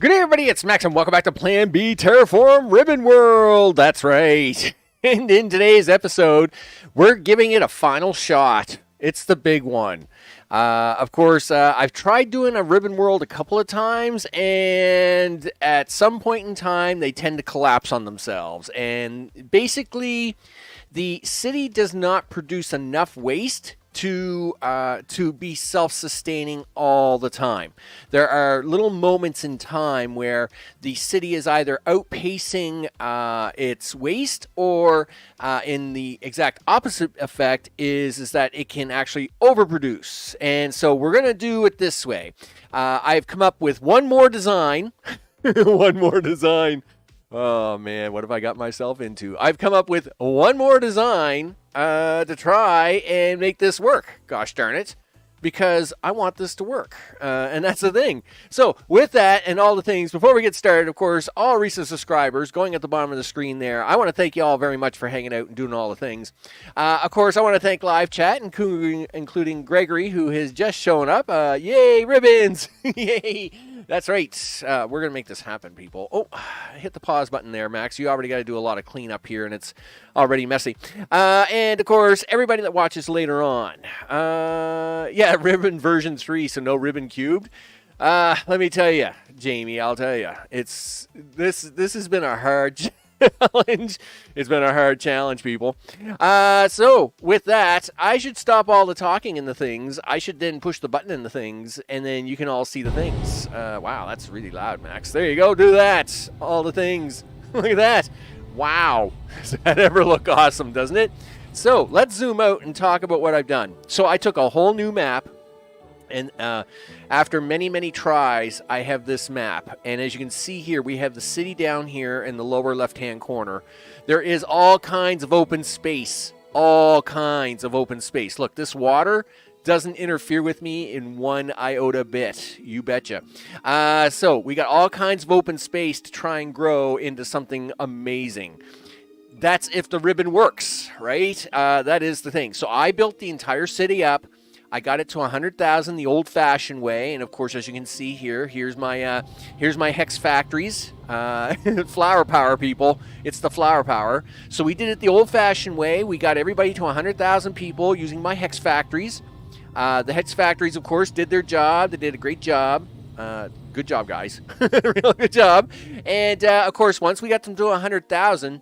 Good day, everybody. It's Max, and welcome back to Plan B Terraform Ribbon World. That's right. And in today's episode, we're giving it a final shot. It's the big one. Of course, I've tried doing a Ribbon World a couple of times, and at some point in time, they tend to collapse on themselves. And basically, the city does not produce enough waste to be self-sustaining all the time. There are little moments in time where the city is either outpacing its waste, or in the exact opposite effect is that it can actually overproduce. And so we're going to do it this way. I've come up with one more design. One more design. Oh, man, what have I got myself into? I've come up with one more design to try and make this work. Gosh darn it. Because I want this to work. And that's the thing. So with that and all the things, before we get started, of course, all recent subscribers going at the bottom of the screen there, I want to thank you all very much for hanging out and doing all the things. Of course, I want to thank live chat, including Gregory, who has just shown up. Yay, ribbons! Yay! That's right. We're going to make this happen, people. Oh, hit the pause button there, Max. You already got to do a lot of cleanup here, and it's already messy. And, of course, everybody that watches later on. Yeah, Ribbon version 3, so no Ribbon cubed. Let me tell you, Jamie, I'll tell you. This has been a hard challenge. It's been a hard challenge, people. So with that, I should stop all the talking in the things. I should then push the button in the things, and then you can all see the things. Wow, that's really loud, Max. There you go. Do that. All the things. Look at that. Wow. Does that ever look awesome, doesn't it? So let's zoom out and talk about what I've done. So I took a whole new map. And after many, many tries, I have this map. And as you can see here, we have the city down here in the lower left-hand corner. There is all kinds of open space. All kinds of open space. Look, this water doesn't interfere with me in one iota bit. You betcha. So we got all kinds of open space to try and grow into something amazing. That's if the ribbon works, right? That is the thing. So I built the entire city up. I got it to 100,000 the old-fashioned way, and of course, as you can see here, here's my hex factories, flower power, people. It's the flower power. So we did it the old-fashioned way. We got everybody to 100,000 people using my hex factories. The hex factories, of course, did their job. They did a great job. Good job, guys. Real good job. And of course, once we got them to 100,000,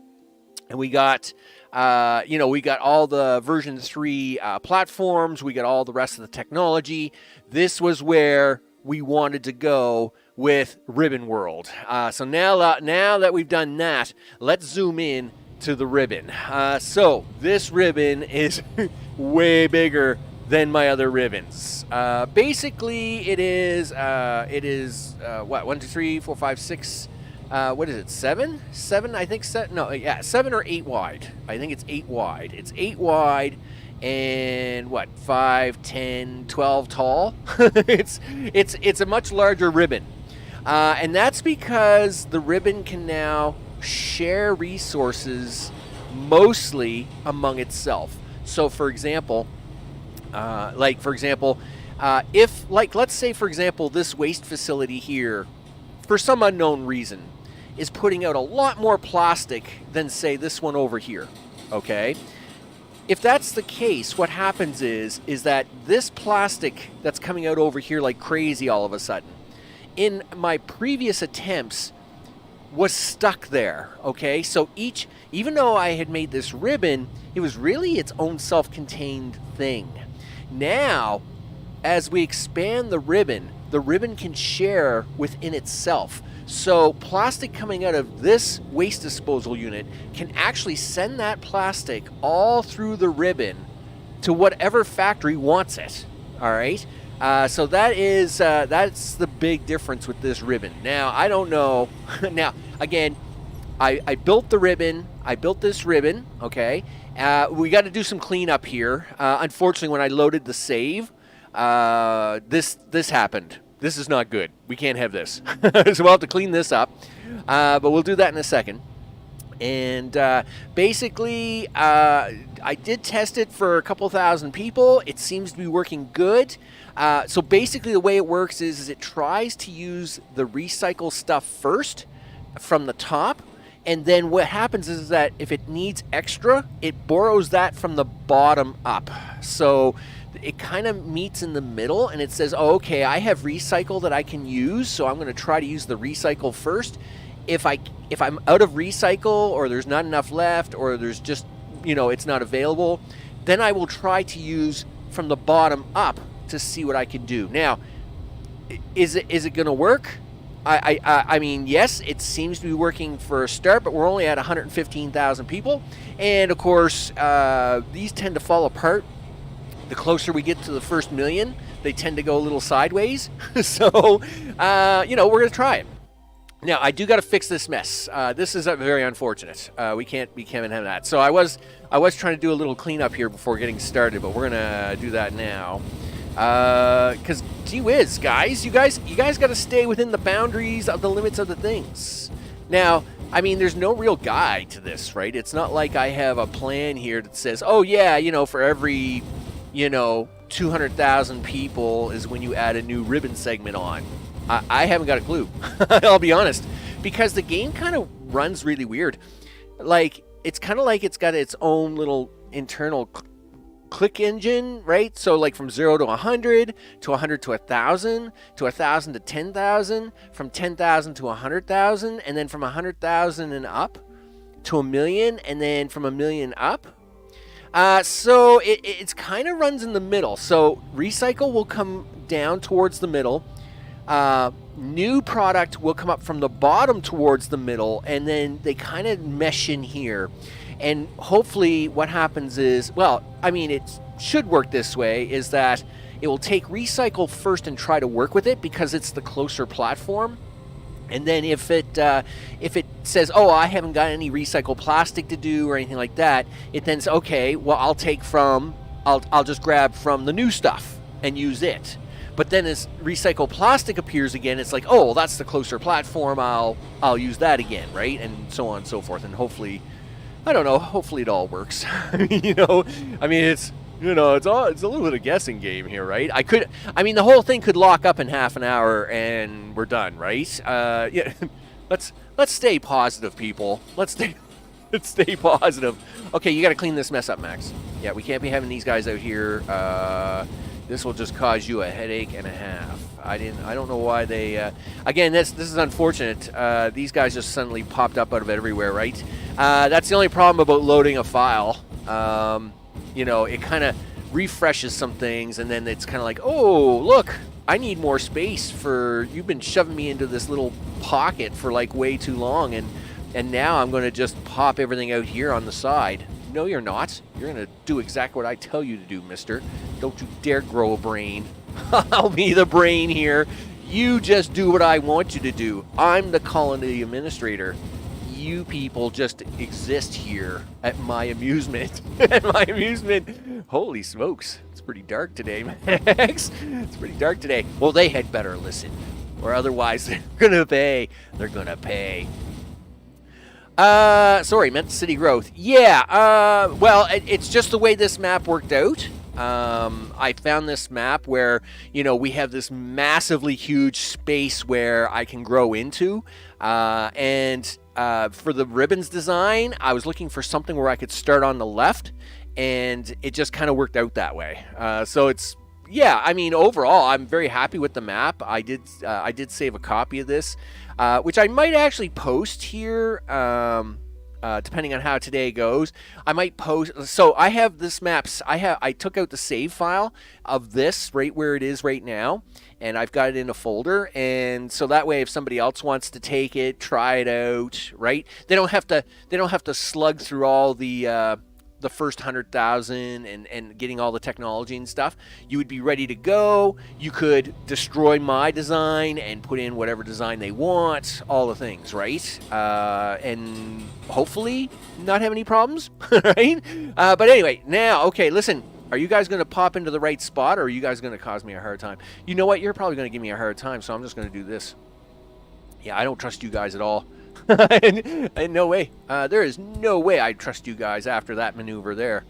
and we got. We got all the version 3 platforms. We got all the rest of the technology. This was where we wanted to go with Ribbon World. So now that we've done that, let's zoom in to the ribbon. So this ribbon is way bigger than my other ribbons. Basically, it is what, 1, 2, 3, 4, 5, 6. What is it, 7? 7, I think. 7 or 8 wide. I think it's 8 wide. It's 8 wide and, what, 5, 10, 12 tall? It's a much larger ribbon. And that's because the ribbon can now share resources mostly among itself. So, for example, if, let's say, for example, this waste facility here, for some unknown reason, is putting out a lot more plastic than, say, this one over here, okay? If that's the case, what happens is that this plastic that's coming out over here like crazy all of a sudden, in my previous attempts, was stuck there, okay? So even though I had made this ribbon, it was really its own self-contained thing. Now, as we expand the ribbon can share within itself. So plastic coming out of this waste disposal unit can actually send that plastic all through the ribbon to whatever factory wants it. All right. So that's the big difference with this ribbon. Now, I don't know. Now, again, I built the ribbon. I built this ribbon. Okay. We got to do some cleanup here. Unfortunately, when I loaded the save, this happened. This is not good. We can't have this. So we'll have to clean this up. But we'll do that in a second. And basically, I did test it for a couple thousand people. It seems to be working good. So basically the way it works is it tries to use the recycle stuff first from the top, and then what happens is that if it needs extra, it borrows that from the bottom up. So it kind of meets in the middle, and it says, oh, okay, I have recycle that I can use, so I'm going to try to use the recycle first. If I'm out of recycle, or there's not enough left, or there's just, it's not available, then I will try to use from the bottom up to see what I can do. Now, is it going to work? I mean, yes, it seems to be working for a start, but we're only at 115,000 people. And, of course, these tend to fall apart. The closer we get to the first million, they tend to go a little sideways. So, we're going to try it. Now, I do got to fix this mess. This is very unfortunate. We can't have that. So I was trying to do a little cleanup here before getting started, but we're going to do that now. Because, gee whiz, guys, you guys got to stay within the boundaries of the limits of the things. Now, I mean, there's no real guide to this, right? It's not like I have a plan here that says, oh, yeah, for every, 200,000 people is when you add a new ribbon segment on. I haven't got a clue. I'll be honest. Because the game kind of runs really weird. Like, it's kind of like it's got its own little internal click engine, right? So like from 0 to 100, to 100 to 1,000, to 1,000 to 10,000, from 10,000 to 100,000, and then from 100,000 and up to 1,000,000, and then from 1,000,000 up. So it's kind of runs in the middle. So recycle will come down towards the middle. New product will come up from the bottom towards the middle, and then they kind of mesh in here. And hopefully what happens is, well, I mean, it should work this way, is that it will take recycle first and try to work with it because it's the closer platform. And then if it says, oh, I haven't got any recycled plastic to do or anything like that, it then says, okay, well, I'll just grab from the new stuff and use it. But then as recycled plastic appears again, it's like, oh, well, that's the closer platform, I'll use that again, right? And so on and so forth. And hopefully, I don't know, hopefully it all works. It's a little bit of guessing game here, right? The whole thing could lock up in half an hour and we're done, right? Let's stay positive, people. Let's stay positive. Okay, you got to clean this mess up, Max. Yeah, we can't be having these guys out here. This will just cause you a headache and a half. I don't know why they. Again, this is unfortunate. These guys just suddenly popped up out of everywhere, right? That's the only problem about loading a file. It kind of refreshes some things, and then it's kind of like, oh, look, I need more space you've been shoving me into this little pocket for like way too long, and now I'm going to just pop everything out here on the side. No, you're not. You're going to do exactly what I tell you to do, mister. Don't you dare grow a brain. I'll be the brain here. You just do what I want you to do. I'm the colony administrator. You people just exist here at my amusement. At my amusement. Holy smokes. It's pretty dark today, Max. It's pretty dark today. Well, they had better listen, or otherwise they're going to pay. They're going to pay. Sorry, meant city growth. Yeah, well, it's just the way this map worked out. I found this map where, we have this massively huge space where I can grow into. And for the ribbons design, I was looking for something where I could start on the left, and it just kind of worked out that way. So it's, yeah, overall, I'm very happy with the map. I did save a copy of this. Which I might actually post here, depending on how today goes. I might post. So I have this maps. I took out the save file of this right where it is right now, and I've got it in a folder. And so that way, if somebody else wants to take it, try it out, right? They don't have to slug through all the first 100,000 and getting all the technology and stuff. You would be ready to go. You could destroy my design and put in whatever design they want, all the things, right? And hopefully not have any problems, right? But anyway, now, okay, listen, are you guys going to pop into the right spot, or are you guys going to cause me a hard time? You know what? You're probably going to give me a hard time, so I'm just going to do this. Yeah, I don't trust you guys at all. And no way. There is no way I trust you guys after that maneuver there.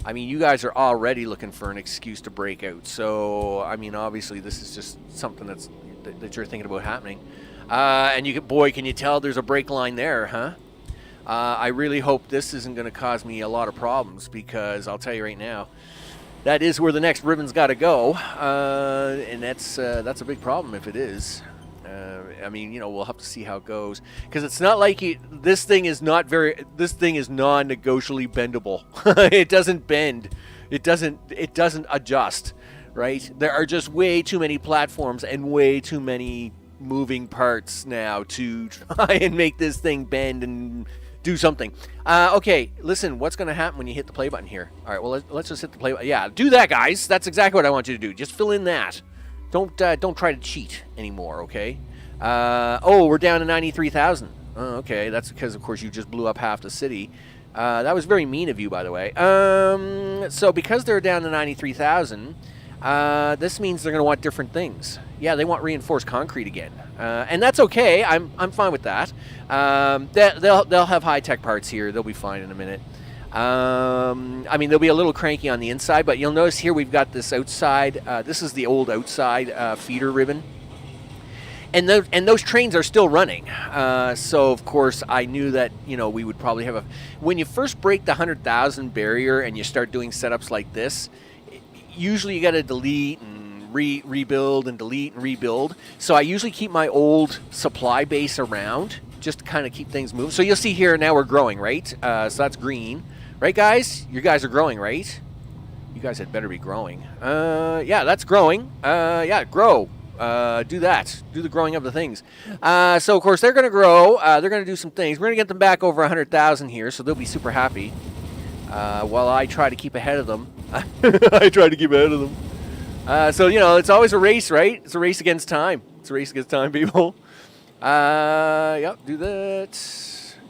I mean, you guys are already looking for an excuse to break out. So, I mean, obviously, this is just something that you're thinking about happening. And boy, can you tell there's a break line there, huh? I really hope this isn't going to cause me a lot of problems, because I'll tell you right now, that is where the next ribbon's got to go, and that's a big problem if it is. I mean, you know, we'll have to see how it goes, because it's not like this thing is non-negotiably bendable. It doesn't bend. It doesn't adjust, right? There are just way too many platforms and way too many moving parts now to try and make this thing bend and do something. Okay, listen, what's going to happen when you hit the play button here? All right, well, let's just hit the play button. Yeah, do that, guys. That's exactly what I want you to do. Just fill in that. Don't try to cheat anymore, okay? Oh, we're down to 93,000. Oh, okay, that's because, of course, you just blew up half the city. That was very mean of you, by the way. So because they're down to 93,000, this means they're going to want different things. Yeah, they want reinforced concrete again, and that's okay. I'm fine with that. They'll have high-tech parts here. They'll be fine in a minute. I mean, they'll be a little cranky on the inside, but you'll notice here we've got this outside. This is the old outside feeder ribbon. And those trains are still running. So, of course, I knew that, you know, we would probably have when you first break the 100,000 barrier and you start doing setups like this, usually you got to delete and rebuild and delete and rebuild. So I usually keep my old supply base around just to kind of keep things moving. So you'll see here now we're growing, right? So that's green. Right, guys? You guys are growing, right? You guys had better be growing. Yeah, that's growing. Yeah, grow. Do that. Do the growing of the things. So, of course, they're going to grow. They're going to do some things. We're going to get them back over 100,000 here, so they'll be super happy. While I try to keep ahead of them. I try to keep ahead of them. So, you know, it's always a race, right? It's a race against time. It's a race against time, people. Yep, do that.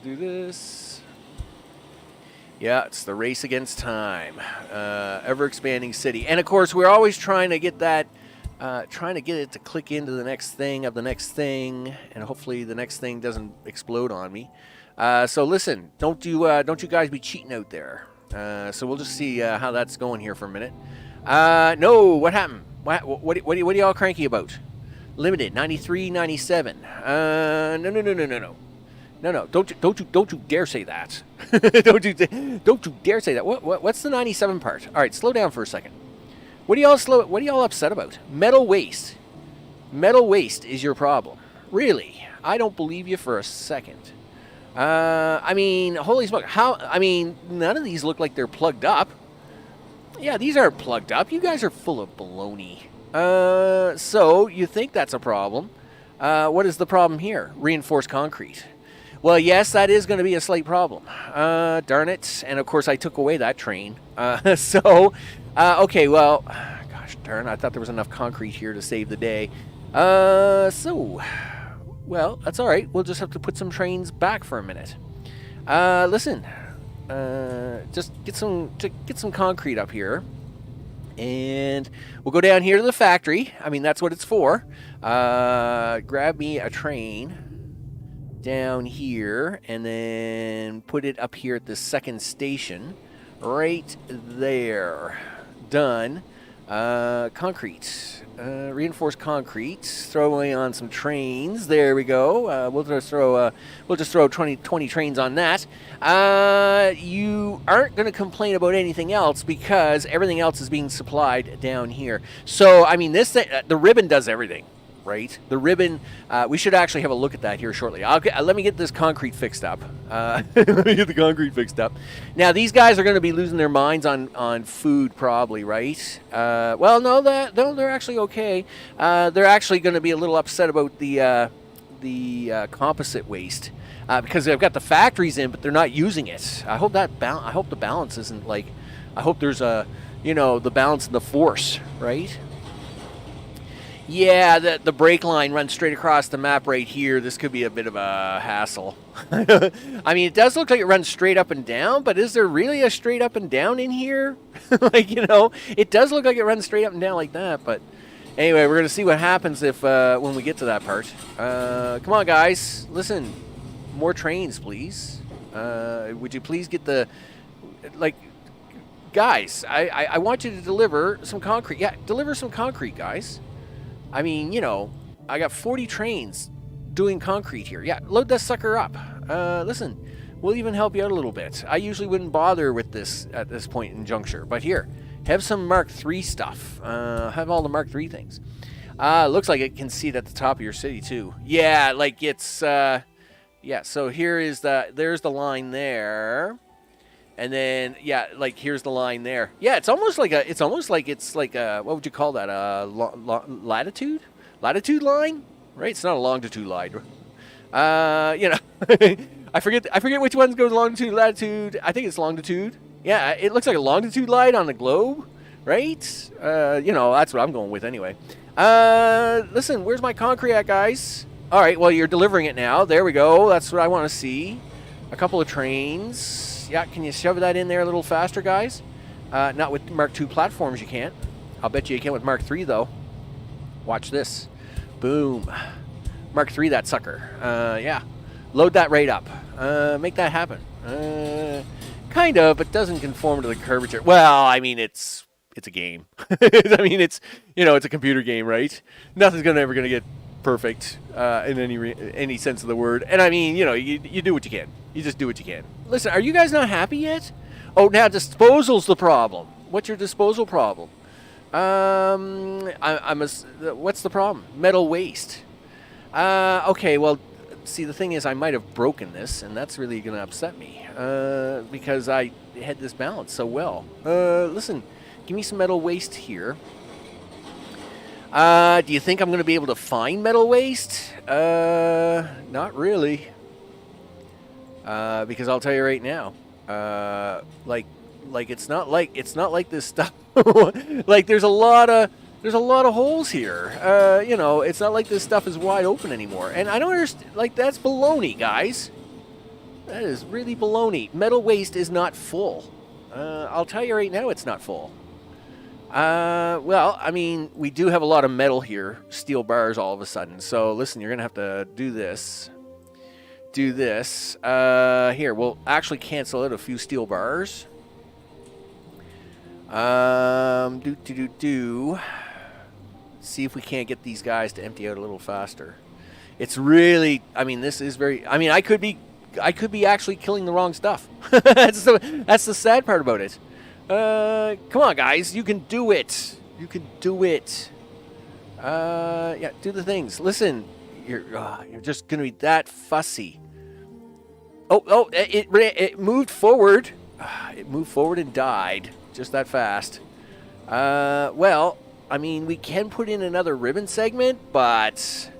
Do this. Yeah, it's the race against time. Ever-expanding city. And, of course, we're always trying to get that, trying to get it to click into the next thing of the next thing, and hopefully the next thing doesn't explode on me. So listen, don't you guys be cheating out there. So we'll just see how that's going here for a minute. No, what happened? What are y'all cranky about? Limited 93, 97. No. Don't you dare say that. don't you dare say that. What's the 97 part? All right, slow down for a second. What are y'all upset about? Metal waste. Metal waste is your problem. Really? I don't believe you for a second. I mean, holy smoke. I mean, none of these look like they're plugged up. Yeah, these aren't plugged up. You guys are full of baloney. So you think that's a problem. What is the problem here? Reinforced concrete. Well, yes, that is going to be a slight problem. Darn it. And, of course, I took away that train. Okay, well, gosh darn, I thought there was enough concrete here to save the day. Well, that's all right. We'll just have to put some trains back for a minute. Listen, just get some concrete up here. And we'll go down here to the factory. I mean, that's what it's for. Grab me a train down here and then put it up here at the second station. Right there. Done. Concrete. Reinforced concrete. Throw away on some trains. There we go. We'll just throw 20 trains on that. You aren't going to complain about anything else because everything else is being supplied down here. So, I mean, the ribbon does everything, right? The ribbon, we should actually have a look at that here shortly. Let me get this concrete fixed up. Let me get the concrete fixed up. Now, these guys are going to be losing their minds on food probably, right? Well, no, they're actually okay. They're actually going to be a little upset about the composite waste because they've got the factories in, but they're not using it. I hope the balance isn't like. I hope there's the balance in the force, right? Yeah, the brake line runs straight across the map right here. This could be a bit of a hassle. I mean, it does look like it runs straight up and down, but is there really a straight up and down in here? It does look like it runs straight up and down like that, but anyway, we're going to see what happens if when we get to that part. Come on, guys. Listen, more trains, please. Would you please get guys, I want you to deliver some concrete. Yeah, deliver some concrete, guys. I mean, you know, I got 40 trains doing concrete here. Yeah, load that sucker up. Listen, we'll even help you out a little bit. I usually wouldn't bother with this at this point in juncture, but here, have some Mark III stuff. Have all the Mark III things. Looks like it can seat at the top of your city too. Yeah, like it's yeah. So here is there's the line there, and then yeah, like here's the line there. Yeah, it's almost like a what would you call that? Latitude line, right? It's not a longitude line. You know, I forget which ones goes longitude, latitude. I think it's longitude. Yeah, it looks like a longitude line on the globe, right? You know, that's what I'm going with anyway. Listen, where's my concrete at, guys? All right, well, you're delivering it now. There we go. That's what I want to see. A couple of trains. Yeah, can you shove that in there a little faster, guys? Not with Mark II platforms, you can't. I'll bet you can with Mark III, though. Watch this. Boom. Mark III, that sucker. Yeah. Load that right up. Make that happen. Kind of, but doesn't conform to the curvature. Well, I mean, it's a game. I mean, it's, you know, it's a computer game, right? Nothing's ever gonna get perfect in any sense of the word. And I mean, you know, you do what you can. You just do what you can. Listen, are you guys not happy yet? Oh, now disposal's the problem. What's your disposal problem? What's the problem? Metal waste. Okay, well, see, the thing is, I might have broken this, and that's really going to upset me because I had this balanced so well. Listen, give me some metal waste here. Do you think I'm going to be able to find metal waste? Not really. Because I'll tell you right now, like it's not like this stuff. Like there's a lot of holes here. You know, it's not like this stuff is wide open anymore. And I don't understand. Like that's baloney, guys. That is really baloney. Metal waste is not full. I'll tell you right now, it's not full. Well, I mean, we do have a lot of metal here, steel bars all of a sudden. So listen, you're gonna have to do this. Here, we'll actually cancel out a few steel bars. See if we can't get these guys to empty out a little faster. It's really, I mean, this is very, I mean, I could be actually killing the wrong stuff. That's the sad part about it. Come on, guys, you can do it. You can do it. Yeah, do the things. Listen, you're just gonna be that fussy. Oh, it moved forward. It moved forward and died just that fast. Well, I mean, we can put in another ribbon segment, but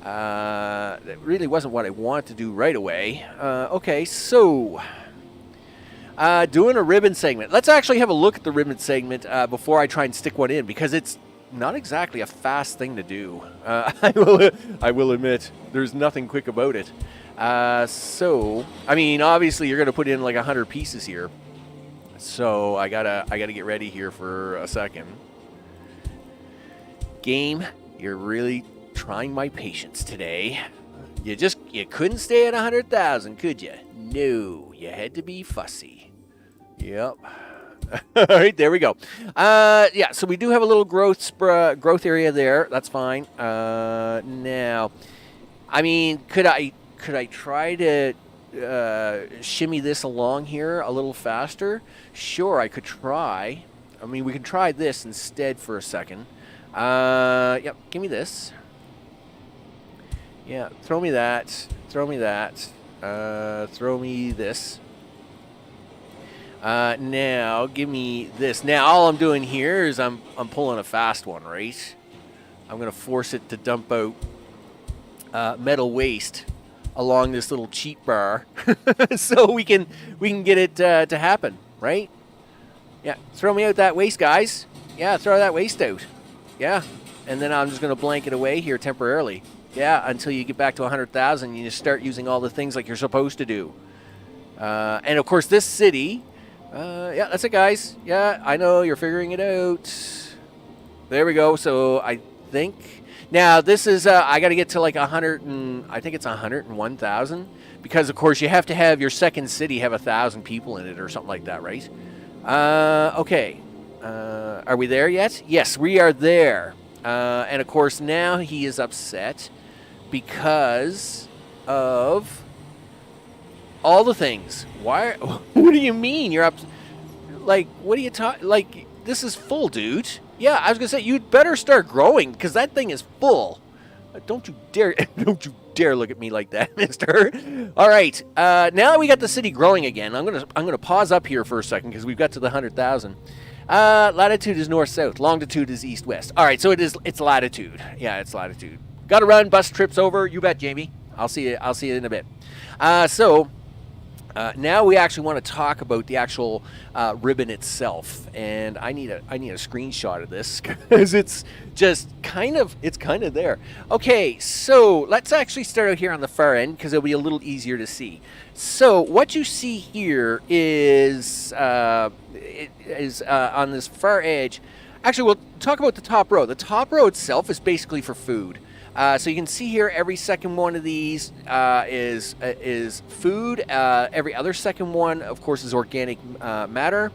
that really wasn't what I wanted to do right away. Okay, so doing a ribbon segment. Let's actually have a look at the ribbon segment before I try and stick one in, because it's not exactly a fast thing to do. I will admit, there's nothing quick about it. So, I mean, obviously you're going to put in like 100 pieces here. So I gotta get ready here for a second. Game, you're really trying my patience today. You couldn't stay at 100,000, could you? No, you had to be fussy. Yep. All right, there we go. Yeah, so we do have a little growth area there. That's fine. Now, I mean, could I try to shimmy this along here a little faster? Sure, I could try. I mean, we can try this instead for a second. Yep, give me this. Yeah, throw me that. Throw me that. Throw me this. Now, give me this. Now, all I'm doing here is I'm pulling a fast one, right? I'm going to force it to dump out metal waste along this little cheat bar so we can get it to happen, right? Yeah, throw me out that waste, guys. Yeah, throw that waste out. Yeah, and then I'm just going to blank it away here temporarily. Yeah, until you get back to 100,000, you just start using all the things like you're supposed to do. And, of course, this city, yeah, that's it, guys. Yeah, I know, you're figuring it out. There we go. So I think... Now, this is, I got to get to like 100 and, I think it's 101,000. Because, of course, you have to have your second city have 1,000 people in it or something like that, right? Okay. Are we there yet? Yes, we are there. And of course, now he is upset because of all the things. Why? What do you mean you're up? Like, what are you talking? Like, this is full, dude. Yeah, I was gonna say you'd better start growing because that thing is full. Don't you dare! Don't you dare look at me like that, Mister. All right. Now that we got the city growing again, I'm gonna pause up here for a second because we've got to the 100,000. Latitude is north-south. Longitude is east-west. All right, so it's latitude. Yeah, it's latitude. Got to run. Bus trips over. You bet, Jamie. I'll see you in a bit. Now we actually want to talk about the actual ribbon itself, and I need a screenshot of this because it's just kind of there. Okay, so let's actually start out here on the far end because it'll be a little easier to see. So what you see here is on this far edge. Actually, we'll talk about the top row. The top row itself is basically for food. So you can see here every second one of these is food. Every other second one, of course, is organic matter.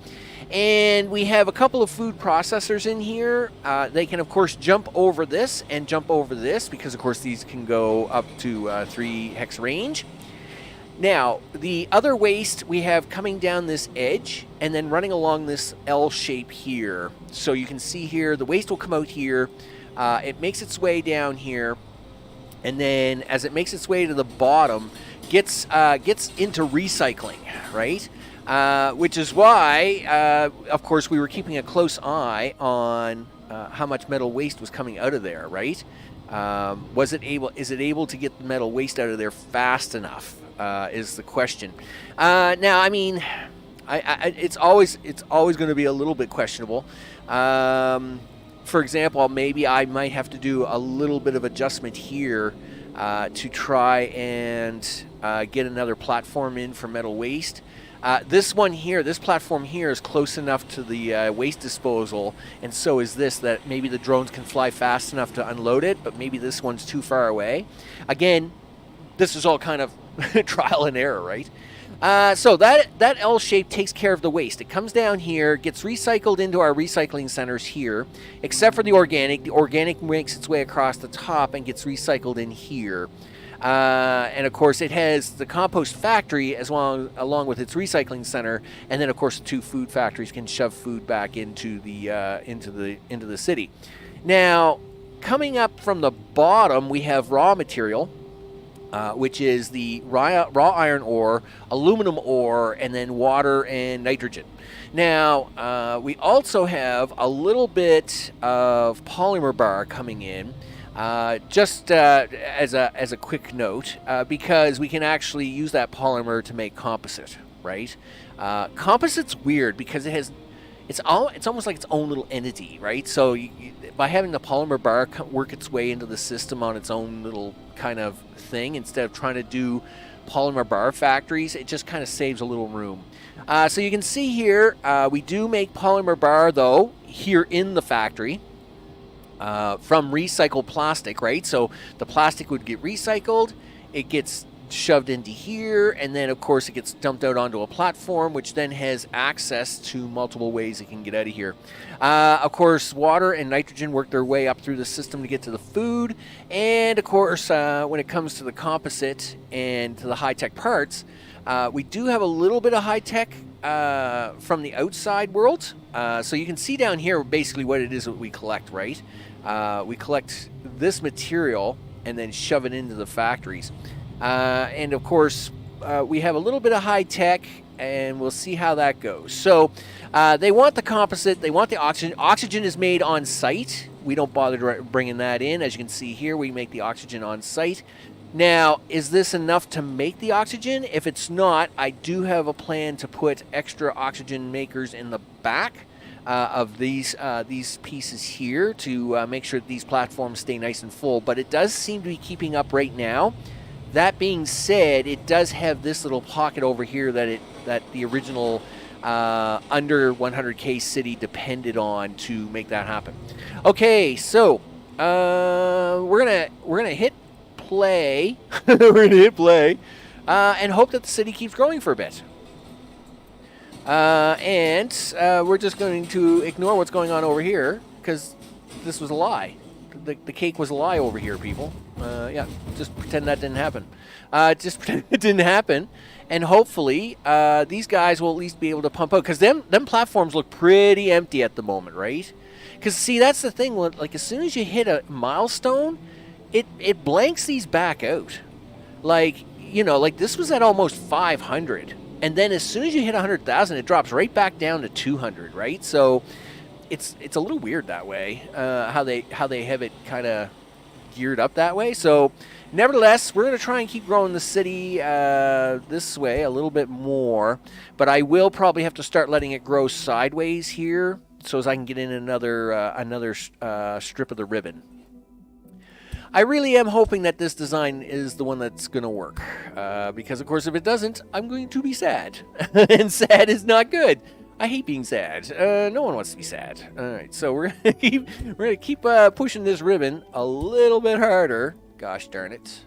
And we have a couple of food processors in here. They can, of course, jump over this and jump over this because, of course, these can go up to 3 hex range. Now, the other waste we have coming down this edge and then running along this L shape here. So you can see here the waste will come out here. It makes its way down here, and then as it makes its way to the bottom, gets into recycling, right? Which is why, of course, we were keeping a close eye on how much metal waste was coming out of there, right? Is it able to get the metal waste out of there fast enough? Is the question. Now, I mean, it's always going to be a little bit questionable. For example, maybe I might have to do a little bit of adjustment here to try and get another platform in for metal waste. This platform here is close enough to the waste disposal, and so is this, that maybe the drones can fly fast enough to unload it, but maybe this one's too far away. Again, this is all kind of trial and error, right? So that L shape takes care of the waste. It comes down here, gets recycled into our recycling centers here, except for the organic. The organic makes its way across the top and gets recycled in here. And of course, it has the compost factory along with its recycling center, and then of course, the 2 food factories can shove food back into the city. Now, coming up from the bottom, we have raw material. Which is the raw iron ore, aluminum ore, and then water and nitrogen. Now, we also have a little bit of polymer bar coming in, just as a quick note, because we can actually use that polymer to make composite, right? Composite's weird because it's almost like its own little entity, right? So by having the polymer bar work its way into the system on its own little kind of thing, instead of trying to do polymer bar factories, it just kind of saves a little room. So you can see here, we do make polymer bar, though, here in the factory from recycled plastic, right? So the plastic would get recycled, it gets shoved into here, and then of course it gets dumped out onto a platform, which then has access to multiple ways it can get out of here. Of course, water and nitrogen work their way up through the system to get to the food, and of course, when it comes to the composite and to the high-tech parts, we do have a little bit of high-tech from the outside world. So you can see down here basically what it is that we collect, right? We collect this material and then shove it into the factories. And of course, we have a little bit of high tech, and we'll see how that goes. So they want the composite, they want the oxygen. Oxygen is made on site. We don't bother bringing that in. As you can see here, we make the oxygen on site. Now, is this enough to make the oxygen? If it's not, I do have a plan to put extra oxygen makers in the back of these pieces here to make sure that these platforms stay nice and full. But it does seem to be keeping up right now. That being said, it does have this little pocket over here that the original under 100K city depended on to make that happen. Okay, so we're gonna hit play. We're gonna hit play and hope that the city keeps growing for a bit. And we're just going to ignore what's going on over here because this was a lie. The cake was a lie over here, people. Yeah, just pretend that didn't happen. Just pretend it didn't happen. And hopefully, these guys will at least be able to pump out. Because them platforms look pretty empty at the moment, right? Because, see, that's the thing. Like, as soon as you hit a milestone, it blanks these back out. Like, you know, like this was at almost 500. And then as soon as you hit 100,000, it drops right back down to 200, right? So it's a little weird that way, how they have it kind of geared up that way. So nevertheless, we're going to try and keep growing the city this way a little bit more. But I will probably have to start letting it grow sideways here so as I can get in another strip of the ribbon. I really am hoping that this design is the one that's going to work. Because, of course, if it doesn't, I'm going to be sad. And sad is not good. I hate being sad. No one wants to be sad. All right, so we're gonna keep pushing this ribbon a little bit harder. Gosh darn it!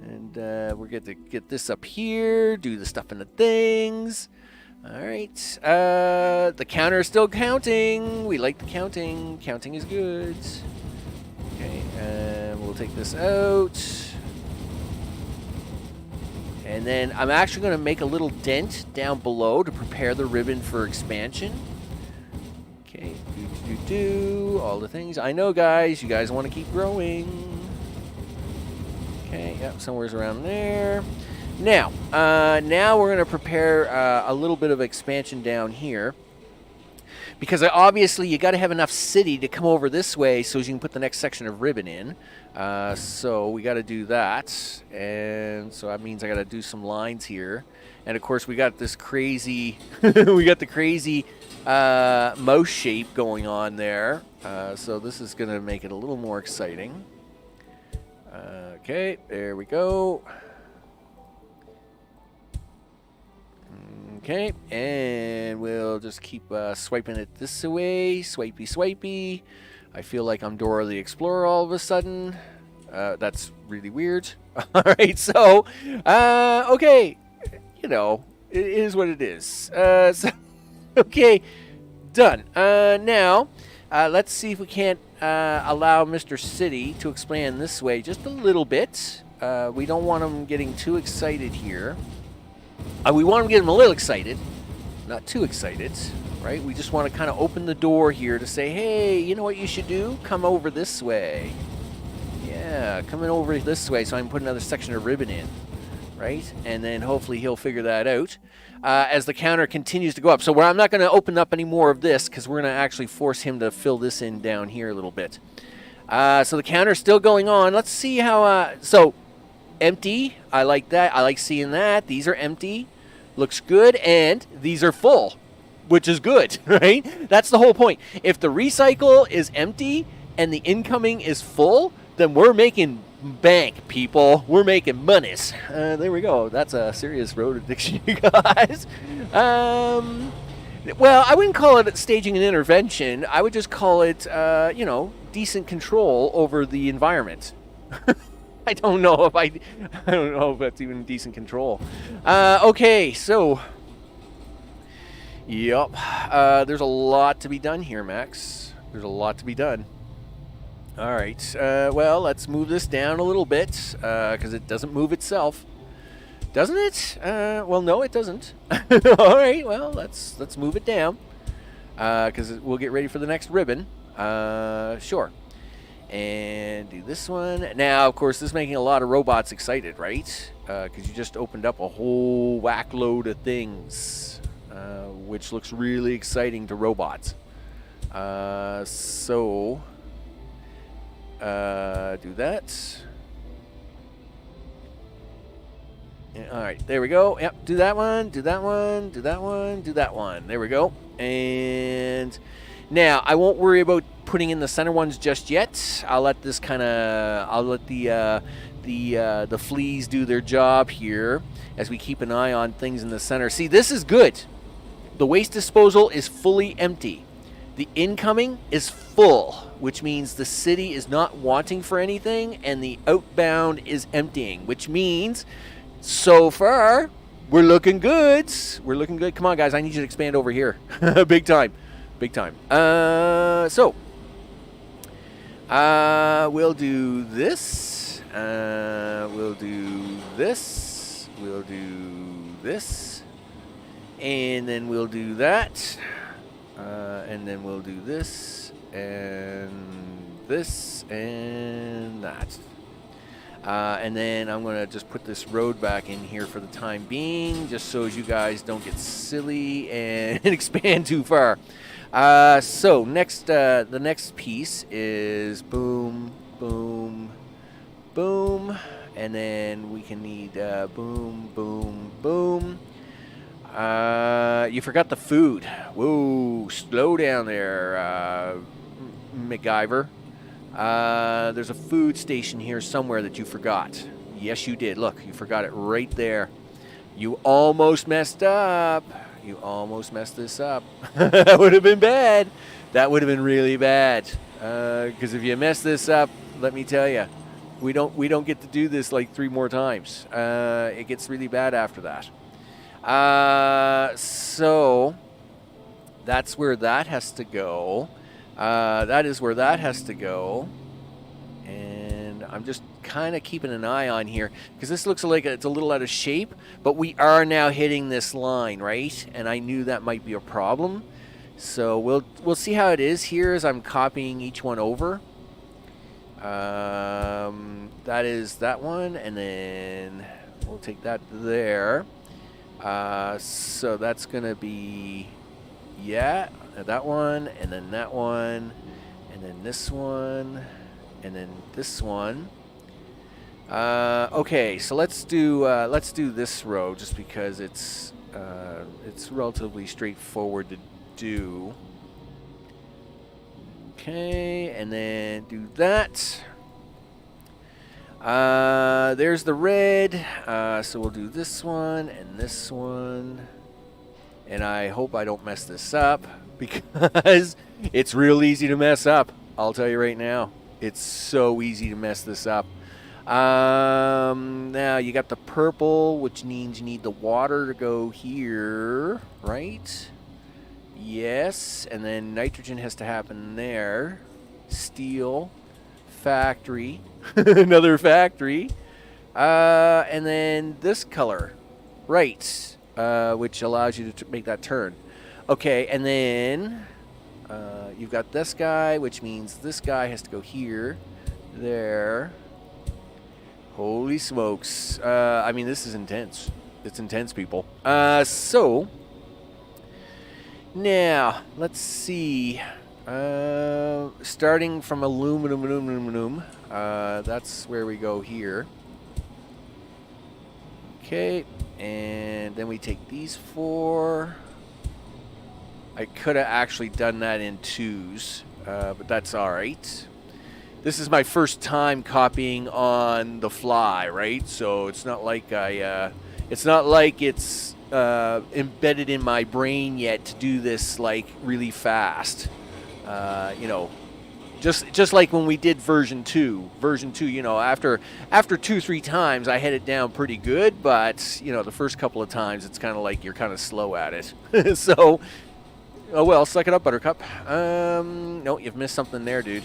And we're going to get this up here. Do the stuff in the things. All right. The counter is still counting. We like the counting. Counting is good. Okay, and we'll take this out. And then I'm actually going to make a little dent down below to prepare the ribbon for expansion. Okay, all the things. I know, guys, you guys want to keep growing. Okay, yep, somewhere's around there. Now we're going to prepare a little bit of expansion down here. Because obviously you got to have enough city to come over this way so you can put the next section of ribbon in. So we got to do that. And so that means I got to do some lines here. And of course we got this crazy, mouse shape going on there. So this is going to make it a little more exciting. Okay, there we go. Okay, and we'll just keep swiping it this way. Swipey, swipey. I feel like I'm Dora the Explorer all of a sudden. That's really weird. All right, so, okay. You know, it is what it is. So, okay, done. Now, let's see if we can't allow Mr. City to expand this way just a little bit. We don't want him getting too excited here. We want to get them a little excited, not too excited, right? We just want to kind of open the door here to say, hey, you know what you should do? Come over this way. Yeah, coming over this way so I can put another section of ribbon in, right? And then hopefully he'll figure that out as the counter continues to go up. So I'm not going to open up any more of this because we're going to actually force him to fill this in down here a little bit. So the counter's still going on. Let's see how... So empty. I like that. I like seeing that. These are empty. Looks good. And these are full, which is good, right? That's the whole point. If the recycle is empty and the incoming is full, then we're making bank, people. We're making monies. There we go. That's a serious road addiction, you guys. Well, I wouldn't call it staging an intervention. I would just call it, decent control over the environment. I don't know if that's even decent control. Okay, so, yep, there's a lot to be done here, Max. There's a lot to be done. All right, well, let's move this down a little bit because it doesn't move itself, doesn't it? Well, no, it doesn't. All right, well, let's move it down because we'll get ready for the next ribbon. Sure. And do this one. Now, of course, this is making a lot of robots excited, right? Because you just opened up a whole whack load of things, which looks really exciting to robots. So, do that. Yeah, all right, there we go. Yep, do that one, do that one, do that one, do that one. There we go. And now, I won't worry about putting in the center ones just yet. I'll let this I'll let the fleas do their job here as we keep an eye on things in the center. See, this is good. The waste disposal is fully empty. The incoming is full, which means the city is not wanting for anything, and the outbound is emptying, which means so far We're looking good. We're looking good. Come on, guys. I need you to expand over here. Big time. Big time. We'll do this. We'll do this. We'll do this. And then we'll do that. And then we'll do this. And this. And that. And then I'm going to just put this road back in here for the time being, just so as you guys don't get silly and expand too far. So next, the next piece is boom, boom, boom, and then we can need boom, boom, boom. You forgot the food. Whoa, slow down there, MacGyver. There's a food station here somewhere that you forgot. Yes, you did. Look, you forgot it right there. You almost messed up. You almost messed this up. That would have been bad. That would have been really bad. Because if you mess this up, let me tell you, we don't get to do this like 3 more times. It gets really bad after that. So that's where that has to go. That is where that has to go. And I'm just kind of keeping an eye on here because this looks like it's a little out of shape, but we are now hitting this line, right? And I knew that might be a problem. So we'll see how it is here as I'm copying each one over. That is that one, and then we'll take that there. So that's going to be, yeah, that one, and then that one, and then this one, and then this one. Okay, so let's do this row just because it's relatively straightforward to do. Okay, and then do that. There's the red. So we'll do this one and this one. And I hope I don't mess this up because it's real easy to mess up. I'll tell you right now. It's so easy to mess this up. Now you got the purple, which means you need the water to go here, right? Yes, and then nitrogen has to happen there. Steel, factory, another factory, and then this color, right, which allows you to make that turn. Okay, and then you've got this guy, which means this guy has to go here, there. Holy smokes. I mean, this is intense. It's intense, people. So, now, let's see. Starting from aluminum, that's where we go here. Okay, and then we take these 4. I could have actually done that in 2s, but that's all right. This is my first time copying on the fly, right? So it's not like it's embedded in my brain yet to do this like really fast. You know, just like when we did version 2, you know, after 2-3 times I had it down pretty good, but you know, the first couple of times it's kind of like you're kind of slow at it. So, oh well, suck it up, Buttercup. No, you've missed something there, dude.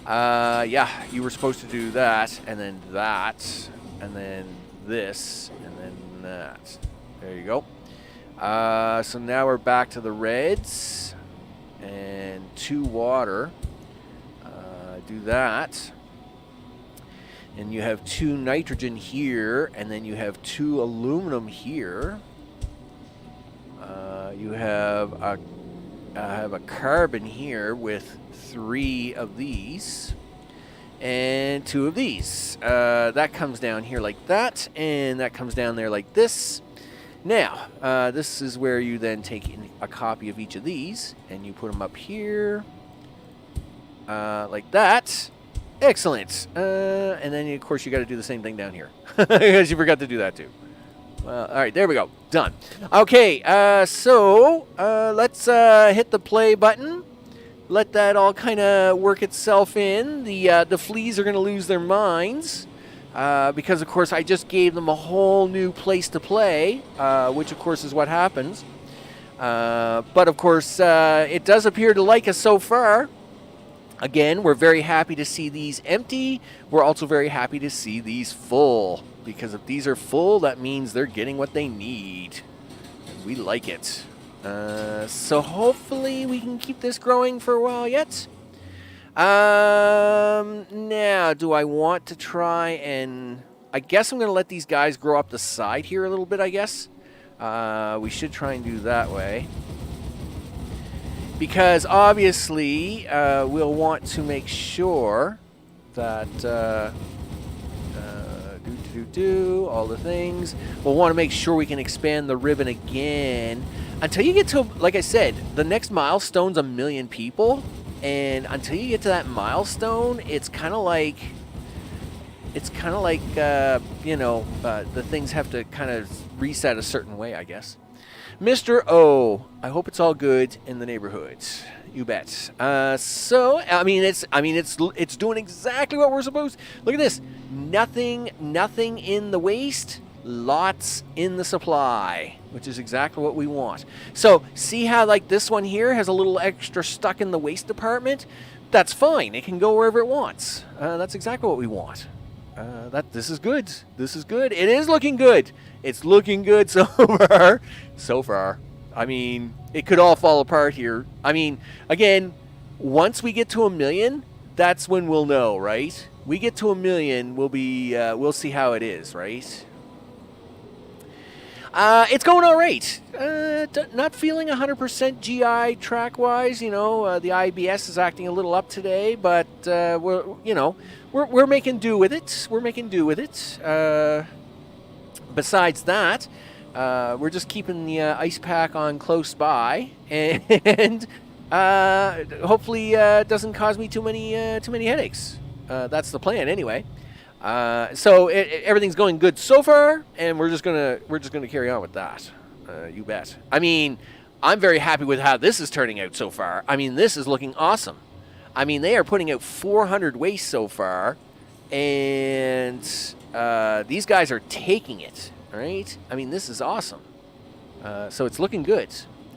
Yeah, you were supposed to do that, and then that, and then this, and then that. There you go. So now we're back to the reds, and 2 water. Do that. And you have 2 nitrogen here, and then you have 2 aluminum here. You have a carbon here with 3 of these and 2 of these. That comes down here like that, and that comes down there like this. Now, this is where you then take in a copy of each of these, and you put them up here like that. Excellent. And then, of course, you got to do the same thing down here because you forgot to do that too. All right, there we go. Done. Okay, so let's hit the play button. Let that all kind of work itself in. The fleas are going to lose their minds. because, of course, I just gave them a whole new place to play, which, of course, is what happens. But, of course, it does appear to like us so far. Again, we're very happy to see these empty. We're also very happy to see these full, because if these are full, that means they're getting what they need. And we like it. So hopefully we can keep this growing for a while yet. Now, do I want to try and... I guess I'm going to let these guys grow up the side here a little bit, I guess. We should try and do that way. Because obviously, we'll want to make sure that all the things. We'll want to make sure we can expand the ribbon again until you get to, like I said, the next milestone's 1 million people, and until you get to that milestone, it's kind of like the things have to kind of reset a certain way, I guess. Mr. O, I hope it's all good in the neighborhood. You bet. So it's doing exactly what we're supposed. Look at this. Nothing in the waste, lots in the supply, which is exactly what we want. So see how like this one here has a little extra stuck in the waste department? That's fine. It can go wherever it wants. That's exactly what we want. This is good. This is good. It is looking good. It's looking good so far. So far. I mean, it could all fall apart here. I mean, again, once we get to 1 million, that's when we'll know, right? We get to 1 million, we'll see how it is, right? It's going all right. Not feeling 100% GI track-wise. You know, the IBS is acting a little up today, but we're making do with it. We're making do with it. Besides that, we're just keeping the ice pack on close by, and hopefully it doesn't cause me too many headaches. That's the plan, anyway. So everything's going good so far, and we're just gonna carry on with that. You bet. I mean, I'm very happy with how this is turning out so far. I mean, this is looking awesome. I mean, they are putting out 400 waste so far, and these guys are taking it. All right. I mean, this is awesome. So it's looking good.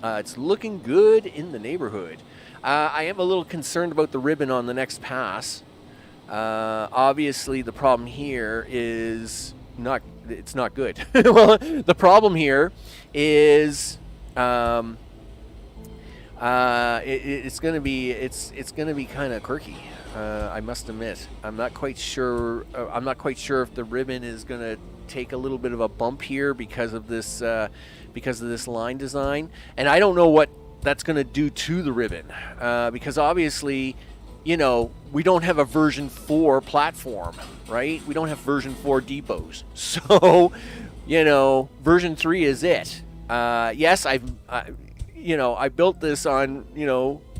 It's looking good in the neighborhood. I am a little concerned about the ribbon on the next pass. Obviously, the problem here is it's not good. Well, the problem here is it's gonna be kind of quirky. I must admit, I'm not quite sure if the ribbon is gonna take a little bit of a bump here because of this line design, and I don't know what that's gonna do to the ribbon, because obviously, you know, we don't have a version 4 platform, right? We don't have version 4 depots. So, you know, version 3 is it. Yes, I built this on,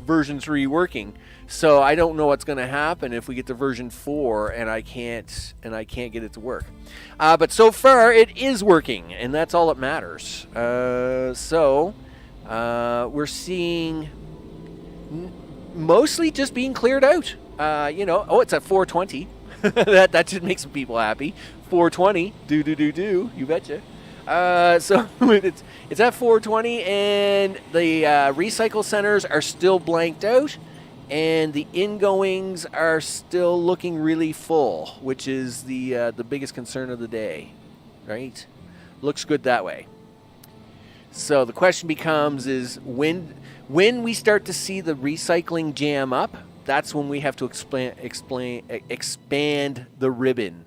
version 3 working. So I don't know what's going to happen if we get to version 4 and I can't get it to work. But so far it is working, and that's all that matters. So we're seeing mostly just being cleared out. It's at 420. that should make some people happy. 420, you betcha. So it's at 420, and the recycle centers are still blanked out, and the ingoings are still looking really full, which is the biggest concern of the day, right? Looks good that way. So the question becomes is when we start to see the recycling jam up, that's when we have to expand the ribbon.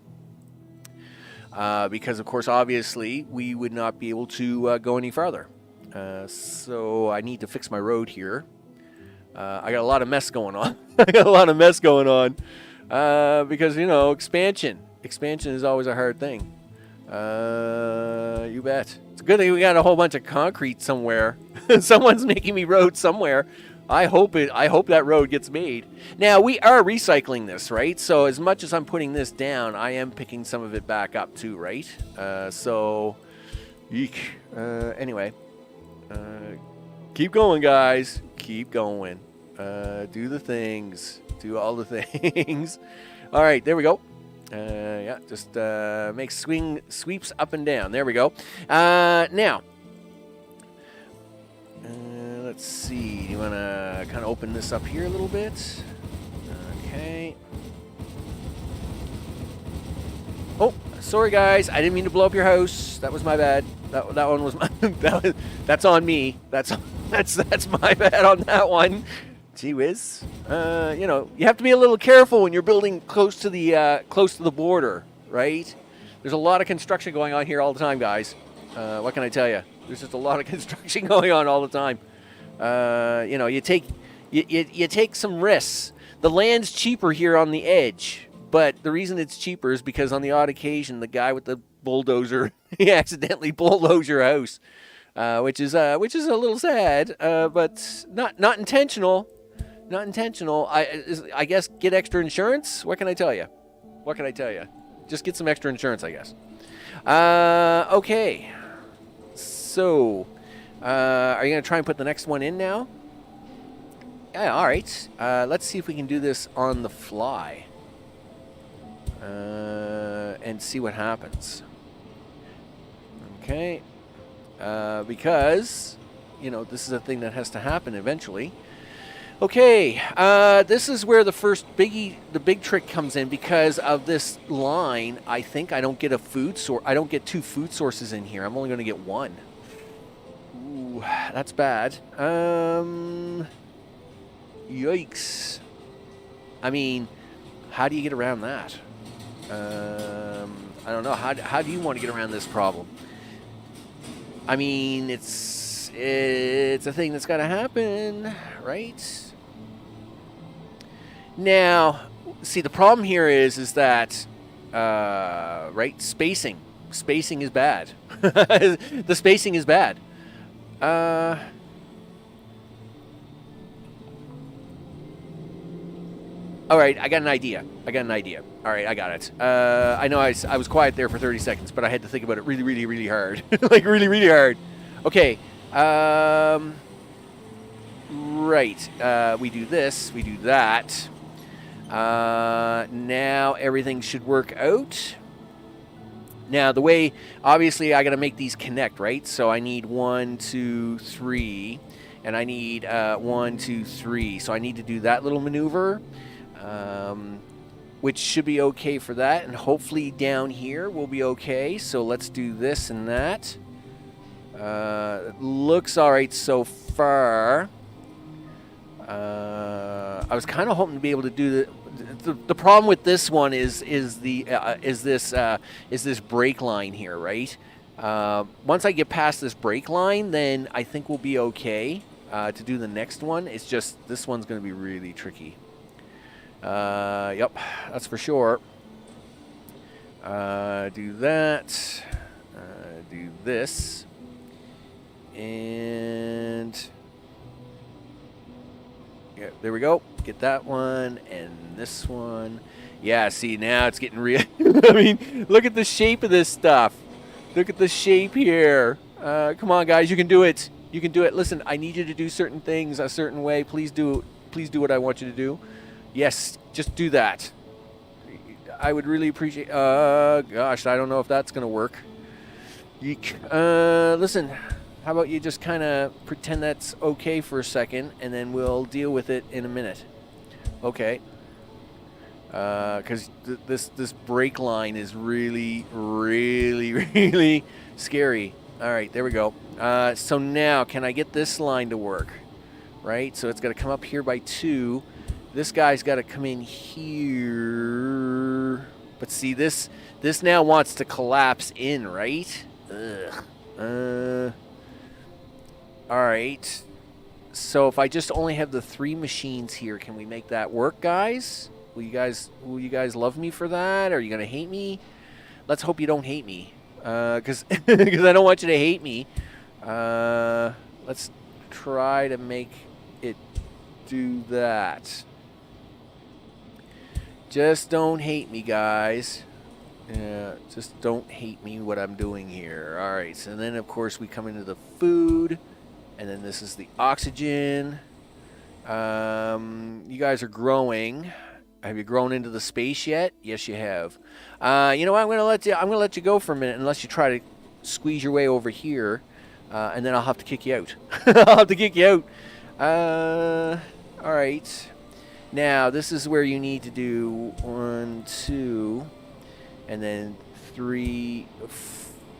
Because, of course, obviously, we would not be able to go any farther. So I need to fix my road here. I got a lot of mess going on. Because, expansion. Expansion is always a hard thing. You bet. It's a good thing we got a whole bunch of concrete somewhere. Someone's making me road somewhere. I hope that road gets made. Now, we are recycling this, right? So as much as I'm putting this down, I am picking some of it back up too, right? Eek. Anyway. Keep going, guys. Keep going. Do the things. Do all the things. All right, there we go. Yeah. Yeah, just make sweeps up and down. There we go. Now, let's see. Do you want to kind of open this up here a little bit? Okay. Oh, sorry guys. I didn't mean to blow up your house. That was my bad. That one was my. That's on me. That's my bad on that one. Gee whiz. You know, you have to be a little careful when you're building close to the border, right? There's a lot of construction going on here all the time, guys. What can I tell you? There's just a lot of construction going on all the time. You know, you take some risks. The land's cheaper here on the edge, but the reason it's cheaper is because on the odd occasion, the guy with the bulldozer he accidentally bulldozed your house, which is a little sad, but not intentional. Not intentional. I guess get extra insurance. What can I tell you? What can I tell you? Just get some extra insurance, I guess. Okay. So, are you going to try and put the next one in now? Yeah, all right. Let's see if we can do this on the fly. And see what happens. Okay. Because, you know, this is a thing that has to happen eventually. Okay, this is where the big trick comes in. Because of this line, I think I don't get a food source. I don't get 2 food sources in here. I'm only going to get 1. Ooh, that's bad. Yikes. I mean, how do you get around that? I don't know. How do you want to get around this problem? I mean, it's a thing that's got to happen, right? Now, see, the problem here is that, right, spacing is bad. The spacing is bad. All right, I got an idea. All right, I got it. I know I was quiet there for 30 seconds, but I had to think about it really, really, really hard. Like, really, really hard. Okay. Right. We do this. We do that. Now everything should work out. Now, the way, obviously, I got to make these connect, right? So I need 1, 2, 3, and I need 1, 2, 3. So I need to do that little maneuver. Which should be okay for that, and hopefully down here will be okay. So let's do this and that. It looks all right so far. I was kind of hoping to be able to do the problem with this one is this brake line here, right? Once I get past this brake line, then I think we'll be okay to do the next one. It's just this one's going to be really tricky. Yep, that's for sure. Do that. Do this. And yeah, there we go. Get that one and this one. Yeah, see, now it's getting real. I mean, look at the shape of this stuff. Look at the shape here. Come on, guys, you can do it. You can do it. Listen, I need you to do certain things a certain way. Please do what I want you to do. Yes, just do that. I would really appreciate... gosh, I don't know if that's going to work. Yeek. Listen, how about you just kind of pretend that's okay for a second, and then we'll deal with it in a minute. Okay. Because this brake line is really, really, really scary. All right, there we go. So now, can I get this line to work? Right, so it's got to come up here by 2. This guy's got to come in here. But see, this now wants to collapse in, right? Ugh. All right. So if I just only have the 3 machines here, can we make that work, guys? Will you guys love me for that? Are you going to hate me? Let's hope you don't hate me. Because I don't want you to hate me. Let's try to make it do that. Just don't hate me, guys. Yeah, just don't hate me what I'm doing here. All right, so then, of course, we come into the food, and then this is the oxygen. You guys are growing. Have you grown into the space yet? Yes, you have. You know what? I'm gonna let you go for a minute, unless you try to squeeze your way over here, and then I'll have to kick you out. I'll have to kick you out. All right. Now this is where you need to do 1, 2, and then 3,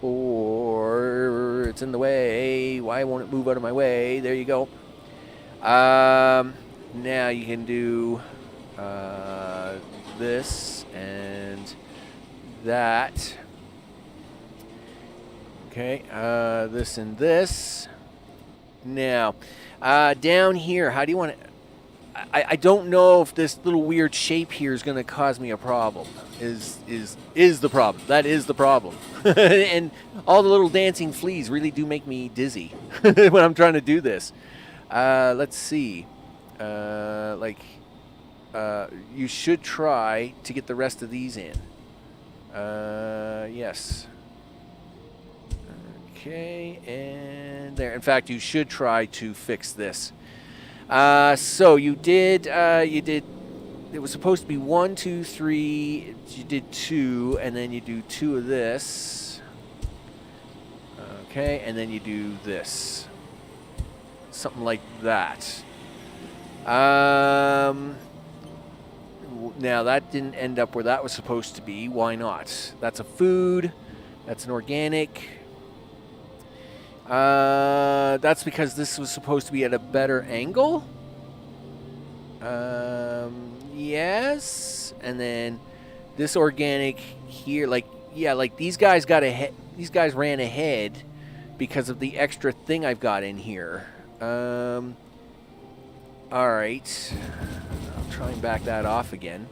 4. It's in the way. Why won't it move out of my way? There you go. Now you can do this and that. Okay, this and this. Now, down here, how do you want to... I don't know if this little weird shape here is going to cause me a problem. Is the problem. That is the problem. And all the little dancing fleas really do make me dizzy when I'm trying to do this. Let's see. You should try to get the rest of these in. Yes. Okay, and there. In fact, you should try to fix this. So you did, it was supposed to be 1, 2, 3, you did 2, and then you do 2 of this. Okay, and then you do this. Something like that. Now that didn't end up where that was supposed to be. Why not? That's a food. That's an organic. That's because this was supposed to be at a better angle. Yes. And then this organic here, like these guys got ahead. These guys ran ahead because of the extra thing I've got in here. All right. I'll try and back that off again.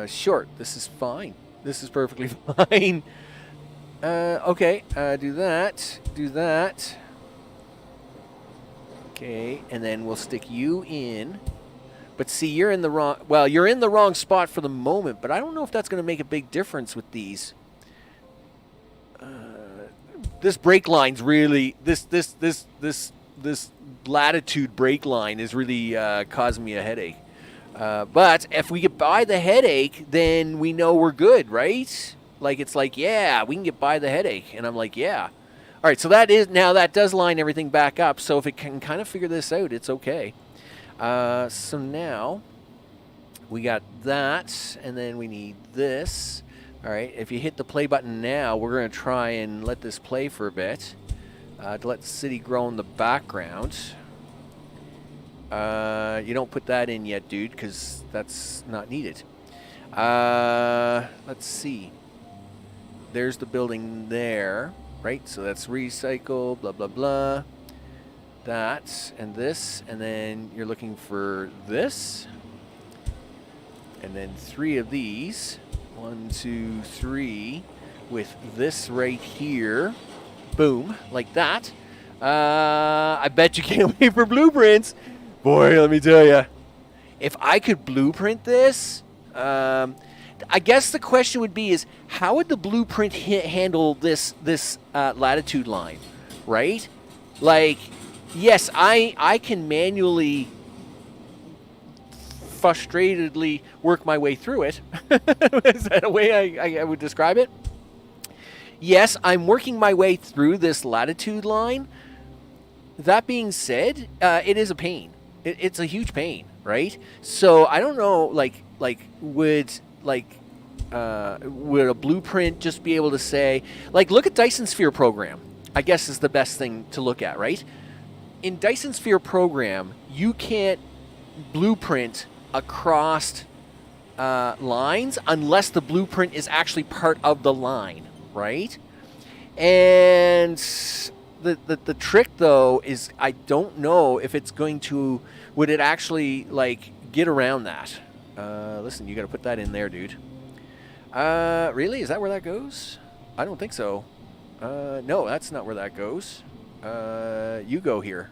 Short. This is fine. This is perfectly fine. Okay, do that, do that. Okay, and then we'll stick you in. But see, you're in the wrong, well, you're in the wrong spot for the moment, but I don't know if that's going to make a big difference with these. This brake line's really, this latitude brake line is really causing me a headache. But if we get by the headache, then we know we're good, right? Like, it's like, yeah, we can get by the headache. And I'm like, yeah. All right, so that does line everything back up. So if it can kind of figure this out, it's okay. So now we got that, and then we need this. All right, if you hit the play button now, we're going to try and let this play for a bit to let the city grow in the background. You don't put that in yet, dude, because that's not needed. Let's see. There's the building there, right? So that's recycle, blah, blah, blah. That and this, and then you're looking for this. And then 3 of these. 1, 2, 3. With this right here. Boom, like that. I bet you can't wait for blueprints. Boy, let me tell you. If I could blueprint this... I guess the question would be is how would the blueprint handle this latitude line, right? Like, yes, I can manually, frustratedly work my way through it. Is that a way I would describe it? Yes, I'm working my way through this latitude line. That being said, it is a pain. It's a huge pain, right? So I don't know, would a blueprint just be able to say, like, look at Dyson Sphere Program, I guess is the best thing to look at, right? In Dyson Sphere Program, you can't blueprint across lines unless the blueprint is actually part of the line, right? And the trick, though, is I don't know if it's going to, would it actually, like, get around that? Listen, you got to put that in there, dude. Really? Is that where that goes? I don't think so. No, that's not where that goes. You go here.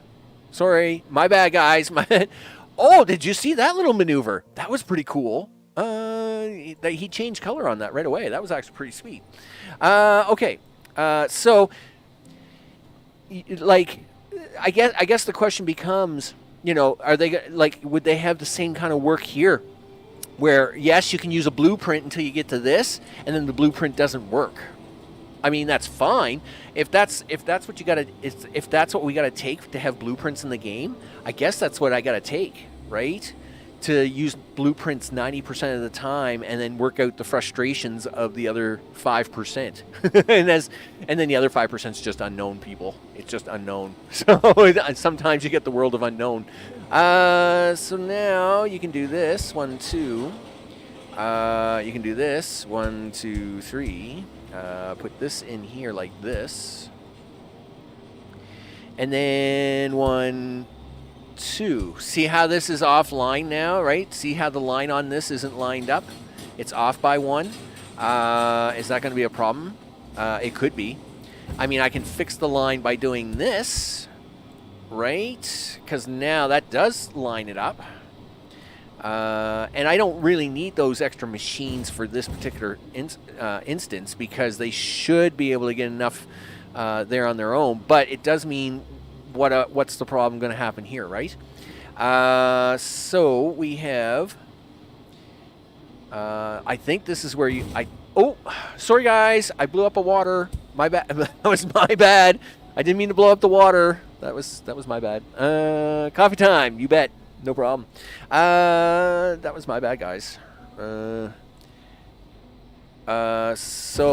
Sorry. My bad, guys. My bad. Oh, did you see that little maneuver? That was pretty cool. He changed color on that right away. That was actually pretty sweet. Okay. So, like, I guess the question becomes, you know, are they like, would they have the same kind of work here? Where, yes, you can use a blueprint until you get to this, and then the blueprint doesn't work. I mean, that's fine. If that's what you gotta, if that's what we gotta take to have blueprints in the game, I guess that's what I gotta take, right? To use blueprints 90% of the time, and then work out the frustrations of the other 5%. and then the other 5% is just unknown people. It's just unknown. So sometimes you get the world of unknown. So now you can do this 1, 2. You can do this 1, 2, 3. Put this in here like this, and then 1, 2. See how this is offline now, right? See how the line on this isn't lined up? It's off by 1. Is that going to be a problem? It could be. I mean, I can fix the line by doing this, right? Because now that does line it up. And I don't really need those extra machines for this particular instance, because they should be able to get enough there on their own. But it does mean what's the problem going to happen here, right? So we have, I think this is where oh, sorry guys, I blew up a water. My bad. That was my bad. I didn't mean to blow up the water. That was my bad. Coffee time, you bet. No problem. That was my bad, guys. So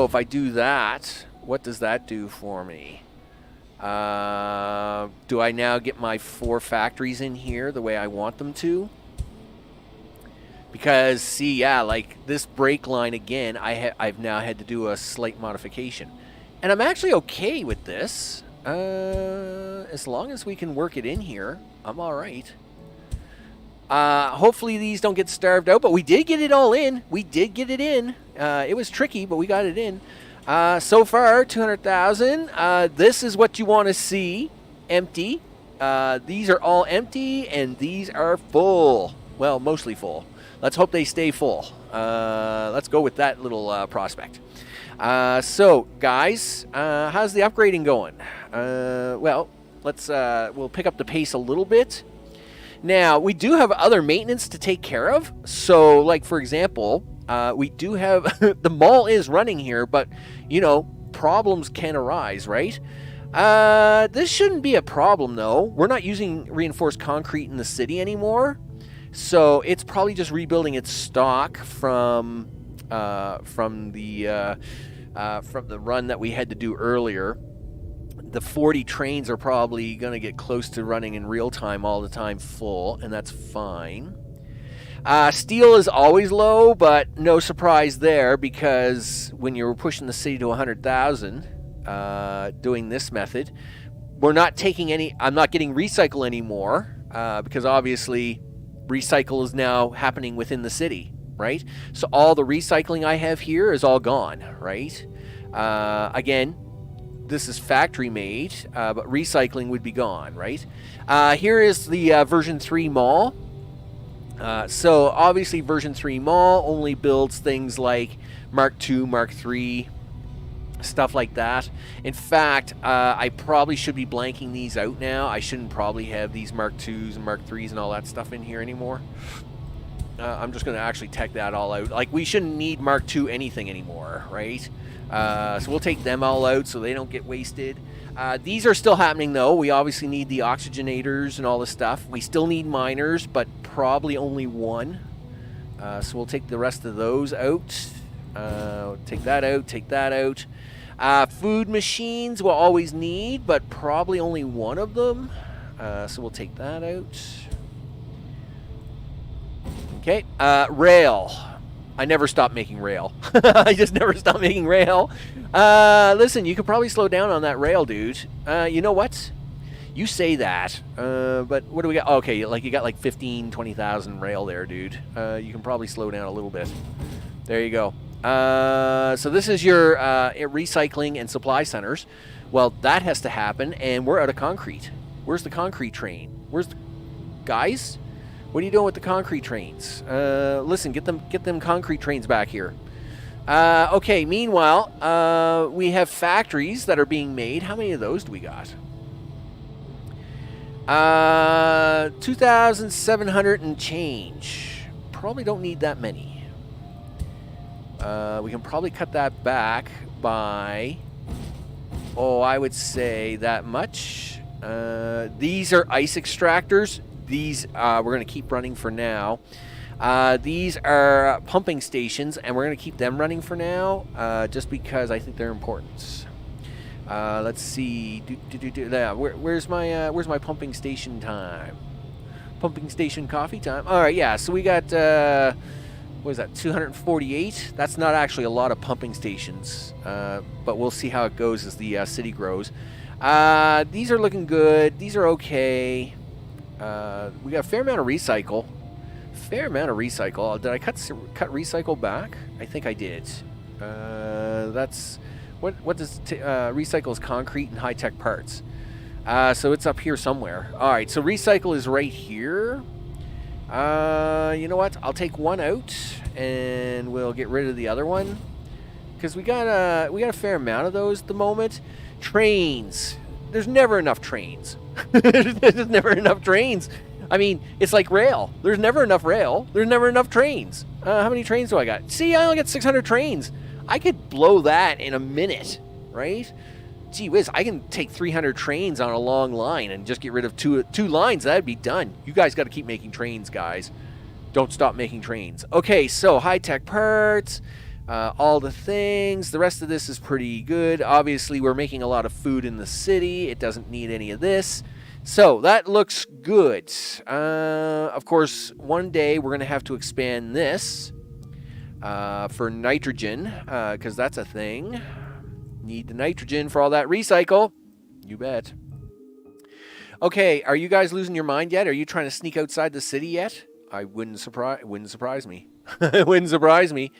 if I do that, what does that do for me? Do I now get my 4 factories in here the way I want them to? Because, see, yeah, like this brake line again, I've now had to do a slight modification. And I'm actually okay with this. As long as we can work it in here, I'm all right. Hopefully these don't get starved out, but we did get it all in. We did get it in. It was tricky, but we got it in. So far, 200,000. This is what you want to see. Empty. These are all empty, and these are full. Well, mostly full. Let's hope they stay full. Let's go with that little prospect. So, guys, how's the upgrading going? Well, we'll pick up the pace a little bit. Now, we do have other maintenance to take care of. So, like, for example, we do have... the mall is running here, but, you know, problems can arise, right? This shouldn't be a problem, though. We're not using reinforced concrete in the city anymore. So, it's probably just rebuilding its stock from the run that we had to do earlier. The 40 trains are probably going to get close to running in real time all the time full, and that's fine. Steel is always low, but no surprise there, because when you're pushing the city to 100,000 doing this method, we're not taking any... I'm not getting recycle anymore, because obviously recycle is now happening within the city, right? So all the recycling I have here is all gone, right? Again, this is factory made, but recycling would be gone, right? Here is the version 3 mall. So obviously version 3 mall only builds things like Mark II, Mark III, stuff like that. In fact, I probably should be blanking these out now. I shouldn't probably have these Mark IIs and Mark IIIs and all that stuff in here anymore. I'm just going to actually tech that all out. Like, we shouldn't need Mark II anything anymore, right? So we'll take them all out so they don't get wasted. These are still happening, though. We obviously need the oxygenators and all this stuff. We still need miners, but probably only 1. So we'll take the rest of those out. Take that out, take that out. Food machines we'll always need, but probably only 1 of them. So we'll take that out. Okay, rail. I never stopped making rail. I just never stopped making rail. Listen, you could probably slow down on that rail, dude. You know what? You say that, but what do we got? Okay, like you got like 15, 20,000 rail there, dude. You can probably slow down a little bit. There you go. So this is your recycling and supply centers. Well, that has to happen, and we're out of concrete. Where's the concrete train? Where's the... Guys? What are you doing with the concrete trains? Listen, get them concrete trains back here. Okay, meanwhile, we have factories that are being made. How many of those do we got? 2,700 and change. Probably don't need that many. We can probably cut that back by, oh, I would say that much. These are ice extractors. These we're going to keep running for now. These are pumping stations, and we're going to keep them running for now, just because I think they're important. Let's see. Yeah, where's my pumping station time? Pumping station coffee time. All right, yeah. So we got what is that? 248. That's not actually a lot of pumping stations, but we'll see how it goes as the city grows. These are looking good. These are okay. We got a fair amount of recycle. Fair amount of recycle. Did I cut recycle back? I think I did. That's what does recycle is concrete and high-tech parts. So it's up here somewhere. All right, so recycle is right here. You know what? I'll take one out and we'll get rid of the other one because we got a fair amount of those at the moment. Trains. There's never enough trains. There's never enough trains. I mean, it's like rail. There's never enough rail. There's never enough trains. How many trains do I got? See, I only got 600 trains. I could blow that in a minute, right? Gee whiz, I can take 300 trains on a long line and just get rid of two lines. That'd be done. You guys got to keep making trains, guys. Don't stop making trains. Okay, so high-tech parts, all the things. The rest of this is pretty good. Obviously, we're making a lot of food in the city. It doesn't need any of this. So that looks good. Of course, one day we're going to have to expand this for nitrogen because that's a thing. Need the nitrogen for all that recycle. You bet. Okay, are you guys losing your mind yet? Are you trying to sneak outside the city yet? It wouldn't surprise me. It wouldn't surprise me.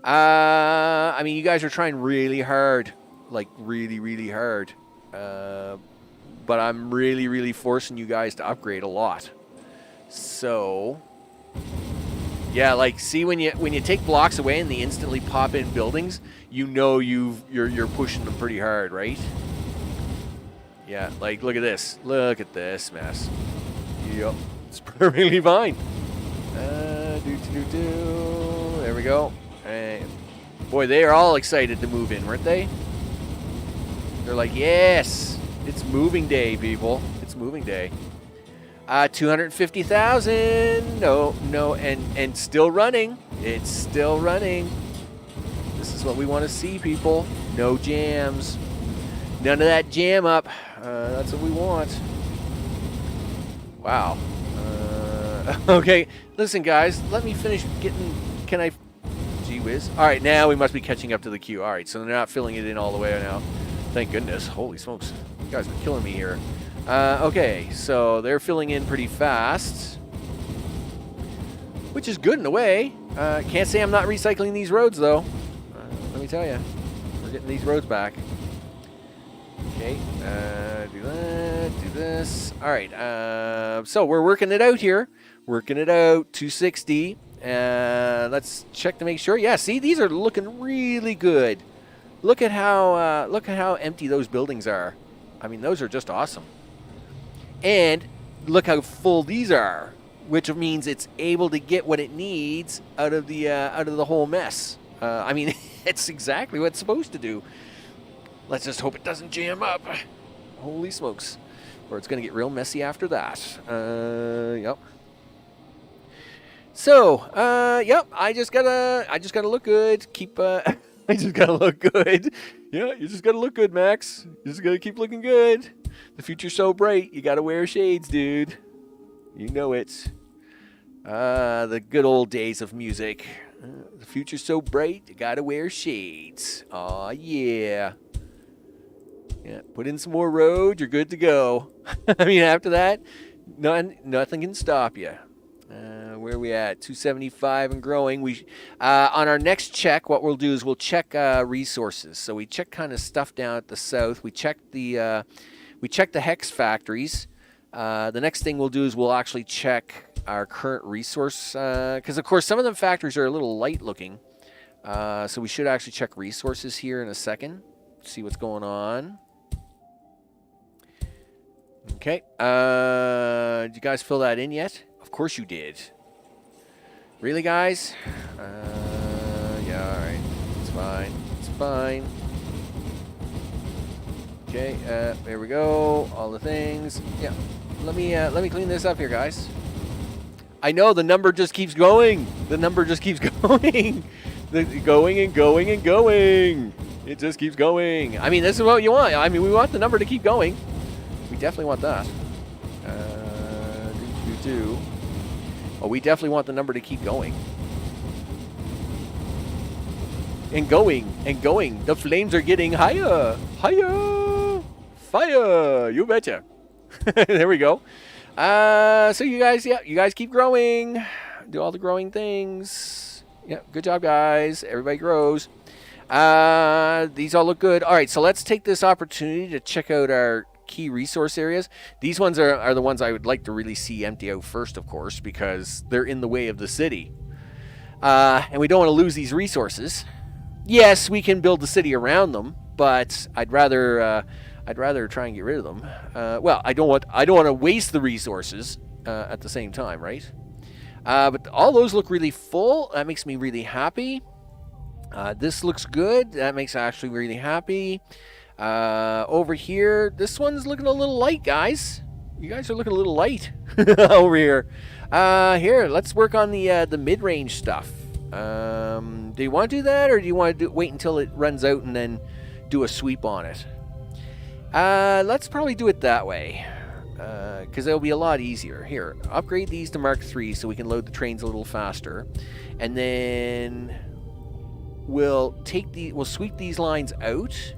I mean, you guys are trying really hard, like really, really hard. But I'm really, really forcing you guys to upgrade a lot. So, yeah, like see when you take blocks away and they instantly pop in buildings, you know you're pushing them pretty hard, right? Yeah, like look at this mess. Yep, it's perfectly fine. There we go. And boy, they are all excited to move in, weren't they? They're like, yes. It's moving day, people. It's moving day. 250,000. No, and still running. It's still running. This is what we want to see, people. No jams. None of that jam up. That's what we want. Wow. Okay, listen, guys. Let me finish getting... Can I... Gee whiz. All right, now we must be catching up to the queue. All right, so they're not filling it in all the way now. Thank goodness. Holy smokes. You guys are killing me here. Okay, so they're filling in pretty fast, which is good in a way. Can't say I'm not recycling these roads, though. Let me tell you. We're getting these roads back. Okay, do that, do this. All right, so we're working it out here. Working it out, 260. Let's check to make sure. Yeah, see, these are looking really good. Look at how empty those buildings are. I mean, those are just awesome. And look how full these are, which means it's able to get what it needs out of the whole mess. I mean, it's exactly what it's supposed to do. Let's just hope it doesn't jam up. Holy smokes. Or it's going to get real messy after that. Yep. So, yep, I just gotta look good. Keep, I just gotta look good. Yeah, you just gotta look good, Max. You just gotta keep looking good. The future's so bright, you gotta wear shades, dude. You know it. The good old days of music. The future's so bright, you gotta wear shades. Aw, yeah. Yeah, put in some more road, you're good to go. I mean, after that, nothing can stop you. Where are we at? 275 and growing. On our next check, what we'll do is we'll check resources. So we check kind of stuff down at the south. We check the hex factories. The next thing we'll do is we'll actually check our current resource because of course some of the factories are a little light looking. So we should actually check resources here in a second. See what's going on. Okay. Did you guys fill that in yet? Of course you did. Really, guys? Yeah, all right. It's fine. It's fine. Okay, there we go. All the things. Yeah. Let me clean this up here, guys. I know the number just keeps going. The number just keeps going. Going and going and going. It just keeps going. I mean, this is what you want. I mean, we want the number to keep going. We definitely want that. Oh, we definitely want the number to keep going. And going and going. The flames are getting higher. Higher. Fire. You betcha. There we go. So you guys keep growing. Do all the growing things. Yeah, good job, guys. Everybody grows. These all look good. All right, so let's take this opportunity to check out our key resource areas. These ones are the ones I would like to really see empty out first, of course, because they're in the way of the city. And we don't want to lose these resources. Yes, we can build the city around them, but I'd rather try and get rid of them. Well, I don't want to waste the resources at the same time, right? But all those look really full. That makes me really happy. This looks good. That makes me actually really happy. Over here, this one's looking a little light, guys. You guys are looking a little light over here. Here, let's work on the mid-range stuff. Do you want to do that, or do you want to wait until it runs out and then do a sweep on it? Let's probably do it that way, because it'll be a lot easier. Here, upgrade these to Mark III so we can load the trains a little faster, and then we'll sweep these lines out.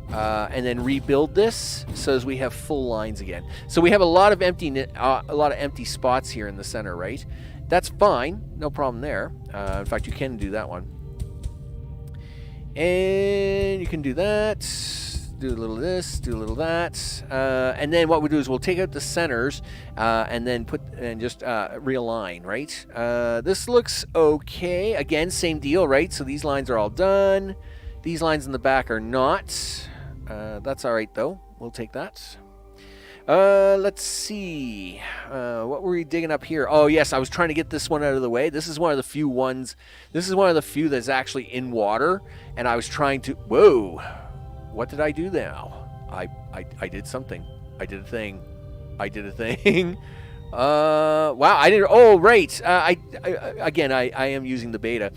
And then rebuild this so as we have full lines again. So we have a lot of empty spots here in the center, right? That's fine, no problem there. In fact, you can do that one, and you can do that. Do a little of this, do a little of that, and then what we do is we'll take out the centers and then just realign, right? This looks okay. Again, same deal, right? So these lines are all done. These lines in the back are not. That's all right, though. We'll take that. Let's see. What were we digging up here? Oh, yes, I was trying to get this one out of the way. This is one of the few ones. This is one of the few that's actually in water, and I was trying to... Whoa. What did I do now? I did something. I did a thing. Wow, I didn't... Oh, right. I am using the beta.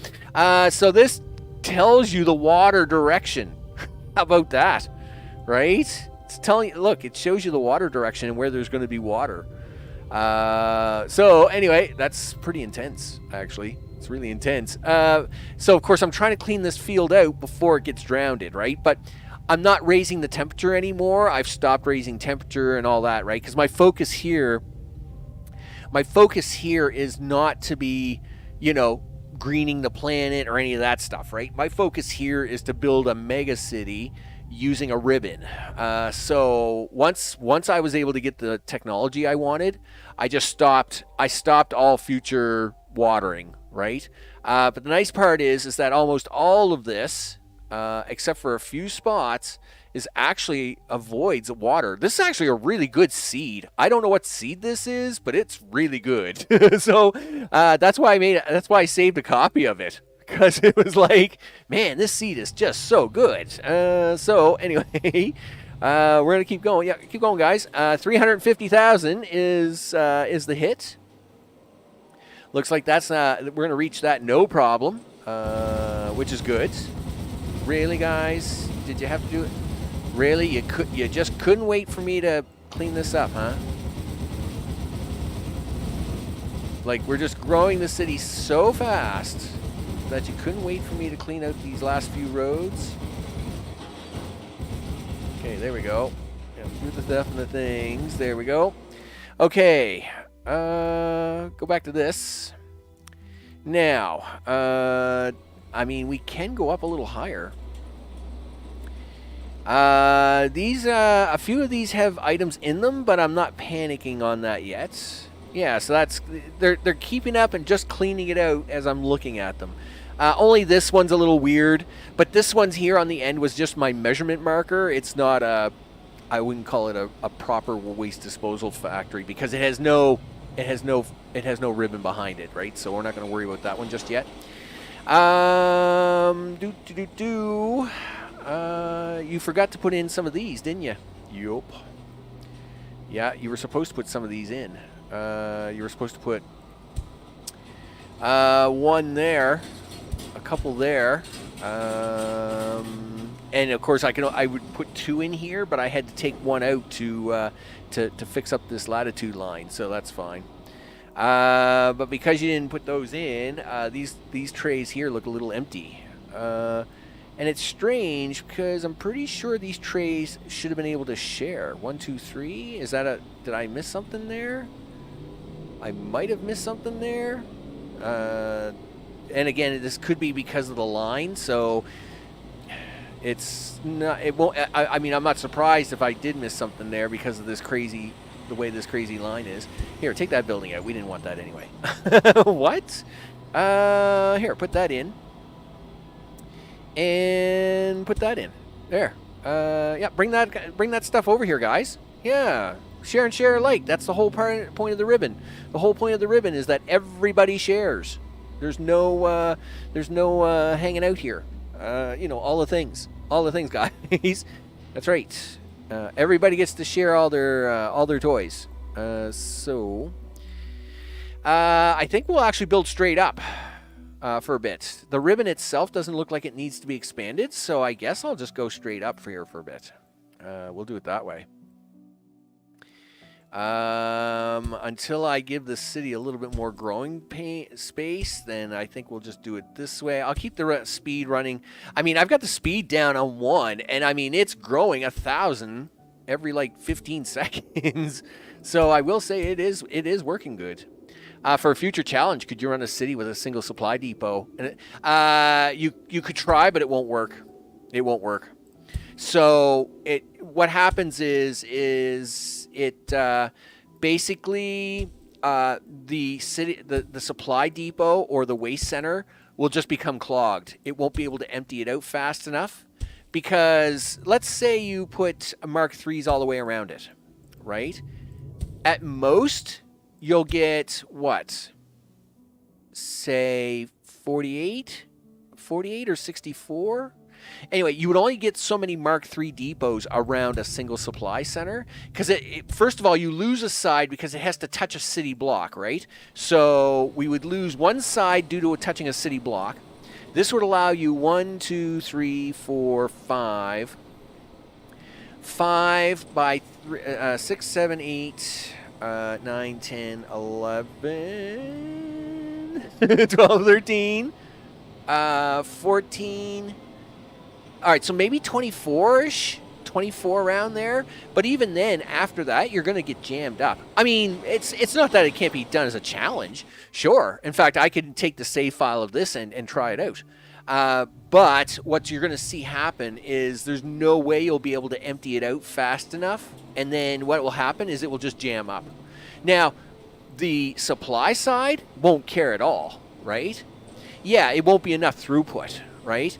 So this tells you the water direction. How about that? Right? It's telling you, look, it shows you the water direction and where there's going to be water. So anyway, that's pretty intense, actually. It's really intense. So of course I'm trying to clean this field out before it gets drowned, right? But I'm not raising the temperature anymore. I've stopped raising temperature and all that, right? Because my focus here is not to be, greening the planet or any of that stuff, right? My focus here is to build a mega city using a ribbon. So once I was able to get the technology I wanted, I stopped all future watering, right? But the nice part is that almost all of this, except for a few spots, is actually avoids water. This is actually a really good seed. I don't know what seed this is, but it's really good. So that's why I saved a copy of it, because it was like, man, this seed is just so good. So anyway, we're gonna keep going. Yeah, keep going, guys. 350,000 is the hit. Looks like that's we're gonna reach that no problem, which is good. Really, guys? Did you have to do it? Really? You just couldn't wait for me to clean this up, huh? Like, we're just growing the city so fast that you couldn't wait for me to clean out these last few roads? Okay, there we go. Yeah, through the theft and the things. There we go. Okay. Go back to this. Now, I mean, we can go up a little higher. A few of these have items in them, but I'm not panicking on that yet. Yeah, so they're keeping up and just cleaning it out as I'm looking at them. Only this one's a little weird, but this one's here on the end was just my measurement marker. It's not I wouldn't call it a proper waste disposal factory because it has no ribbon behind it, right? So we're not going to worry about that one just yet. You forgot to put in some of these, didn't you? Yup. Yeah, you were supposed to put some of these in. You were supposed to put one there, a couple there, and of course I would put 2 in here, but I had to take one out to fix up this latitude line, so that's fine. But because you didn't put those in, these trays here look a little empty. And it's strange because I'm pretty sure these trays should have been able to share. 1, 2, 3. Is that did I miss something there? I might have missed something there. And again, this could be because of the line, so it's not. It won't. I mean, I'm not surprised if I did miss something there because of the way this crazy line is. Here, take that building out. We didn't want that anyway. What? Here, put that in. And put that in. There. Yeah, bring that stuff over here, guys. Yeah. Share and share alike. That's the whole point of the ribbon. The whole point of the ribbon is that everybody shares. There's no hanging out here. All the things, guys. That's right. Everybody gets to share all their toys. So I think we'll actually build straight up for a bit. The ribbon itself doesn't look like it needs to be expanded, so I guess I'll just go straight up for here for a bit. We'll do it that way. Until I give the city a little bit more growing space, then I think we'll just do it this way. I'll keep the speed running. I mean, I've got the speed down on 1, and I mean, it's growing 1,000 every like 15 seconds. So I will say it is working good. For a future challenge, could you run a city with a single supply depot? And you could try, but it won't work. It won't work. So what happens is it basically the supply depot or the waste center will just become clogged. It won't be able to empty it out fast enough because let's say you put Mark IIIs all the way around it, right? At most, you'll get what? Say 48 or 64? Anyway, you would only get so many Mark III depots around a single supply center because first of all, you lose a side because it has to touch a city block, right? So we would lose one side due to touching a city block. This would allow you 1, 2, 3, 4, 5. 5 by 6, 7, 8, 9, 10, 11, 12, 13, 14. All right, so maybe 24-ish, 24 around there. But even then, after that, you're going to get jammed up. I mean, it's not that it can't be done as a challenge. Sure. In fact, I could take the save file of this and try it out. But what you're going to see happen is there's no way you'll be able to empty it out fast enough. And then what will happen is it will just jam up. Now, the supply side won't care at all, right? Yeah, it won't be enough throughput, right?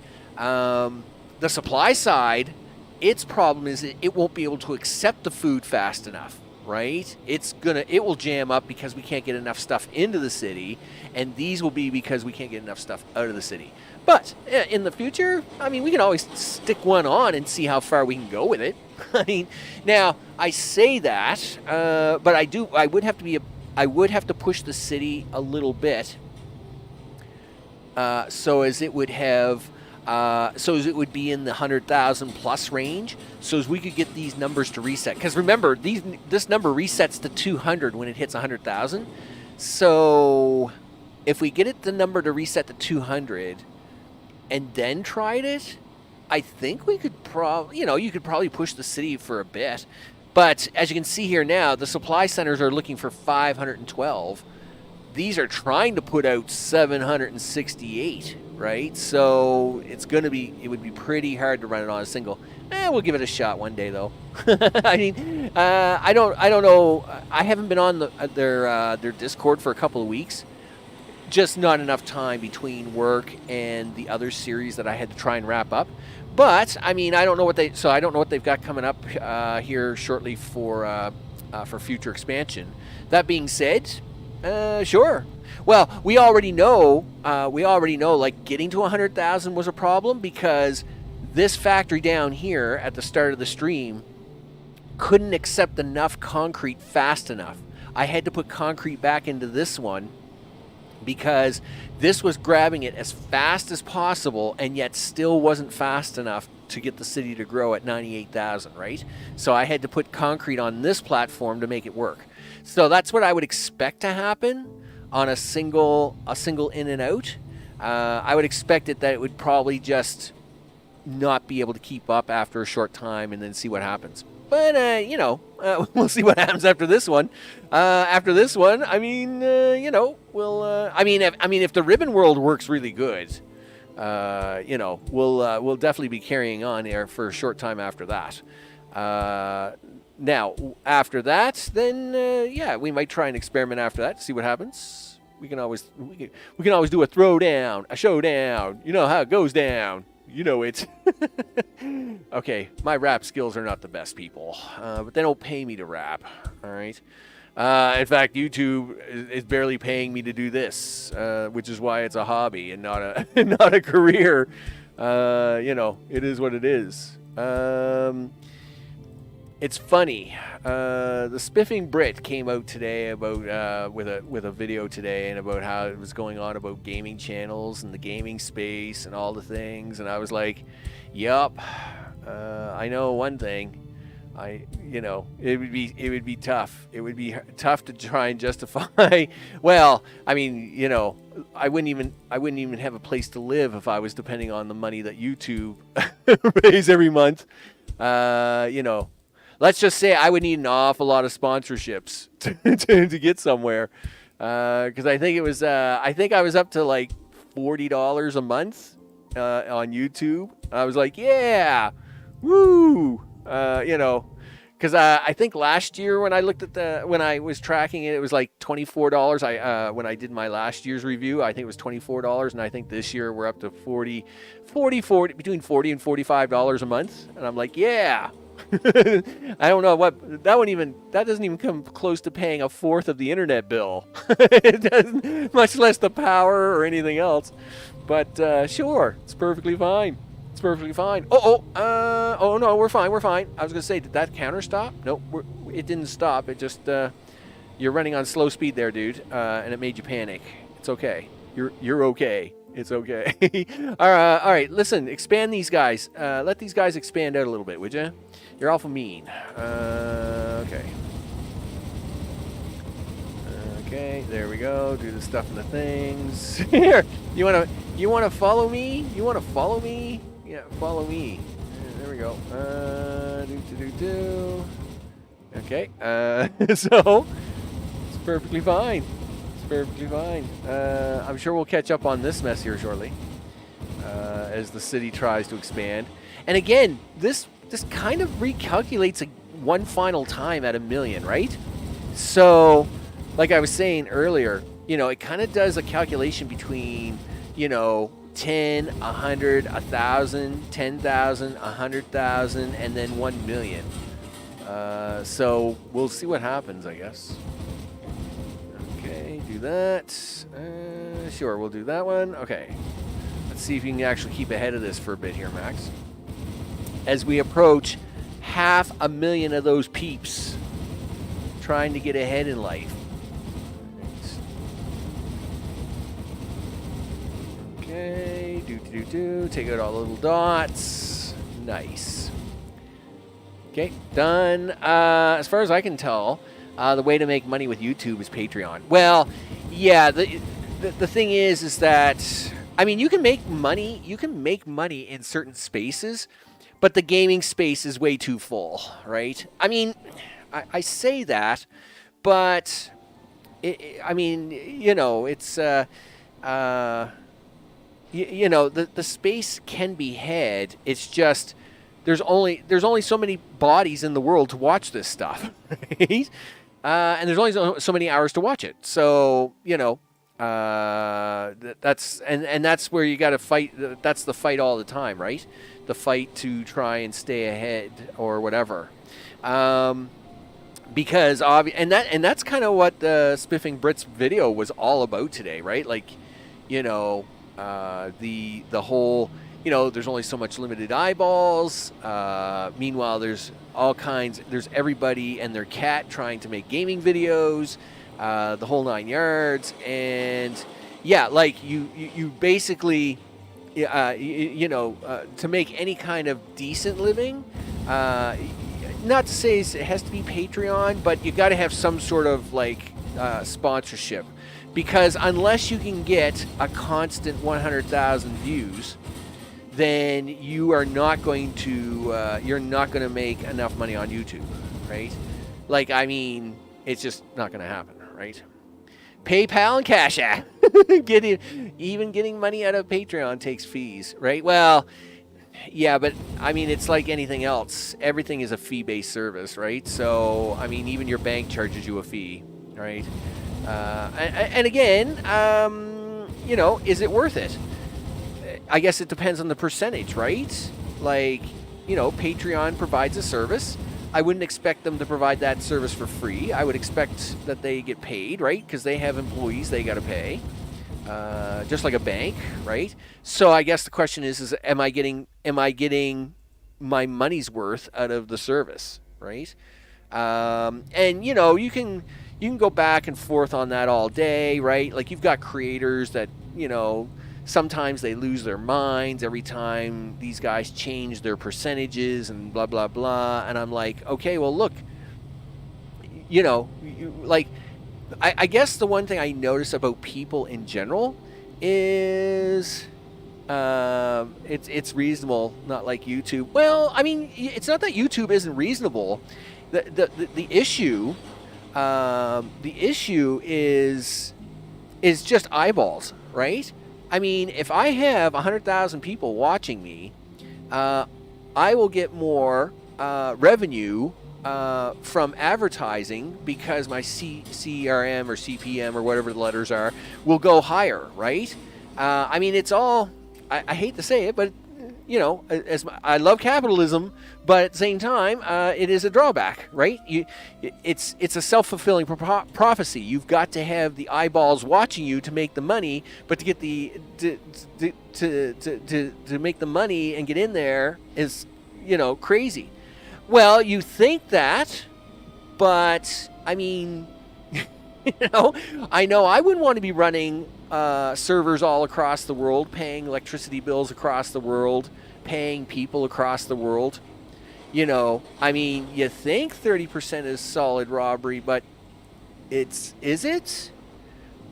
The supply side, its problem is it won't be able to accept the food fast enough, right? It will jam up because we can't get enough stuff into the city, and these will be because we can't get enough stuff out of the city. But in the future, I mean, we can always stick one on and see how far we can go with it. I mean, now I say that, but I would have to push the city a little bit, so as it would be in the 100,000 plus range, so as we could get these numbers to reset. Because remember, this number resets to 200 when it hits 100,000. So if we get the number to reset to 200 and then tried it, I think we could you could probably push the city for a bit. But as you can see here now, the supply centers are looking for 512. These are trying to put out 768, right? So it would be pretty hard to run it on a single. We'll give it a shot one day, though. I mean, I don't know. I haven't been on their Discord for a couple of weeks, just not enough time between work and the other series that I had to try and wrap up. But I mean, I don't know what they've got coming up here shortly for future expansion. That being said, sure. Well, we already know, like getting to 100,000 was a problem because this factory down here at the start of the stream couldn't accept enough concrete fast enough. I had to put concrete back into this one because this was grabbing it as fast as possible and yet still wasn't fast enough to get the city to grow at 98,000, right? So I had to put concrete on this platform to make it work. So that's what I would expect to happen on a single in and out. I would expect that it would probably just not be able to keep up after a short time and then see what happens. But, we'll see what happens after this one. I mean, if the Ribbon World works really good, we'll definitely be carrying on there for a short time after that. Now, after that, then, we might try an experiment after that to see what happens. We can always do a throwdown, a showdown. You know how it goes down. You know it. Okay, my rap skills are not the best, people, but they don't pay me to rap, all right? In fact, YouTube is barely paying me to do this, which is why it's a hobby and not a career. It is what it is. It's funny. The Spiffing Brit came out today about with a video today and about how it was going on about gaming channels and the gaming space and all the things, and I was like, "Yup, I know one thing. It would be tough. It would be tough to try and justify. Well, I mean, I wouldn't even have a place to live if I was depending on the money that YouTube pays every month. Let's just say I would need an awful lot of sponsorships to get somewhere. Because I think I was up to like $40 a month on YouTube. I was like, yeah, woo, because I think last year when I looked at when I was tracking it, it was like $24. When I did my last year's review, I think it was $24, and I think this year we're up to between $40 and $45 a month, and I'm like, yeah. I don't know what that doesn't even come close to paying a fourth of the internet bill. It doesn't, much less the power or anything else. But sure, it's perfectly fine. It's perfectly fine. Oh no, we're fine. I was gonna say, did that counter stop? Nope, it didn't stop. It just you're running on slow speed there, dude, and it made you panic. It's okay. You're okay. It's okay. All right. Listen, expand these guys. Let these guys expand out a little bit, would you? You're awful mean. Okay. Okay, there we go. Do the stuff and the things. Here, you wanna follow me? You wanna follow me? Yeah, follow me. There we go. Do. Okay. So it's perfectly fine. Perfectly fine. I'm sure we'll catch up on this mess here shortly as the city tries to expand. And again, this kind of recalculates one final time at 1 million, right? So, like I was saying earlier, it kind of does a calculation between, 10, 100, 1,000, 10,000, 100,000, and then 1 million. So we'll see what happens, I guess. Okay, do that. Sure, we'll do that one. Okay. Let's see if you can actually keep ahead of this for a bit here, Max. As we approach 500,000 of those peeps trying to get ahead in life. Okay, do. Take out all the little dots. Nice. Okay, done. As far as I can tell, the way to make money with YouTube is Patreon. Well, yeah, the thing is that, I mean, you can make money in certain spaces, but the gaming space is way too full, right? I mean, I say that, but it's the space can be had. It's just there's only so many bodies in the world to watch this stuff, right? And there's only so many hours to watch it. So, That's where you got to fight. That's the fight all the time, right? The fight to try and stay ahead or whatever. Because that's kind of what the Spiffing Brits video was all about today, right? Like, the whole, there's only so much limited eyeballs. Meanwhile, there's there's everybody and their cat trying to make gaming videos, the whole 9 yards, and yeah, like you basically, to make any kind of decent living. Not to say it has to be Patreon, but you got to have some sort of like sponsorship, because unless you can get a constant 100,000 views, then you are not going to make enough money on YouTube, right? Like, I mean, it's just not going to happen, right? PayPal and Cash App, getting money out of Patreon takes fees, right? Well. Yeah, but I mean, it's like anything else. Everything is a fee-based service, right? So, I mean, even your bank charges you a fee, right? And again, is it worth it? I guess it depends on the percentage, right? Like, Patreon provides a service. I wouldn't expect them to provide that service for free. I would expect that they get paid, right? Because they have employees they got to pay. Just like a bank, right? So I guess the question is am I getting my money's worth out of the service, right? And you can go back and forth on that all day, right? Like, you've got creators that sometimes they lose their minds every time these guys change their percentages and blah blah blah. And I'm like, okay, well, look, I guess the one thing I notice about people in general is it's reasonable, not like YouTube. Well, I mean, it's not that YouTube isn't reasonable. The issue is just eyeballs, right? I mean, if I have 100,000 people watching me, I will get more revenue from advertising, because my CRM or CPM or whatever the letters are will go higher, right? I mean, it's all, I hate to say it, but I love capitalism, but at the same time, it is a drawback, right? It's a self-fulfilling prophecy. You've got to have the eyeballs watching you to make the money, but to get to make the money and get in there is, crazy. Well, you think that, but I mean, I know I wouldn't want to be running servers all across the world, paying electricity bills across the world, paying people across the world. I mean, you think 30% is solid robbery, but is it?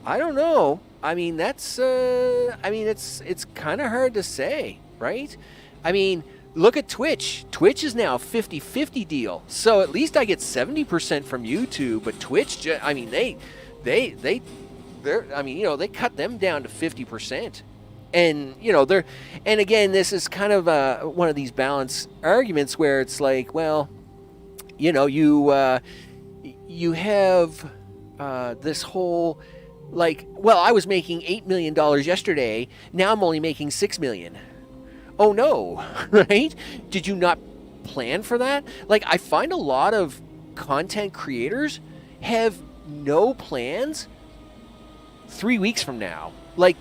I don't know. I mean, that's, it's kind of hard to say, right? I mean, look at Twitch. Twitch is now a 50-50 deal. So at least I get 70% from YouTube, but Twitch, they cut them down to 50%. And, and again, this is kind of one of these balance arguments where it's like, well, you have this whole, like, well, I was making $8 million yesterday. Now I'm only making $6 million. Oh no, right? Did you not plan for that? Like, I find a lot of content creators have no plans 3 weeks from now. Like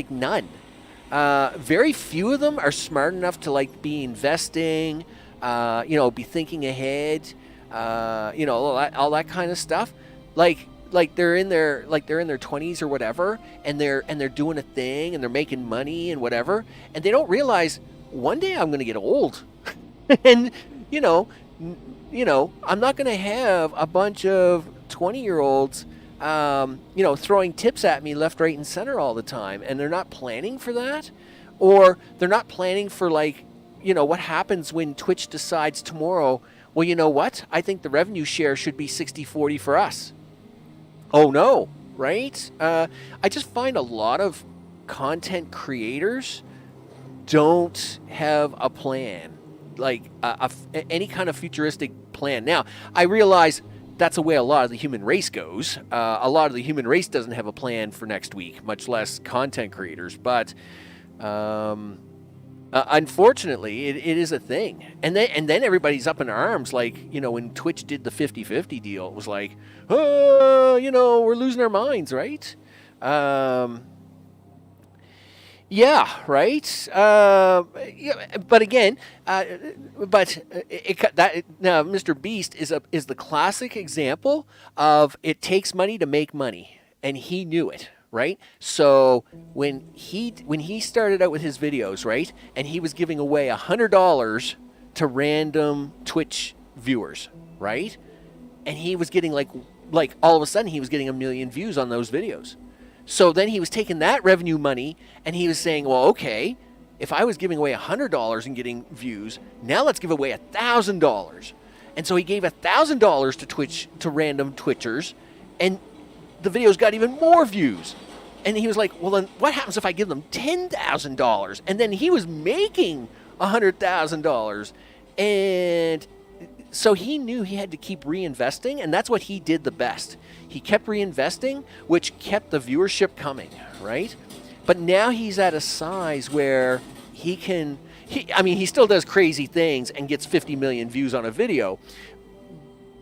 none. Very few of them are smart enough to be investing, be thinking ahead, all that kind of stuff. Like they're in their 20s or whatever, and they're doing a thing and they're making money and whatever, and they don't realize one day I'm going to get old, and I'm not going to have a bunch of 20-year-olds throwing tips at me left, right, and center all the time, and they're not planning for that, or they're not planning for what happens when Twitch decides tomorrow, well, you know what? I think the revenue share should be 60-40 for us. Oh no, right? I just find a lot of content creators don't have a plan, like any kind of futuristic plan. Now, I realize that's the way a lot of the human race goes. A lot of the human race doesn't have a plan for next week, much less content creators. But unfortunately, it is a thing. And then everybody's up in arms. Like, when Twitch did the 50-50 deal, it was like, we're losing our minds, right? Yeah, right. But again, now Mr. Beast is the classic example of it takes money to make money, and he knew it, right? So when he started out with his videos, right, and he was giving away $100 to random Twitch viewers, right, and he was getting like all of a sudden he was getting 1 million views on those videos. So then he was taking that revenue money and he was saying, well, okay, if I was giving away $100 and getting views, now let's give away $1,000. And so he gave $1,000 to random Twitchers, and the videos got even more views. And he was like, well, then what happens if I give them $10,000? And then he was making $100,000. And so he knew he had to keep reinvesting, and that's what he did the best. He kept reinvesting, which kept the viewership coming, right? But now he's at a size where he still does crazy things and gets 50 million views on a video.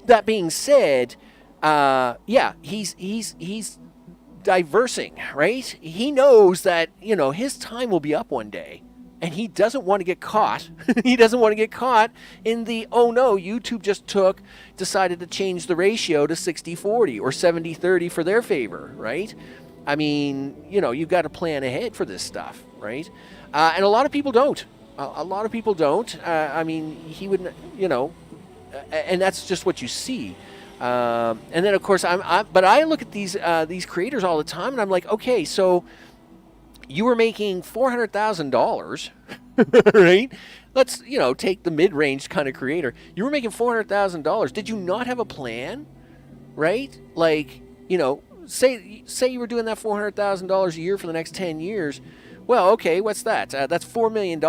That being said, he's diversing, right? He knows that, his time will be up one day. And he doesn't want to get caught. He doesn't want to get caught in the, oh no, YouTube just decided to change the ratio to 60-40 or 70-30 for their favor, right? I mean, you've got to plan ahead for this stuff, right? And a lot of people don't. A lot of people don't. He would, and that's just what you see. And then, of course, but I look at these creators all the time, and I'm like, okay, so you were making $400,000, right? Let's, take the mid-range kind of creator. You were making $400,000. Did you not have a plan, right? Like, say you were doing that $400,000 a year for the next 10 years. Well, okay, what's that? That's $4 million.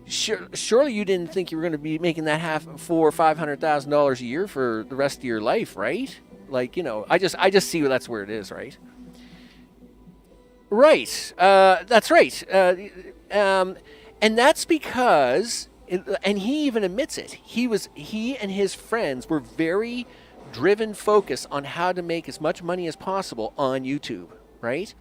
Surely you didn't think you were going to be making that $400,000 or $500,000 a year for the rest of your life, right? Like, I just see that's where it is, right? Right. That's right. And that's because, and he even admits it, he and his friends were very driven focus on how to make as much money as possible on YouTube, right?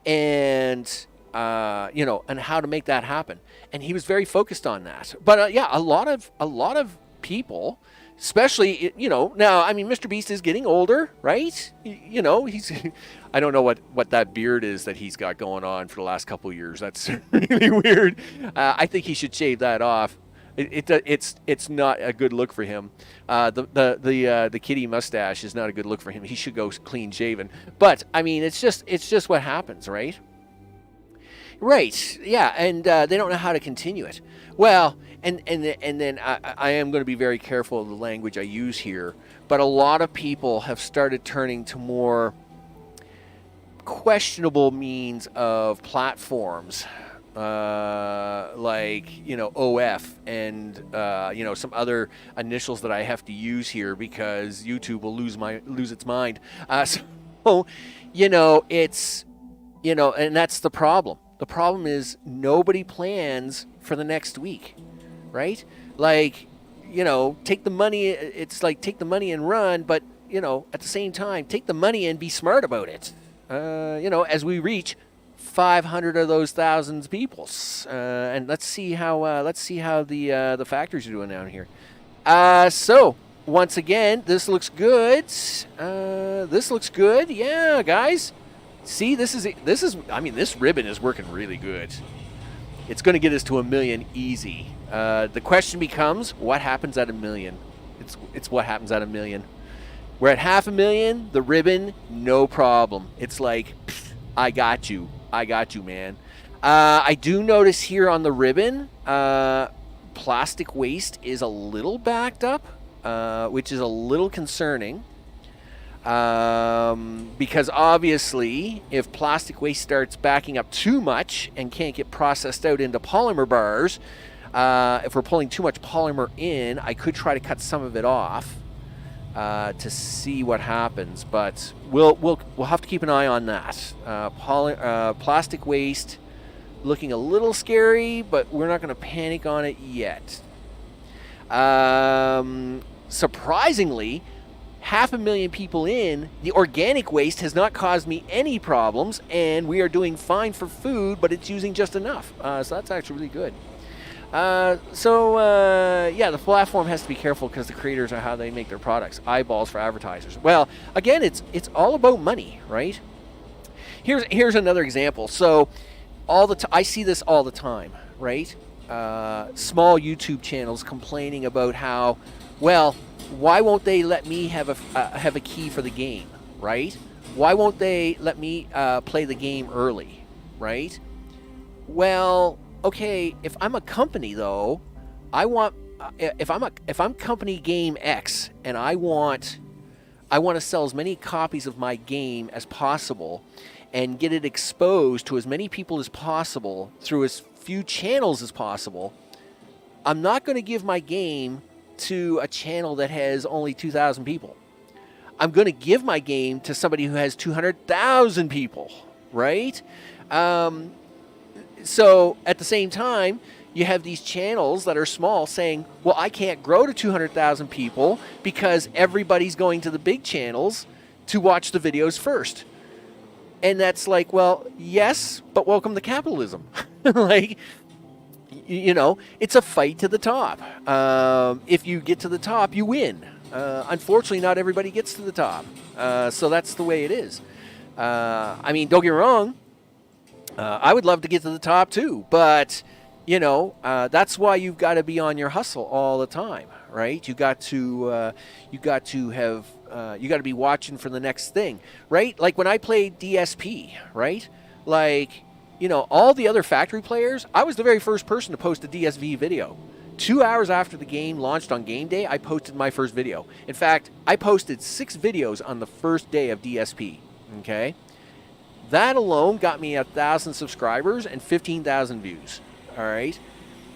And, and how to make that happen. And he was very focused on that. But, a lot of people, especially, now, Mr. Beast is getting older, right? He's, I don't know what that beard is that he's got going on for the last couple of years. That's really weird. I think he should shave that off. It's not a good look for him. The kitty mustache is not a good look for him. He should go clean shaven. But it's just what happens, right? Right. Yeah, and they don't know how to continue it. Well, and then I am going to be very careful of the language I use here. But a lot of people have started turning to more questionable means of platforms, like OF and some other initials that I have to use here because YouTube will lose its mind. So it's and that's the problem. The problem is nobody plans for the next week, right? Like, take the money. It's like take the money and run, but at the same time, take the money and be smart about it. As we reach 500 of those thousands people, and let's see how the factories are doing down here. So once again, this looks good. This looks good. Yeah, guys. See, this is. This ribbon is working really good. It's going to get us to 1 million easy. The question becomes, what happens at 1 million? It's what happens at 1 million. We're at 500,000, the ribbon, no problem. It's like, I got you, man. I do notice here on the ribbon, plastic waste is a little backed up, which is a little concerning. Because obviously, if plastic waste starts backing up too much and can't get processed out into polymer bars, if we're pulling too much polymer in, I could try to cut some of it off. to see what happens. But we'll have to keep an eye on that. Plastic waste looking a little scary, but we're not going to panic on it yet. Surprisingly, 500,000 people in, the organic waste has not caused me any problems, and we are doing fine for food, but it's using just enough. So that's actually really good. Yeah, the platform has to be careful because the creators are how they make their products. Eyeballs for advertisers. Well, again, it's all about money, right? Here's another example. So I see this all the time, right? Small YouTube channels complaining about how, well, why won't they let me have a key for the game, right? Why won't they let me play the game early, right? Well, okay, if I'm a company though, I want if I'm company game X and I want to sell as many copies of my game as possible and get it exposed to as many people as possible through as few channels as possible, I'm not going to give my game to a channel that has only 2,000 people. I'm going to give my game to somebody who has 200,000 people, right? So at the same time, you have these channels that are small saying, well, I can't grow to 200,000 people because everybody's going to the big channels to watch the videos first. And that's like, well, yes, but welcome to capitalism. Like, you know, it's a fight to the top. If you get to the top, you win. Unfortunately, not everybody gets to the top. So that's the way it is. I mean, don't get me wrong. I would love to get to the top too, but you know, that's why you've got to be on your hustle all the time, right? You got to be watching for the next thing, right? Like when I played DSP, right? Like, you know, all the other factory players, I was the very first person to post a DSV video. 2 hours after the game launched on game day, I posted my first video. In fact, I posted 6 videos on the first day of DSP, okay? That alone got me 1,000 subscribers and 15,000 views, all right?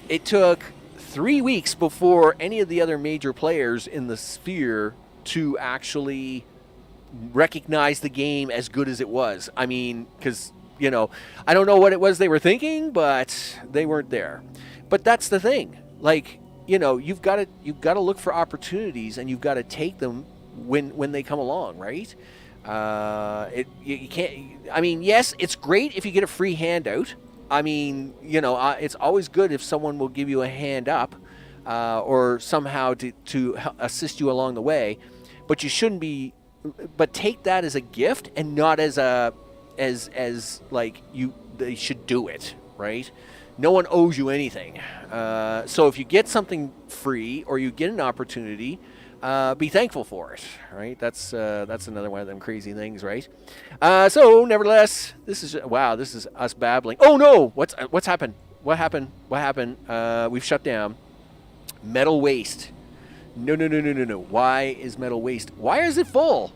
It took 3 weeks before any of the other major players in the sphere to actually recognize the game as good as it was. I mean, because, you know, I don't know what it was they were thinking, but they weren't there. But that's the thing. Like, you know, you've got to look for opportunities, and you've got to take them when they come along, right? You can't. I mean, yes, it's great if you get a free handout. I mean, you know, it's always good if someone will give you a hand up, or somehow to assist you along the way. But you shouldn't be. But take that as a gift and not as like they should do it, right? No one owes you anything. So if you get something free or you get an opportunity, be thankful for it, right? That's another one of them crazy things, right? So nevertheless, this is us babbling. Oh no, what's happened? What happened? We've shut down. Metal waste. No. Why is metal waste? Why is it full?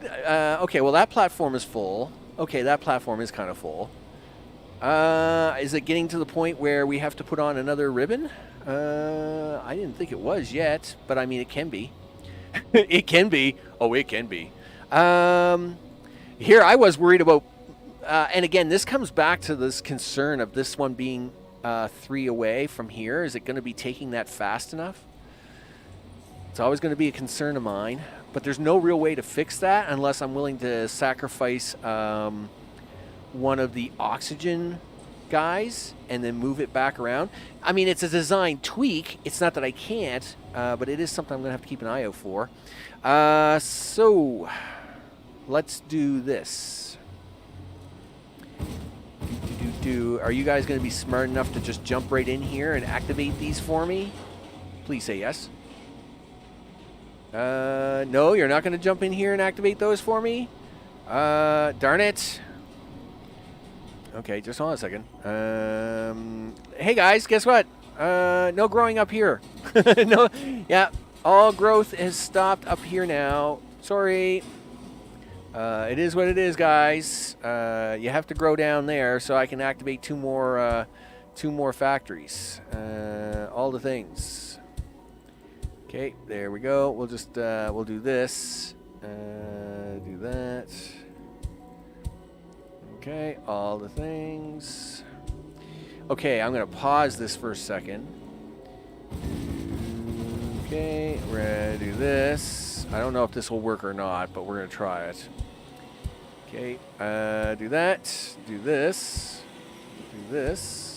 Okay, well that platform is full. Okay, that platform is kind of full. Is it getting to the point where we have to put on another ribbon? I didn't think it was yet, but I mean, it can be. It can be. Oh, it can be. Here I was worried about, and again, this comes back to this concern of this one being 3 away from here. Is it going to be taking that fast enough? It's always going to be a concern of mine, but there's no real way to fix that unless I'm willing to sacrifice one of the oxygen guys and then move it back around. I mean, it's a design tweak. It's not that I can't, but it is something I'm going to have to keep an eye out for. So let's do this. Are you guys going to be smart enough to just jump right in here and activate these for me? Please say yes. No, you're not going to jump in here and activate those for me? Darn it. Okay, just hold on a second. Hey guys, guess what? No growing up here. No, yeah, all growth has stopped up here now. Sorry. It is what it is, guys. You have to grow down there so I can activate two more factories. All the things. Okay, there we go. We'll just, we'll do this. Do that. Okay, all the things. Okay, I'm going to pause this for a second. Okay, we're going to do this. I don't know if this will work or not, but we're going to try it. Okay, do that. Do this. Do this.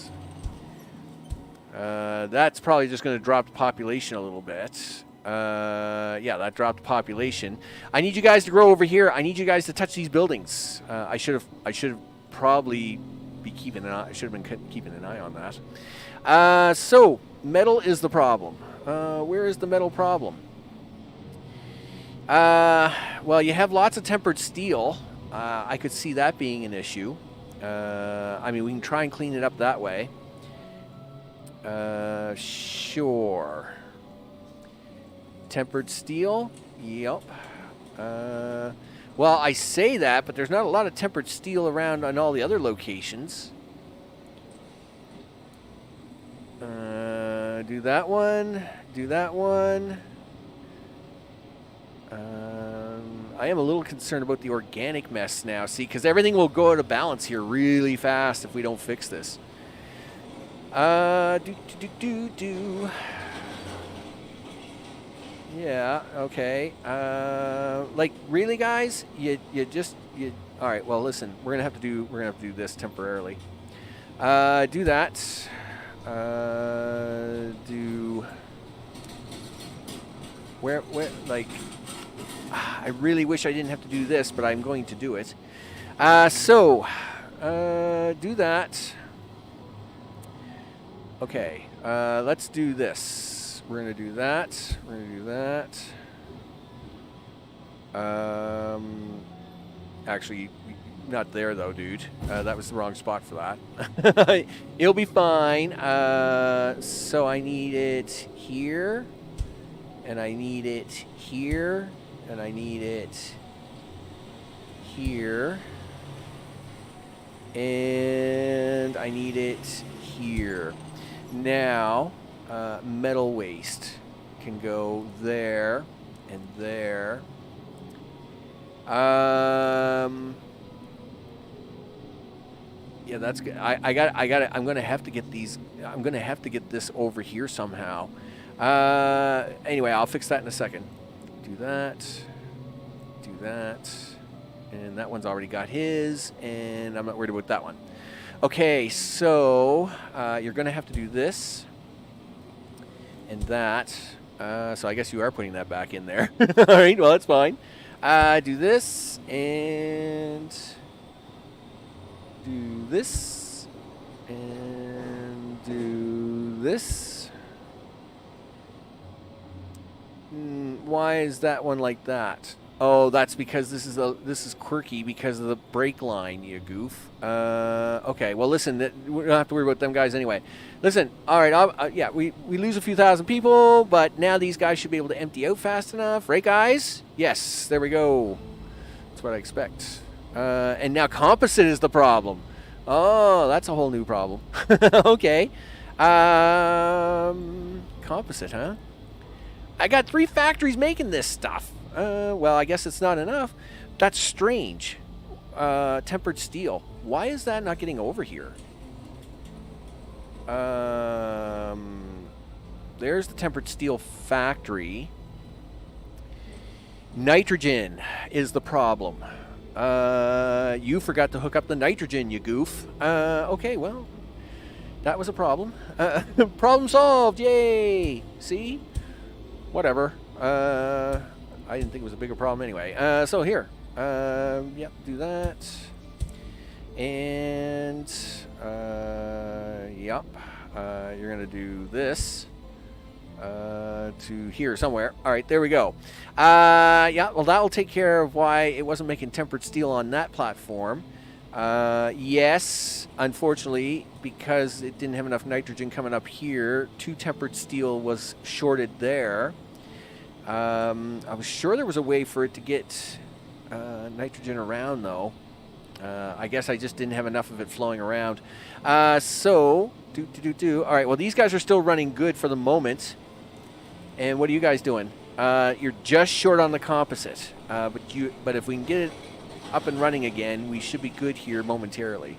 That's probably just going to drop the population a little bit. Yeah, that dropped the population. I need you guys to grow over here. I need you guys to touch these buildings. I should have probably be keeping an eye. I should have been keeping an eye on that. So metal is the problem. Where is the metal problem? Well, you have lots of tempered steel. I could see that being an issue. I mean, we can try and clean it up that way. Sure. Tempered steel? Yep. Well, I say that, but there's not a lot of tempered steel around on all the other locations. Do that one. Do that one. I am a little concerned about the organic mess now, see, because everything will go out of balance here really fast if we don't fix this. Yeah, okay. Like, really, guys? You all right, well, listen, we're gonna have to do this temporarily. Do that. Where, like, I really wish I didn't have to do this, but I'm going to do it. Do that. Okay, let's do this. We're going to do that. We're going to do that. Actually, not there, though, dude. That was the wrong spot for that. It'll be fine. So I need it here. And I need it here. And I need it here. And I need it here. Now, metal waste can go there and there. Yeah, that's good. I got it. I'm gonna have to get these. I'm gonna have to get this over here somehow. Anyway, I'll fix that in a second. Do that. Do that. And that one's already got his, and I'm not worried about that one. Okay, so you're going to have to do this and that. So I guess you are putting that back in there. All right, well, that's fine. Do this and do this and do this. Why is that one like that? Oh, that's because this is quirky because of the brake line, you goof. Okay, well, listen, we don't have to worry about them guys anyway. Listen, all right, yeah, we lose a few thousand people, but now these guys should be able to empty out fast enough, right, guys? Yes, there we go. That's what I expect. And now composite is the problem. Oh, that's a whole new problem. Okay. Composite, huh? I got 3 factories making this stuff. Well, I guess it's not enough. That's strange. Tempered steel. Why is that not getting over here? There's the tempered steel factory. Nitrogen is the problem. You forgot to hook up the nitrogen, you goof. Okay, well, that was a problem. Problem solved, yay! See? Whatever. I didn't think it was a bigger problem anyway. So here. Yep, do that. And, yep. You're going to do this to here somewhere. All right, there we go. Yeah, well, that will take care of why it wasn't making tempered steel on that platform. Yes, unfortunately, because it didn't have enough nitrogen coming up here, 2 tempered steel was shorted there. I was sure there was a way for it to get nitrogen around, though. I guess I just didn't have enough of it flowing around. So, all right, well, these guys are still running good for the moment. And what are you guys doing? You're just short on the composite, but if we can get it up and running again, we should be good here momentarily.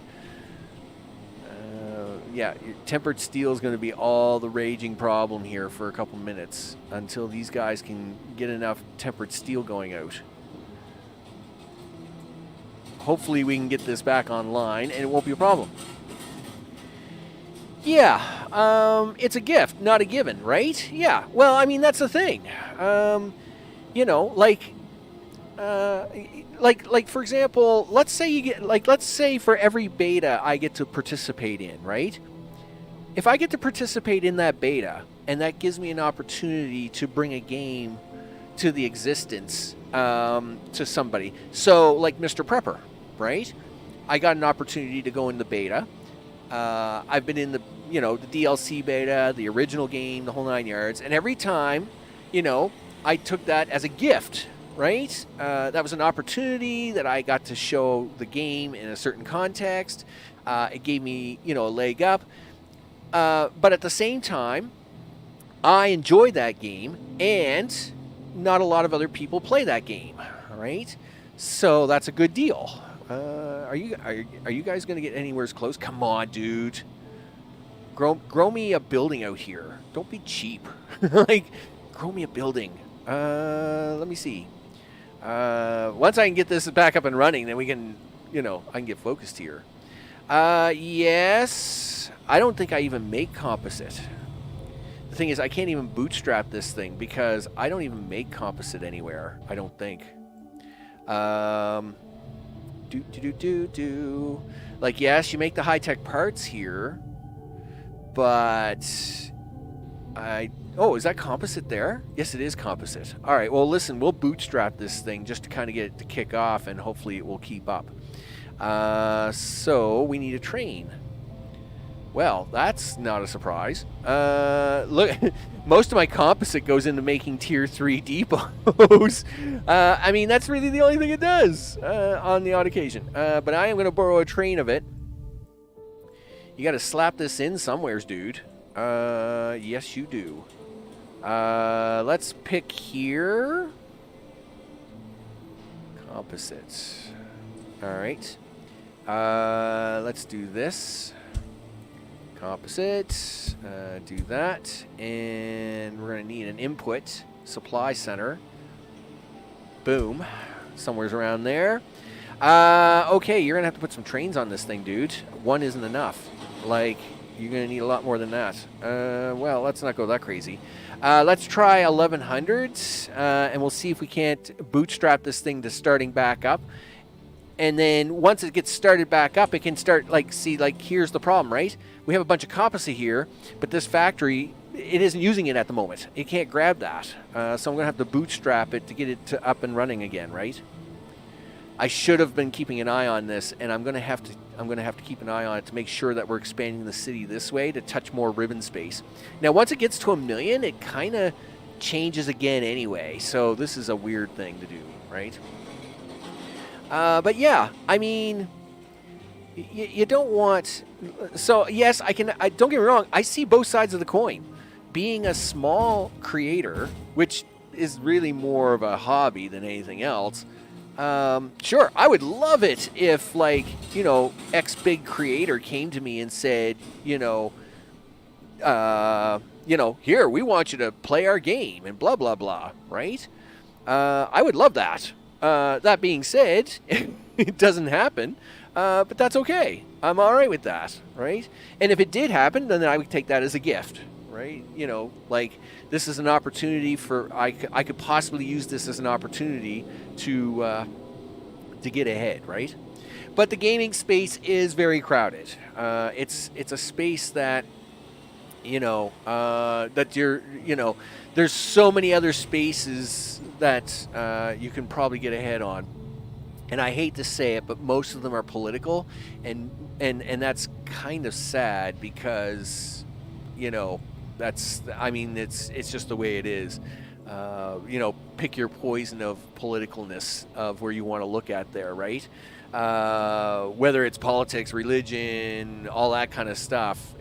Yeah, your tempered steel is going to be all the raging problem here for a couple minutes until these guys can get enough tempered steel going out. Hopefully we can get this back online and it won't be a problem. Yeah, it's a gift, not a given, right? Yeah, well, I mean, that's the thing. You know, like for example, let's say you get, let's say for every beta I get to participate in, right? If I get to participate in that beta, and that gives me an opportunity to bring a game to the existence to somebody. So, like Mr. Prepper, right? I got an opportunity to go in the beta. I've been in the, the DLC beta, the original game, the whole 9 yards. And every time, I took that as a gift, right? That was an opportunity that I got to show the game in a certain context. It gave me, a leg up. But at the same time, I enjoyed that game, and not a lot of other people play that game, right? So that's a good deal. Are you guys going to get anywhere close? Come on, dude. Grow me a building out here. Don't be cheap. Grow me a building. Let me see. Once I can get this back up and running, then we can, I can get focused here. Yes. I don't think I even make composite. The thing is, I can't even bootstrap this thing because I don't even make composite anywhere, I don't think. Like, yes, you make the high-tech parts here, but oh, is that composite there? Yes, it is composite. All right, well, listen, we'll bootstrap this thing just to kind of get it to kick off, and hopefully it will keep up. So we need a train. Well, that's not a surprise. Look, most of my composite goes into making tier 3 depots. I mean, that's really the only thing it does on the odd occasion. But I am going to borrow a train of it. You got to slap this in somewheres, dude. Yes, you do. Let's pick here. Composites. All right. Let's do this. Composite, do that, and we're going to need an input supply center. Boom, somewhere's around there. Okay, you're going to have to put some trains on this thing, dude. One isn't enough. Like, you're going to need a lot more than that. Well, let's not go that crazy. Let's try 1100, and we'll see if we can't bootstrap this thing to starting back up. And then once it gets started back up, it can start, here's the problem, right? We have a bunch of composite here, but this factory, it isn't using it at the moment. It can't grab that. So I'm going to have to bootstrap it to get it up and running again, right? I should have been keeping an eye on this, and I'm going to have to keep an eye on it to make sure that we're expanding the city this way to touch more ribbon space. Now, once it gets to 1 million, it kind of changes again anyway. So this is a weird thing to do, right? But yeah, I mean, you don't want. So yes, don't get me wrong. I see both sides of the coin. Being a small creator, which is really more of a hobby than anything else. Sure, I would love it if, X big creator came to me and said, here, we want you to play our game and blah blah blah, right? I would love that. That being said, it doesn't happen, but that's okay. I'm all right with that, right? And if it did happen, then I would take that as a gift, right? This is an opportunity for I could possibly use this as an opportunity to get ahead, right? But the gaming space is very crowded. It's a space that there's so many other spaces that you can probably get ahead on. And I hate to say it, but most of them are political, and that's kind of sad because, it's just the way it is. Pick your poison of politicalness of where you want to look at there, right? Whether it's politics, religion, all that kind of stuff,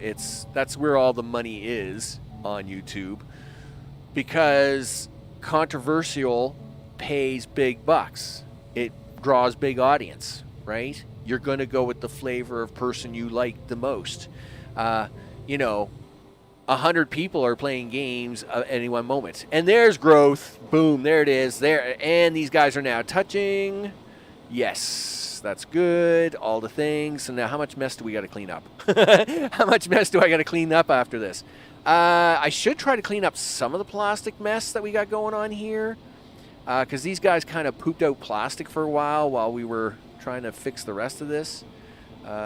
that's where all the money is on YouTube. because controversial pays big bucks. It draws big audience, right? You're going to go with the flavor of person you like the most. You know, 100 people are playing games at any one moment. And there's growth. Boom, there it is. There. And these guys are now touching. Yes, that's good. All the things. So now how much mess do we got to clean up? How much mess do I got to clean up after this? I should try to clean up some of the plastic mess that we got going on here. Because these guys kind of pooped out plastic for a while we were trying to fix the rest of this.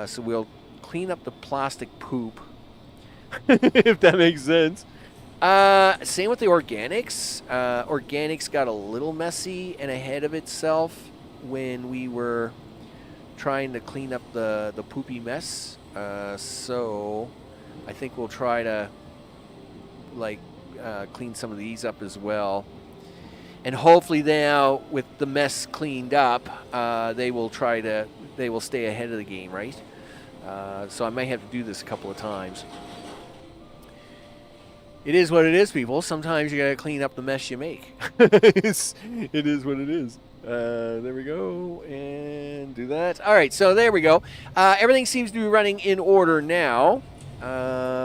So we'll clean up the plastic poop. If that makes sense. Same with the organics. Organics got a little messy and ahead of itself when we were trying to clean up the poopy mess. So I think we'll try to clean some of these up as well. And hopefully now with the mess cleaned up, they will stay ahead of the game, right? So I may have to do this a couple of times. It is what it is, people. Sometimes you gotta clean up the mess you make. It is what it is. There we go, and do that. All right, so there we go. Everything seems to be running in order now,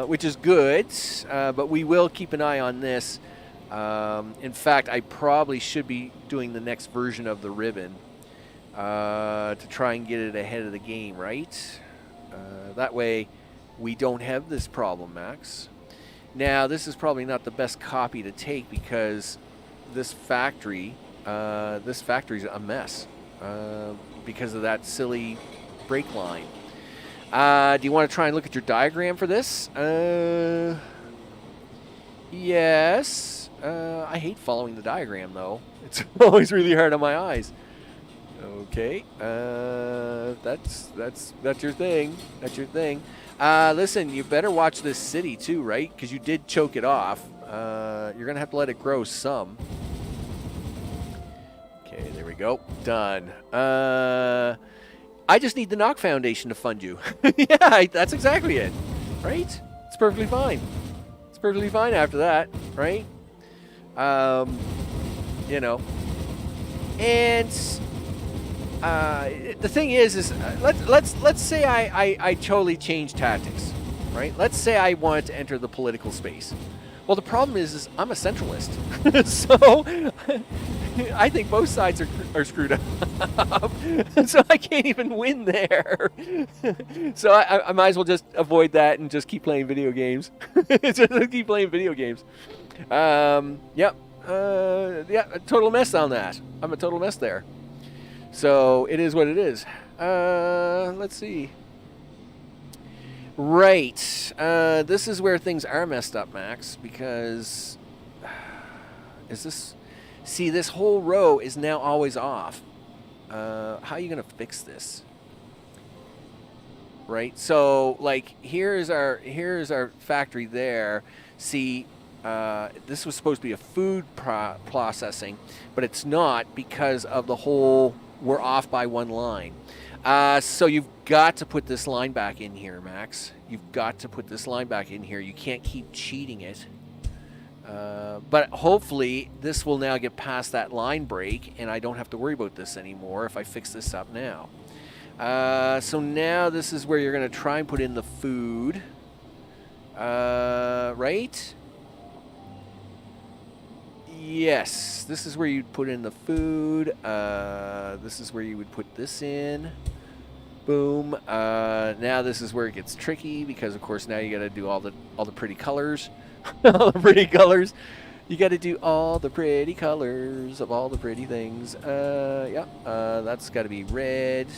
which is good, but we will keep an eye on this. In fact, I probably should be doing the next version of the ribbon to try and get it ahead of the game, right? That way we don't have this problem, Max. Now, this is probably not the best copy to take because this factory's a mess because of that silly brake line. Do you want to try and look at your diagram for this? Yes. I hate following the diagram, though. It's always really hard on my eyes. Okay. That's your thing. That's your thing. Listen, you better watch this city too, right? Because you did choke it off. You're going to have to let it grow some. Okay, there we go. Done. I just need the Knock Foundation to fund you. Yeah, that's exactly it. Right? It's perfectly fine. It's perfectly fine after that, right? You know. And the thing is let's say I totally change tactics, right? Let's say I wanted to enter the political space. Well, the problem is I'm a centralist, so I think both sides are screwed up, so I can't even win there. So I might as well just avoid that and just keep playing video games. Just keep playing video games. Yep. Yeah, a total mess on that. I'm a total mess there. So it is what it is. Let's see. Right. This is where things are messed up, Max, because this whole row is now always off. How are you going to fix this? Right? So, here's our factory there. See, this was supposed to be a food processing, but it's not because of the whole we're off by one line. So you've got to put this line back in here, Max. You've got to put this line back in here. You can't keep cheating it. But hopefully this will now get past that line break and I don't have to worry about this anymore if I fix this up now. So now this is where you're going to try and put in the food. Right? Yes, this is where you'd put in the food. This is where you would put this in. Boom. Now this is where it gets tricky because, of course, now you got to do all the pretty colors. All the pretty colors. You got to do all the pretty colors of all the pretty things. Yeah. That's got to be red.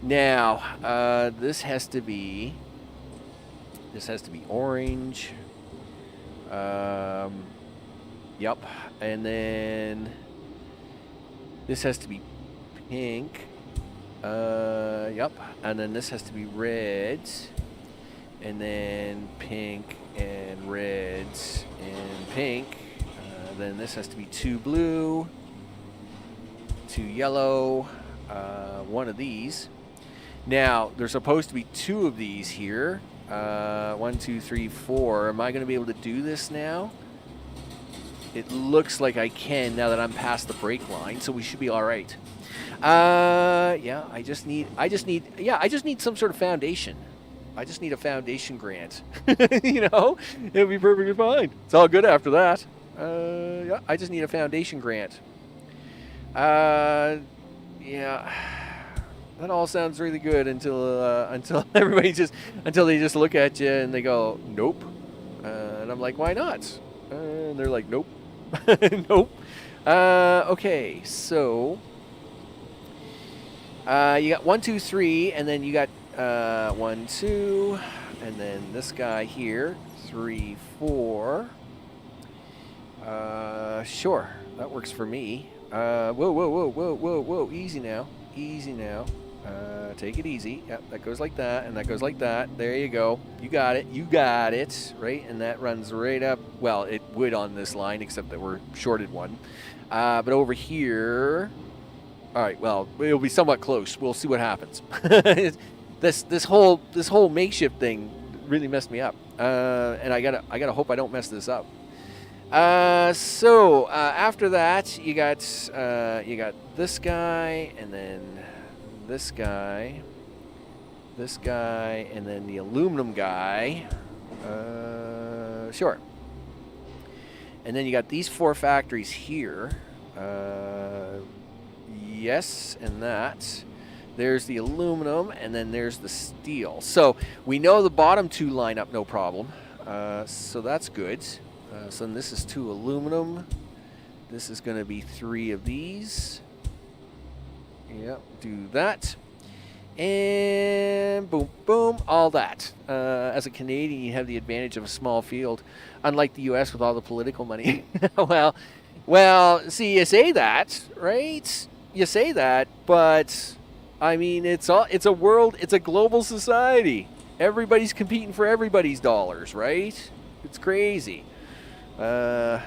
Now, this has to be orange. Yep, and then this has to be pink. Yep, and then this has to be red, and then pink and red and pink. Then this has to be 2 blue, 2 yellow, 1 of these. Now, there's supposed to be 2 of these here. 1, 2, 3, 4. Am I going to be able to do this now? It looks like I can now that I'm past the break line, so we should be all right. Yeah, I just need some sort of foundation. I just need a foundation grant. It'll be perfectly fine. It's all good after that. Yeah, I just need a foundation grant. Yeah, that all sounds really good until everybody until they just look at you and they go, nope. And I'm like, why not? And they're like, nope. Nope. Okay, so you got 1, 2, 3, and then you got 1, 2, and then this guy here, 3, 4. Sure, that works for me. Whoa, easy now. Take it easy. Yep, that goes like that, and that goes like that. There you go. You got it, right? And that runs right up. Well, it would on this line, except that we're shorted one. But over here, all right. Well, it'll be somewhat close. We'll see what happens. This whole makeshift thing really messed me up, and I gotta hope I don't mess this up. So after that, you got this guy, and then this guy, and then the aluminum guy. Sure. And then you got these 4 factories here. Yes, and that. There's the aluminum, and then there's the steel. So we know the bottom 2 line up no problem. So that's good. So then this is 2 aluminum. This is going to be 3 of these. Yep, do that. And boom, boom, all that. As a Canadian, you have the advantage of a small field, unlike the U.S. with all the political money. well, see, you say that, right? You say that, but I mean, it's a global society. Everybody's competing for everybody's dollars, right? It's crazy. I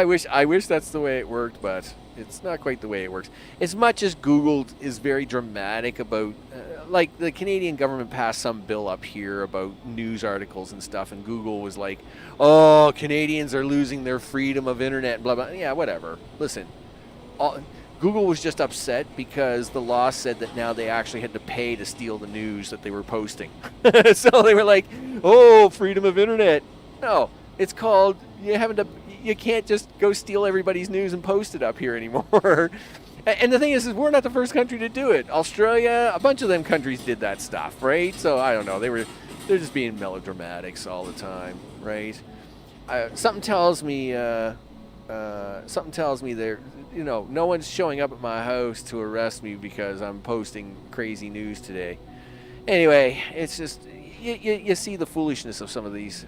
wish that's the way it worked, but it's not quite the way it works. As much as Google is very dramatic about, like the Canadian government passed some bill up here about news articles and stuff, and Google was like, oh, Canadians are losing their freedom of internet, blah, blah. Yeah, whatever. Listen, Google was just upset because the law said that now they actually had to pay to steal the news that they were posting. So they were like, oh, freedom of internet. No, it's called, you can't just go steal everybody's news and post it up here anymore. And the thing is we're not the first country to do it. Australia, a bunch of them countries did that stuff, right? So I don't know. They're just being melodramatics all the time, right? Something tells me they're, no one's showing up at my house to arrest me because I'm posting crazy news today. Anyway, it's just you see the foolishness of some of these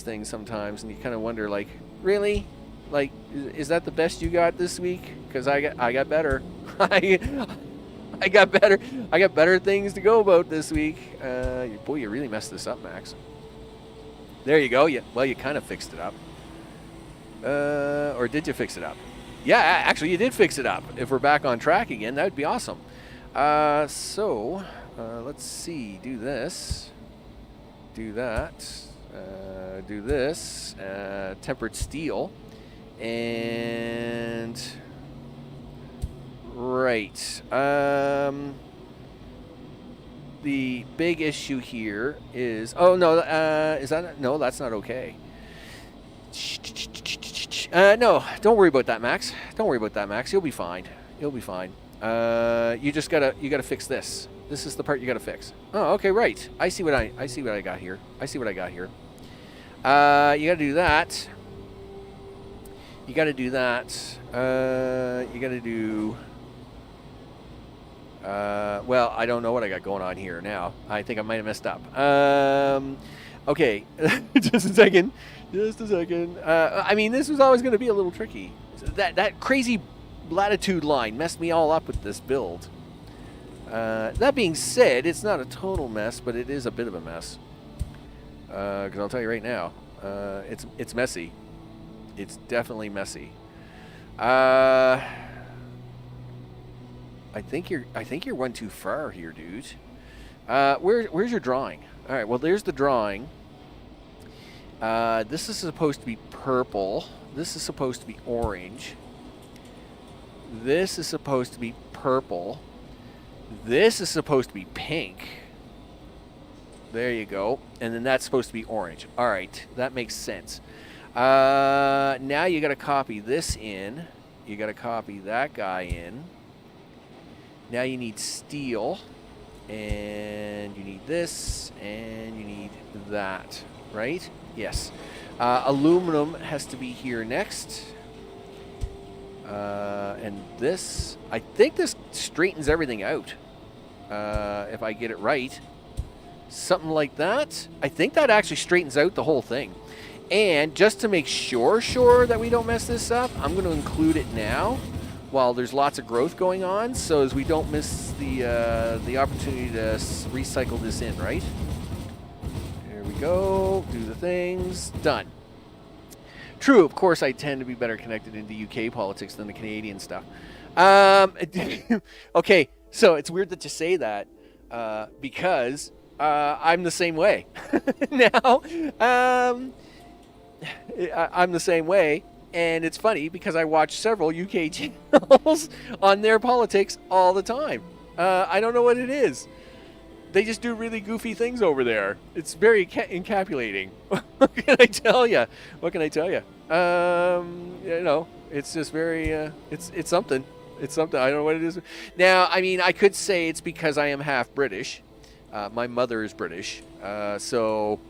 things sometimes, and you kind of wonder, like, really, like, is that the best you got this week? Because I got better. I got better things to go about this week. Boy, you really messed this up, Max. There you go. You kind of fixed it up. Or did you fix it up? Yeah, actually, you did fix it up. If we're back on track again, that would be awesome. So, let's see. Do this. Do that. Do this. Tempered steel. And... Right. The big issue here is... Oh, no. Is that... No, that's not okay. No, don't worry about that, Max. Don't worry about that, Max. You'll be fine. You'll be fine. You gotta fix this. This is the part you gotta fix. Oh, okay, right. I see what I got here. You gotta do that. You gotta do that. You gotta do... well, I don't know what I got going on here now. I think I might have messed up. Okay, just a second. I mean, this was always going to be a little tricky. That crazy latitude line messed me all up with this build. That being said, it's not a total mess, but it is a bit of a mess. Because I'll tell you right now, it's messy. It's definitely messy. I think you're one too far here, dude. Where's your drawing? All right, well, there's the drawing. This is supposed to be purple. This is supposed to be orange. This is supposed to be purple. This is supposed to be pink. There you go. And then that's supposed to be orange. All right, that makes sense. Now you got to copy this in. You got to copy that guy in. Now you need steel. And you need this. And you need that. Right? Yes. Aluminum has to be here next. And this. I think this straightens everything out. If I get it right. Something like that. I think that actually straightens out the whole thing. And just to make sure that we don't mess this up, I'm going to include it now while there's lots of growth going on, so as we don't miss the opportunity to recycle this in, right? There we go. Do the things. Done. True, of course, I tend to be better connected into UK politics than the Canadian stuff. Okay, so it's weird that you say that because I'm the same way. Now, I'm the same way, and it's funny because I watch several UK channels on their politics all the time. I don't know what it is. They just do really goofy things over there. It's very encapsulating. What can I tell you? What can I tell you? You know, it's just very, it's something. It's something. I don't know what it is. Now, I mean, I could say it's because I am half British. My mother is British, so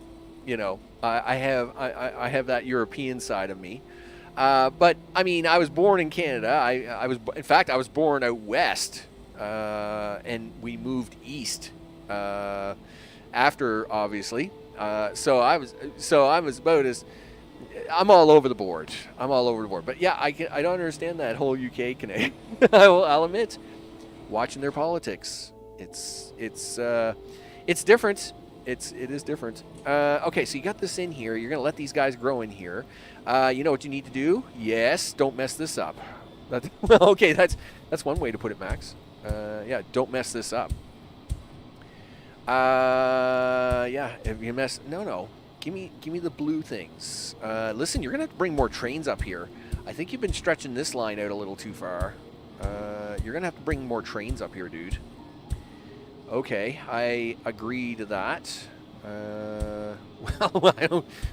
you know I have that European side of me. But I mean, I was born in Canada. I was born out west, and we moved east after, obviously. So I was about as I'm all over the board. But yeah, I don't understand that whole UK connection. I'll admit, watching their politics. It's different. It is different. Okay, so you got this in here. You're gonna let these guys grow in here. You know what you need to do? Yes, don't mess this up. Okay, that's one way to put it, Max. Yeah, don't mess this up. Yeah, if you mess, no. Give me the blue things. Listen, you're gonna have to bring more trains up here. I think you've been stretching this line out a little too far. You're gonna have to bring more trains up here, dude. Okay, I agree to that. Well,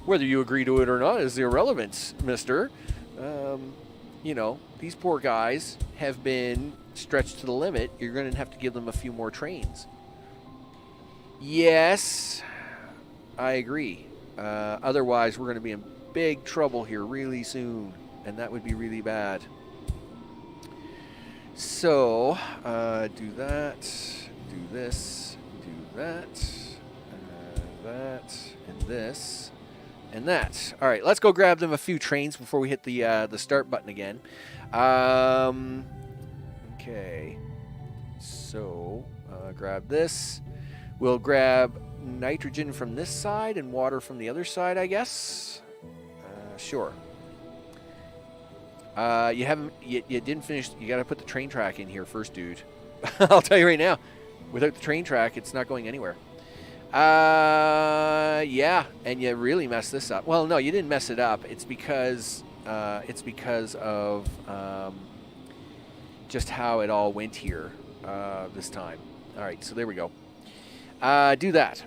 whether you agree to it or not is irrelevant, mister. You know, these poor guys have been stretched to the limit. You're going to have to give them a few more trains. Yes, I agree. Otherwise, we're going to be in big trouble here really soon, and that would be really bad. So, do that. Do this, do that, that, and this, and that. All right, let's go grab them a few trains before we hit the start button again. Okay, so grab this. We'll grab nitrogen from this side and water from the other side, I guess. Sure. You didn't finish. You got to put the train track in here first, dude. I'll tell you right now. Without the train track, it's not going anywhere. Yeah, and you really messed this up. Well, no, you didn't mess it up. It's because of just how it all went here this time. All right, so there we go. Do that.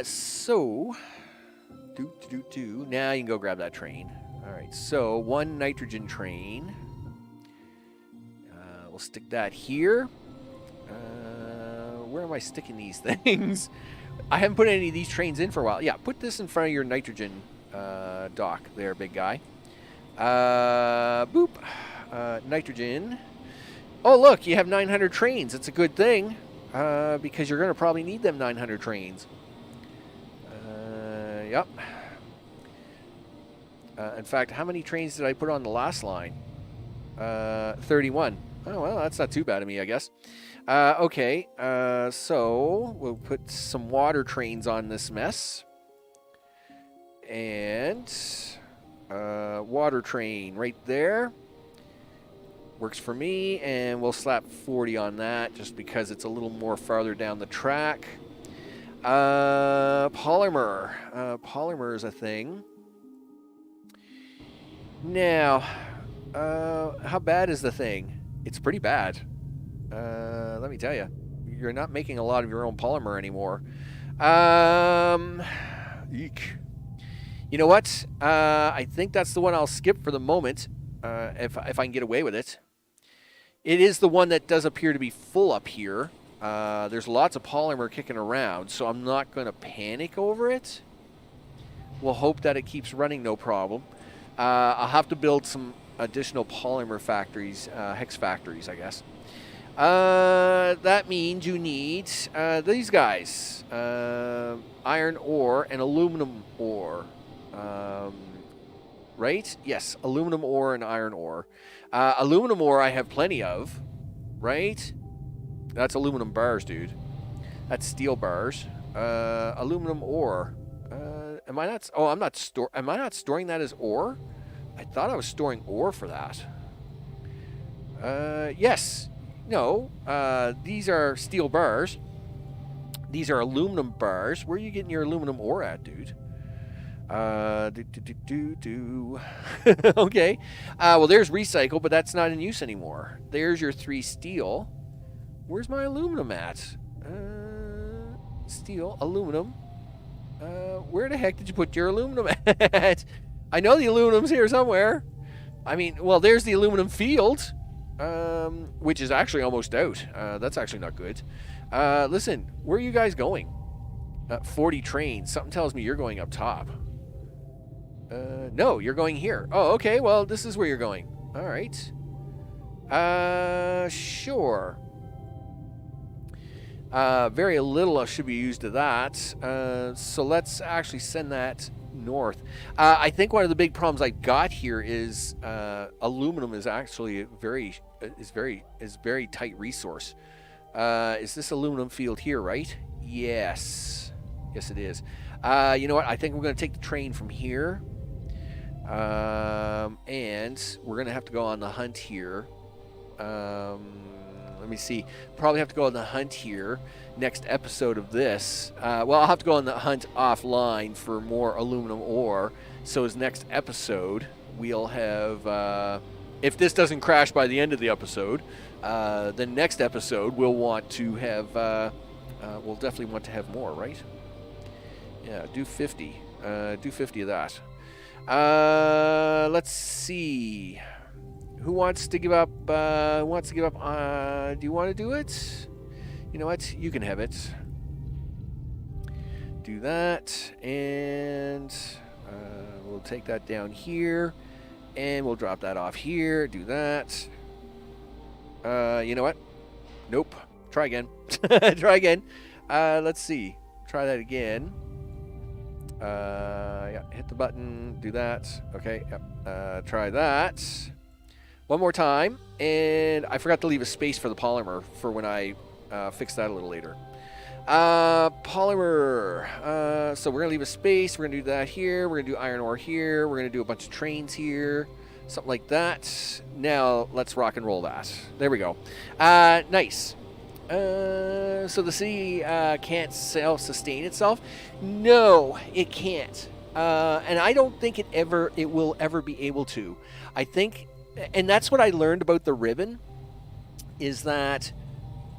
So, do. Now you can go grab that train. All right, so one nitrogen train. We'll stick that here. Where am I sticking these things? I haven't put any of these trains in for a while. Yeah, put this in front of your nitrogen dock there, big guy. Boop. Nitrogen. Oh, look, you have 900 trains. It's a good thing because you're going to probably need them 900 trains. Yep. In fact, how many trains did I put on the last line? 31. Oh, well, that's not too bad of me, I guess. Okay, so we'll put some water trains on this mess. And water train right there. Works for me, and we'll slap 40 on that just because it's a little more farther down the track. Polymer. Polymer is a thing. Now, how bad is the thing? It's pretty bad. Let me tell you. You're not making a lot of your own polymer anymore. Eek. You know what? I think that's the one I'll skip for the moment, if I can get away with it. It is the one that does appear to be full up here. There's lots of polymer kicking around, so I'm not going to panic over it. We'll hope that it keeps running no problem. I'll have to build some additional polymer factories, hex factories, I guess. That means you need these guys, iron ore and aluminum ore. Right? Yes, aluminum ore and iron ore. Aluminum ore I have plenty of, right? That's aluminum bars, dude. That's steel bars. Aluminum ore. Am I not? Oh, I'm not Am I not storing that as ore? I thought I was storing ore for that. Yes. No. These are steel bars. These are aluminum bars. Where are you getting your aluminum ore at, dude? Okay. Well, there's recycle, but that's not in use anymore. There's your 3 steel. Where's my aluminum at? Steel, aluminum. Where the heck did you put your aluminum at? I know the aluminum's here somewhere. I mean, well, there's the aluminum field, which is actually almost out. That's actually not good. Listen, where are you guys going? 40 trains. Something tells me you're going up top. No, you're going here. Oh, okay. Well, this is where you're going. All right. Sure. Very little should be used to that. So let's actually send that north. I think one of the big problems I got here is aluminum is actually a very tight resource. Is this aluminum field here, right? Yes. Yes, it is. You know what? I think we're going to take the train from here. And we're going to have to go on the hunt here. Let me see. Probably have to go on the hunt here next episode of this. Well, I'll have to go on the hunt offline for more aluminum ore. So as next episode, we'll have... if this doesn't crash by the end of the episode, the next episode we'll want to have... we'll definitely want to have more, right? Yeah, do 50. Do 50 of that. Let's see. Who wants to give up? Do you want to do it? You know what? You can have it. Do that, and we'll take that down here, and we'll drop that off here. Do that. You know what? Nope. Try again. Try again. Let's see. Try that again. Yeah, hit the button, do that. Okay, yep. Try that. One more time. And I forgot to leave a space for the polymer for when I fix that a little later. Polymer. So we're going to leave a space. We're going to do that here. We're going to do iron ore here. We're going to do a bunch of trains here. Something like that. Now, let's rock and roll that. There we go. Nice. So the city can't self-sustain itself? No, it can't. And I don't think it will ever be able to. I think, and that's what I learned about the ribbon, is that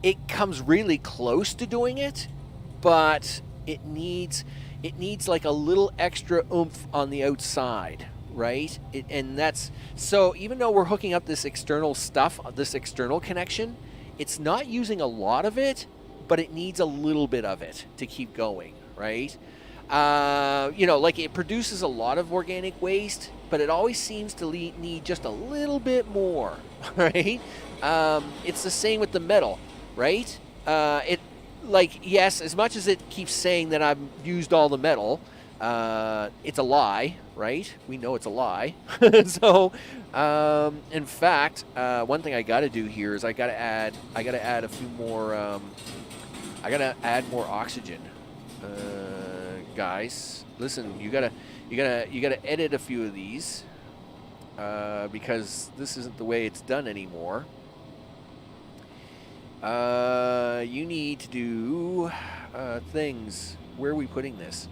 it comes really close to doing it, but it needs like a little extra oomph on the outside, right? And that's, so even though we're hooking up this external stuff, this external connection, it's not using a lot of it, but it needs a little bit of it to keep going, right? You know, like it produces a lot of organic waste, but it always seems to need just a little bit more, right? It's the same with the metal, right? Yes, as much as it keeps saying that I've used all the metal, it's a lie, right? We know it's a lie. So, in fact, one thing I got to do here is I got to add a few more. I got to add more oxygen, guys. Listen, you gotta edit a few of these because this isn't the way it's done anymore. You need to do things. Where are we putting this?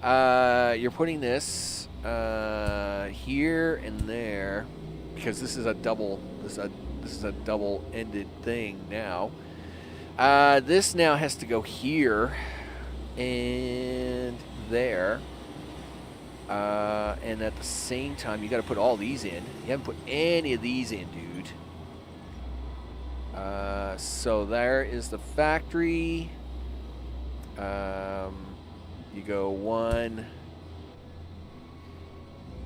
You're putting this here and there, because this is a double. This is a double-ended thing now. This now has to go here and there. And at the same time, you got to put all these in. You haven't put any of these in, dude. So there is the factory. You go one.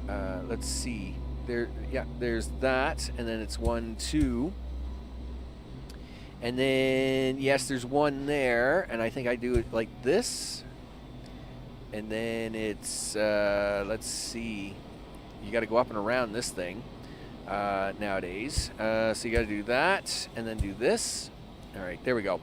Let's see. There's that, and then it's 1, 2. And then, yes, there's one there, and I think I do it like this. And then it's, let's see, you got to go up and around this thing nowadays. So you got to do that, and then do this. All right, there we go.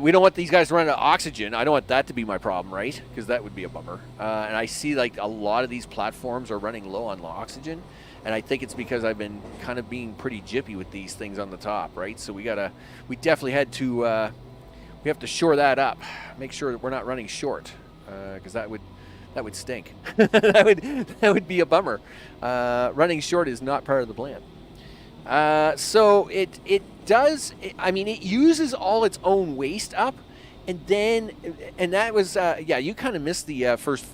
We don't want these guys to run out of oxygen. I don't want that to be my problem, right? Because that would be a bummer. And I see like a lot of these platforms are running low on oxygen. And I think it's because I've been kind of being pretty jippy with these things on the top, right? So we definitely had to, we have to shore that up. Make sure that we're not running short, because that would stink. that would be a bummer. Running short is not part of the plan. So it does. I mean, it uses all its own waste up, and that was yeah. You kind of missed the first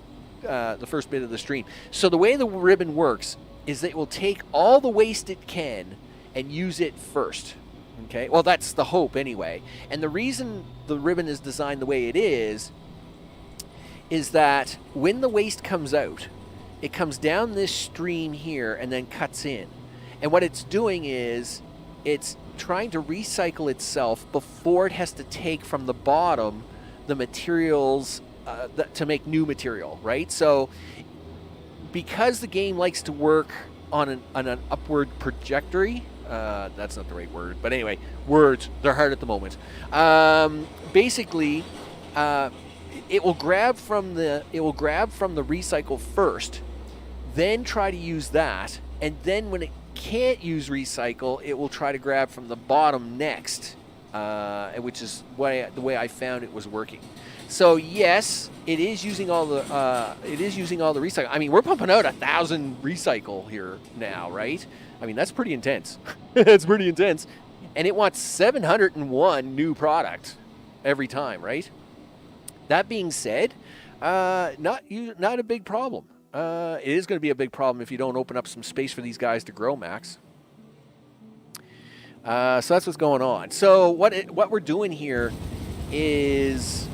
bit of the stream. So the way the ribbon works is that it will take all the waste it can and use it first. Okay. Well, that's the hope anyway. And the reason the ribbon is designed the way it is that when the waste comes out, it comes down this stream here and then cuts in. And what it's doing is it's trying to recycle itself before it has to take from the bottom the materials to make new material, right? So because the game likes to work on an upward trajectory, that's not the right word, but anyway, words, they're hard at the moment. Basically, it will grab from the recycle first, then try to use that, and then when it can't use recycle, it will try to grab from the bottom next, which is the way I found it was working. So yes, it is using all the recycle. I mean, we're pumping out 1,000 recycle here now, right? I mean, that's pretty intense. It's pretty intense, and it wants 701 new product every time, right? That being said, not a big problem. It is going to be a big problem if you don't open up some space for these guys to grow, Max. So that's what's going on. So what we're doing here is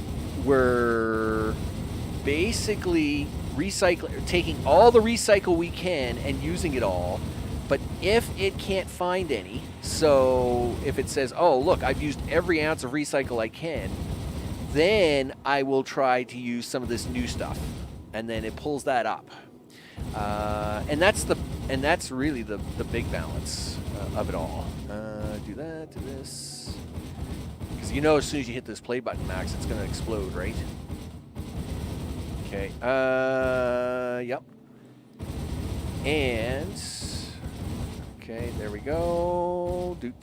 we're basically taking all the recycle we can and using it all. But if it can't find any, so if it says, oh, look, I've used every ounce of recycle I can, then I will try to use some of this new stuff. And then it pulls that up. And that's really the big balance of it all. Do that, do this. Because you know as soon as you hit this play button, Max, it's going to explode, right? Okay. Yep. And... okay, there we go. Yep,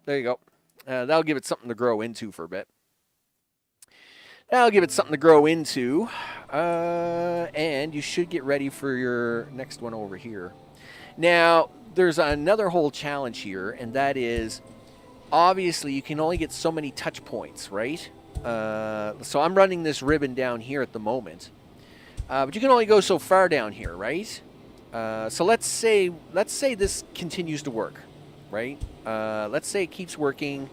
there you go. That'll give it something to grow into for a bit. And you should get ready for your next one over here. Now, there's another whole challenge here, and that is, obviously, you can only get so many touch points, right? So I'm running this ribbon down here at the moment. But you can only go so far down here, right? So let's say this continues to work, right? Let's say it keeps working,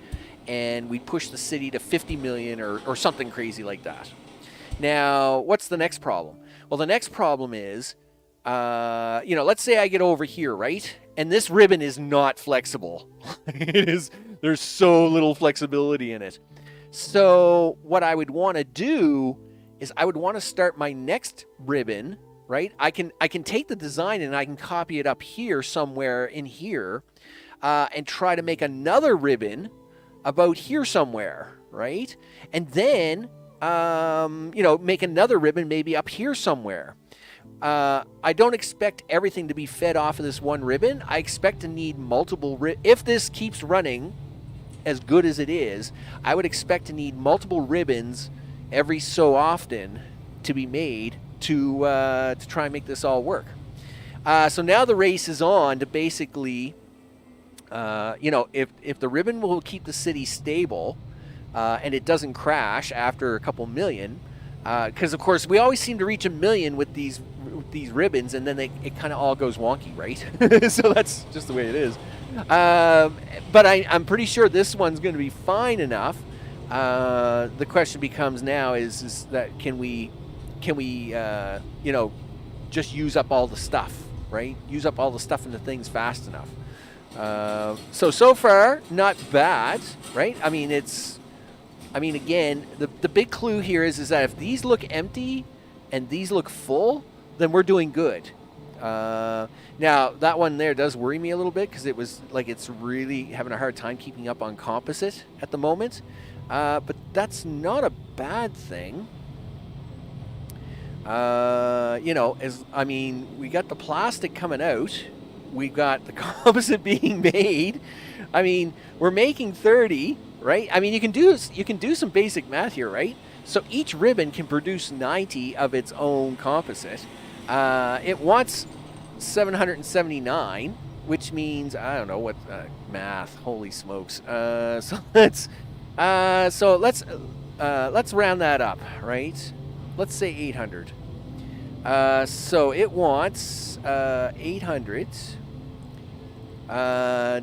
and we push the city to 50 million or something crazy like that. Now, what's the next problem? Well, the next problem is, let's say I get over here, right? And this ribbon is not flexible. There's so little flexibility in it. So what I would want to do is I would want to start my next ribbon, right? I can take the design and I can copy it up here somewhere in here, and try to make another ribbon about here somewhere, right? And then, make another ribbon maybe up here somewhere. I don't expect everything to be fed off of this one ribbon. I expect to need multiple if this keeps running as good as it is, I would expect to need multiple ribbons every so often to be made to try and make this all work. So now the race is on to basically, if the ribbon will keep the city stable and it doesn't crash after a couple million, because of course we always seem to reach 1 million with these ribbons, and then it kind of all goes wonky, right? So that's just the way it is. But I'm pretty sure this one's going to be fine enough. The question becomes now is that can we just use up all the stuff, right? Use up all the stuff into things fast enough. So far, not bad, right? I mean, again, the big clue here is that if these look empty and these look full, then we're doing good. Now, that one there does worry me a little bit because it was like it's really having a hard time keeping up on composite at the moment. But that's not a bad thing. We got the plastic coming out. We got the composite being made. I mean, we're making 30, right? I mean, you can do some basic math here, right? So each ribbon can produce 90 of its own composite. It wants 779, which means I don't know what math. Holy smokes! So let's round that up, right? Let's say 800. So it wants 800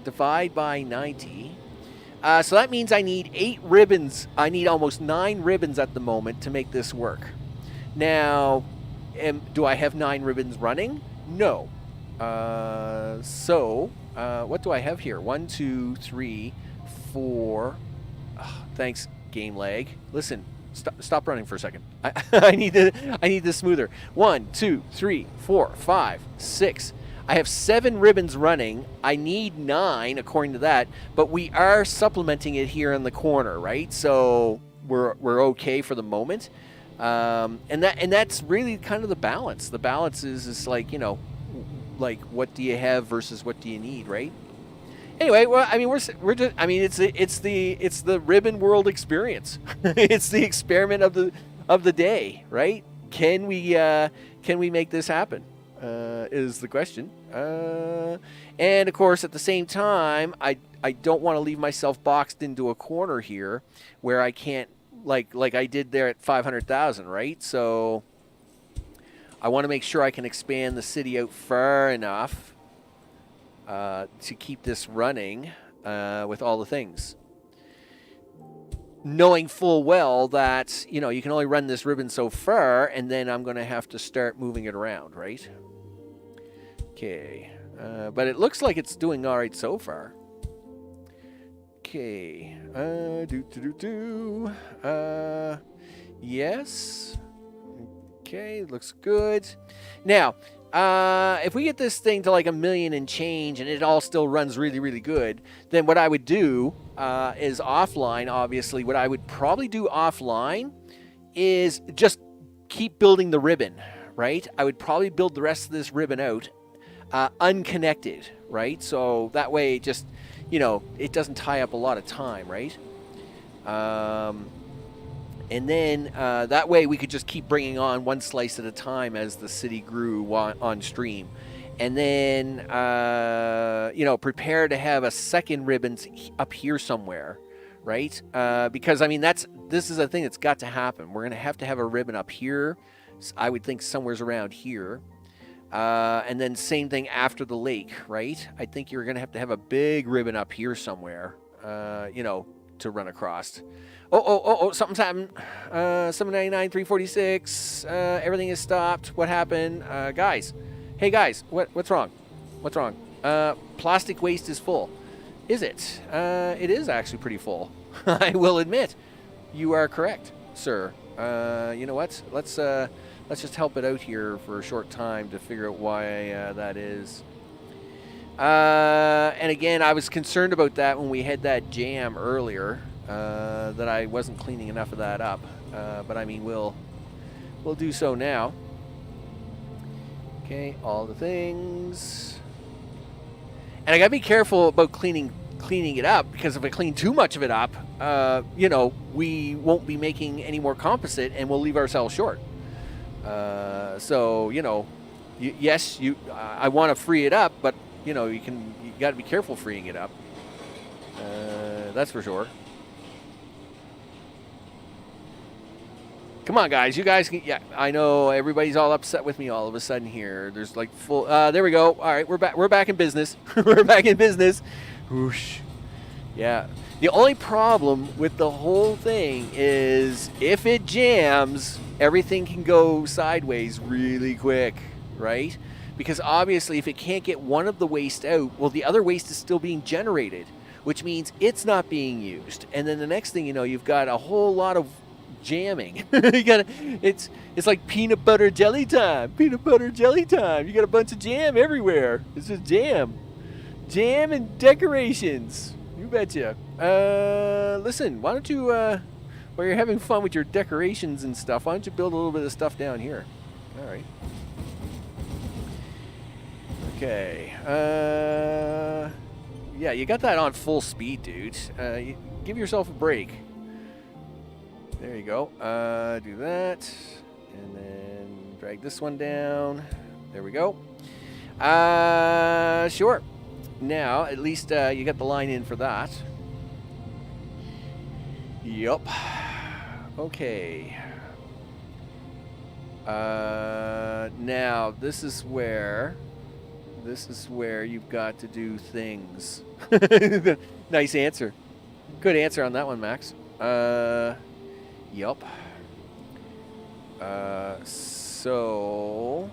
divide by 90. So that means I need 8 ribbons. I need almost 9 ribbons at the moment to make this work. Now, do I have 9 ribbons running? No. What do I have here? 1, 2, 3, 4. Oh, thanks, game lag. Listen, stop running for a second. I need this smoother. 1, 2, 3, 4, 5, 6. I have 7 ribbons running. I need 9 according to that, but we are supplementing it here in the corner, right? So we're okay for the moment. And that's really kind of the balance. The balance is like, like what do you have versus what do you need, right? Anyway, well, I mean, we're just, I mean, it's the ribbon world experience. It's the experiment of the day, right? Can we make this happen? Is the question. And of course, at the same time, I don't want to leave myself boxed into a corner here where I can't, like I did there at 500,000, right? So I want to make sure I can expand the city out far enough to keep this running with all the things. Knowing full well that, you can only run this ribbon so far, and then I'm going to have to start moving it around, right? Okay. But it looks like it's doing all right so far. Okay. Yes. Okay, looks good. Now, if we get this thing to like 1 million and change and it all still runs really, really good, then what I would do is offline, obviously. What I would probably do offline is just keep building the ribbon, right? I would probably build the rest of this ribbon out unconnected, right? So that way, just, it doesn't tie up a lot of time, right? And then that way we could just keep bringing on one slice at a time as the city grew on stream. And then, prepare to have a second ribbon up here somewhere, right? Because, I mean, this is a thing that's got to happen. We're going to have a ribbon up here. I would think somewhere's around here. And then same thing after the lake, right? I think you're going to have a big ribbon up here somewhere, to run across. Oh, something's happened. 799, 346. Everything is stopped. What happened? Guys. Hey, guys. What's wrong? What's wrong? Plastic waste is full. Is it? It is actually pretty full. I will admit. You are correct, sir. You know what? Let's just help it out here for a short time to figure out why that is. And again, I was concerned about that when we had that jam earlier, that I wasn't cleaning enough of that up. But I mean, we'll do so now. Okay, all the things. And I gotta be careful about cleaning cleaning it up, because if I clean too much of it up, you know, we won't be making any more composite and we'll leave ourselves short. So, you know, yes, I want to free it up, but, you know, you got to be careful freeing it up. That's for sure. Come on, guys. You guys can... Yeah, I know everybody's all upset with me all of a sudden here. There's like full... there we go. All right, we're back. We're back in business. We're back in business. Whoosh. Yeah. The only problem with the whole thing is if it jams, everything can go sideways really quick, right? Because obviously if it can't get one of the waste out, well, the other waste is still being generated, which means it's not being used. And then the next thing you know, you've got a whole lot of jamming. It's like peanut butter jelly time. Peanut butter jelly time. You got a bunch of jam everywhere. It's just jam. Jam and decorations. You betcha. Listen, why don't you, while you're having fun with your decorations and stuff, why don't you build a little bit of stuff down here? All right. Okay. Yeah, you got that on full speed, dude. Give yourself a break. There you go. Do that. And then drag this one down. There we go. Sure. Now, at least you got the line in for that. Yup. Okay. Now, this is where you've got to do things. Nice answer. Good answer on that one, Max. Yup. So...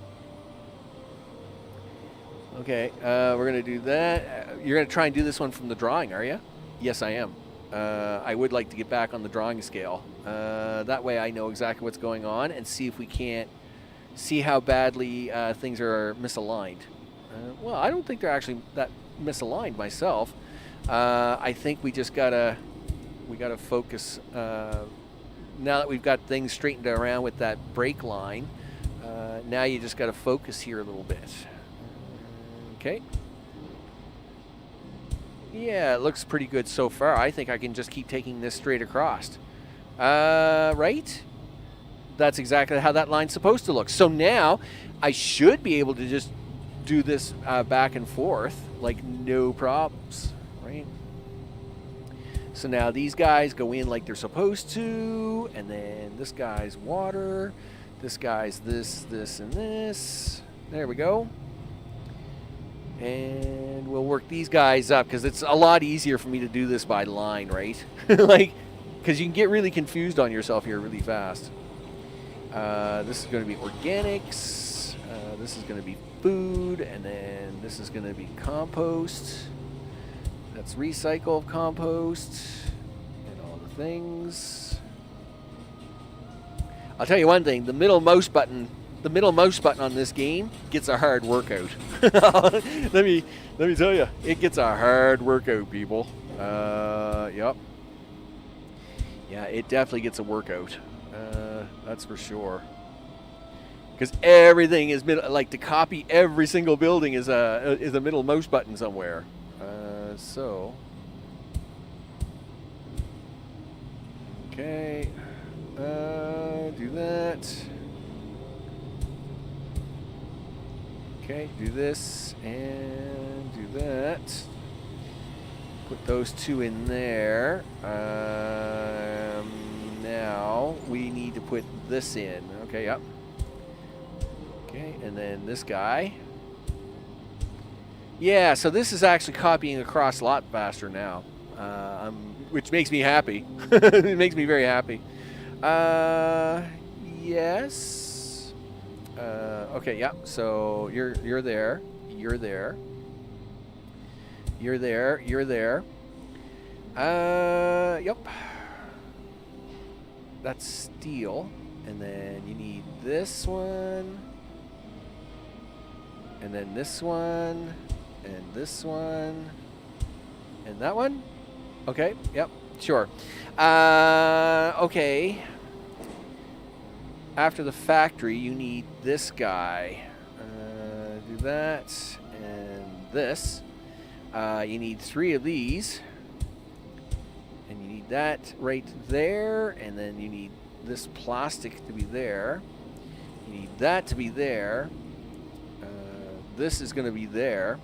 Okay, we're going to do that. You're going to try and do this one from the drawing, are you? Yes, I am. I would like to get back on the drawing scale. That way I know exactly what's going on and see if we can't see how badly things are misaligned. Well, I don't think they're actually that misaligned myself. I think we just gotta focus. Now that we've got things straightened around with that break line, now you just got to focus here a little bit. Okay. Yeah, it looks pretty good so far. I think I can just keep taking this straight across. Right? That's exactly how that line's supposed to look. So now I should be able to just do this back and forth like no problems, right? So now these guys go in like they're supposed to, and then this guy's water, this guy's this, and this. There we go. And we'll work these guys up because it's a lot easier for me to do this by line, right? Like, because you can get really confused on yourself here really fast. This is going to be organics. This is going to be food, and then this is going to be compost. That's recycle compost and all the things. I'll tell you one thing: the middle mouse button on this game gets a hard workout. let me tell you, it gets a hard workout, people. Yep. Yeah, it definitely gets a workout. That's for sure. Because everything is like to copy every single building is a middle mouse button somewhere. So, okay, do that. Okay, do this and do that. Put those two in there. Now we need to put this in. Okay, yep. Okay, and then this guy. Yeah, so this is actually copying across a lot faster now, which makes me happy. It makes me very happy. Yes. Okay, yeah. So you're there. You're there. You're there. You're there. Yep. That's steel, and then you need this one, and then this one. And this one. And that one? Okay, yep, sure. Okay. After the factory, you need this guy. Do that and this. You need 3 of these. And you need that right there. And then you need this plastic to be there. You need that to be there. This is going to be there.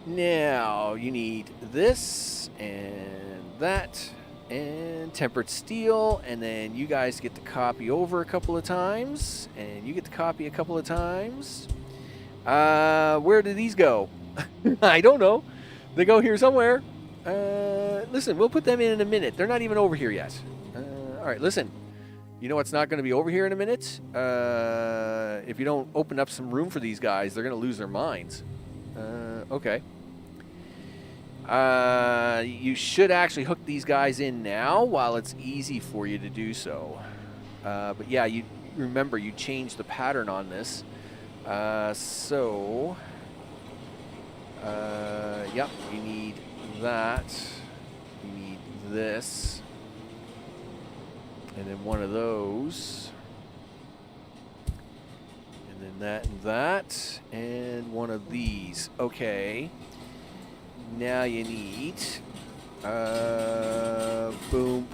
Now, you need this and that and tempered steel, and then you guys get to copy over a couple of times, and you get to copy a couple of times. Where do these go? I don't know. They go here somewhere. Listen, we'll put them in a minute. They're not even over here yet. All right, listen. You know what's not going to be over here in a minute? If you don't open up some room for these guys, they're going to lose their minds. Okay. You should actually hook these guys in now while it's easy for you to do so. But yeah, you remember you changed the pattern on this. Yep, you need that. You need this. And then one of those. And then that and that. And one of these. Okay. Now you need, boom.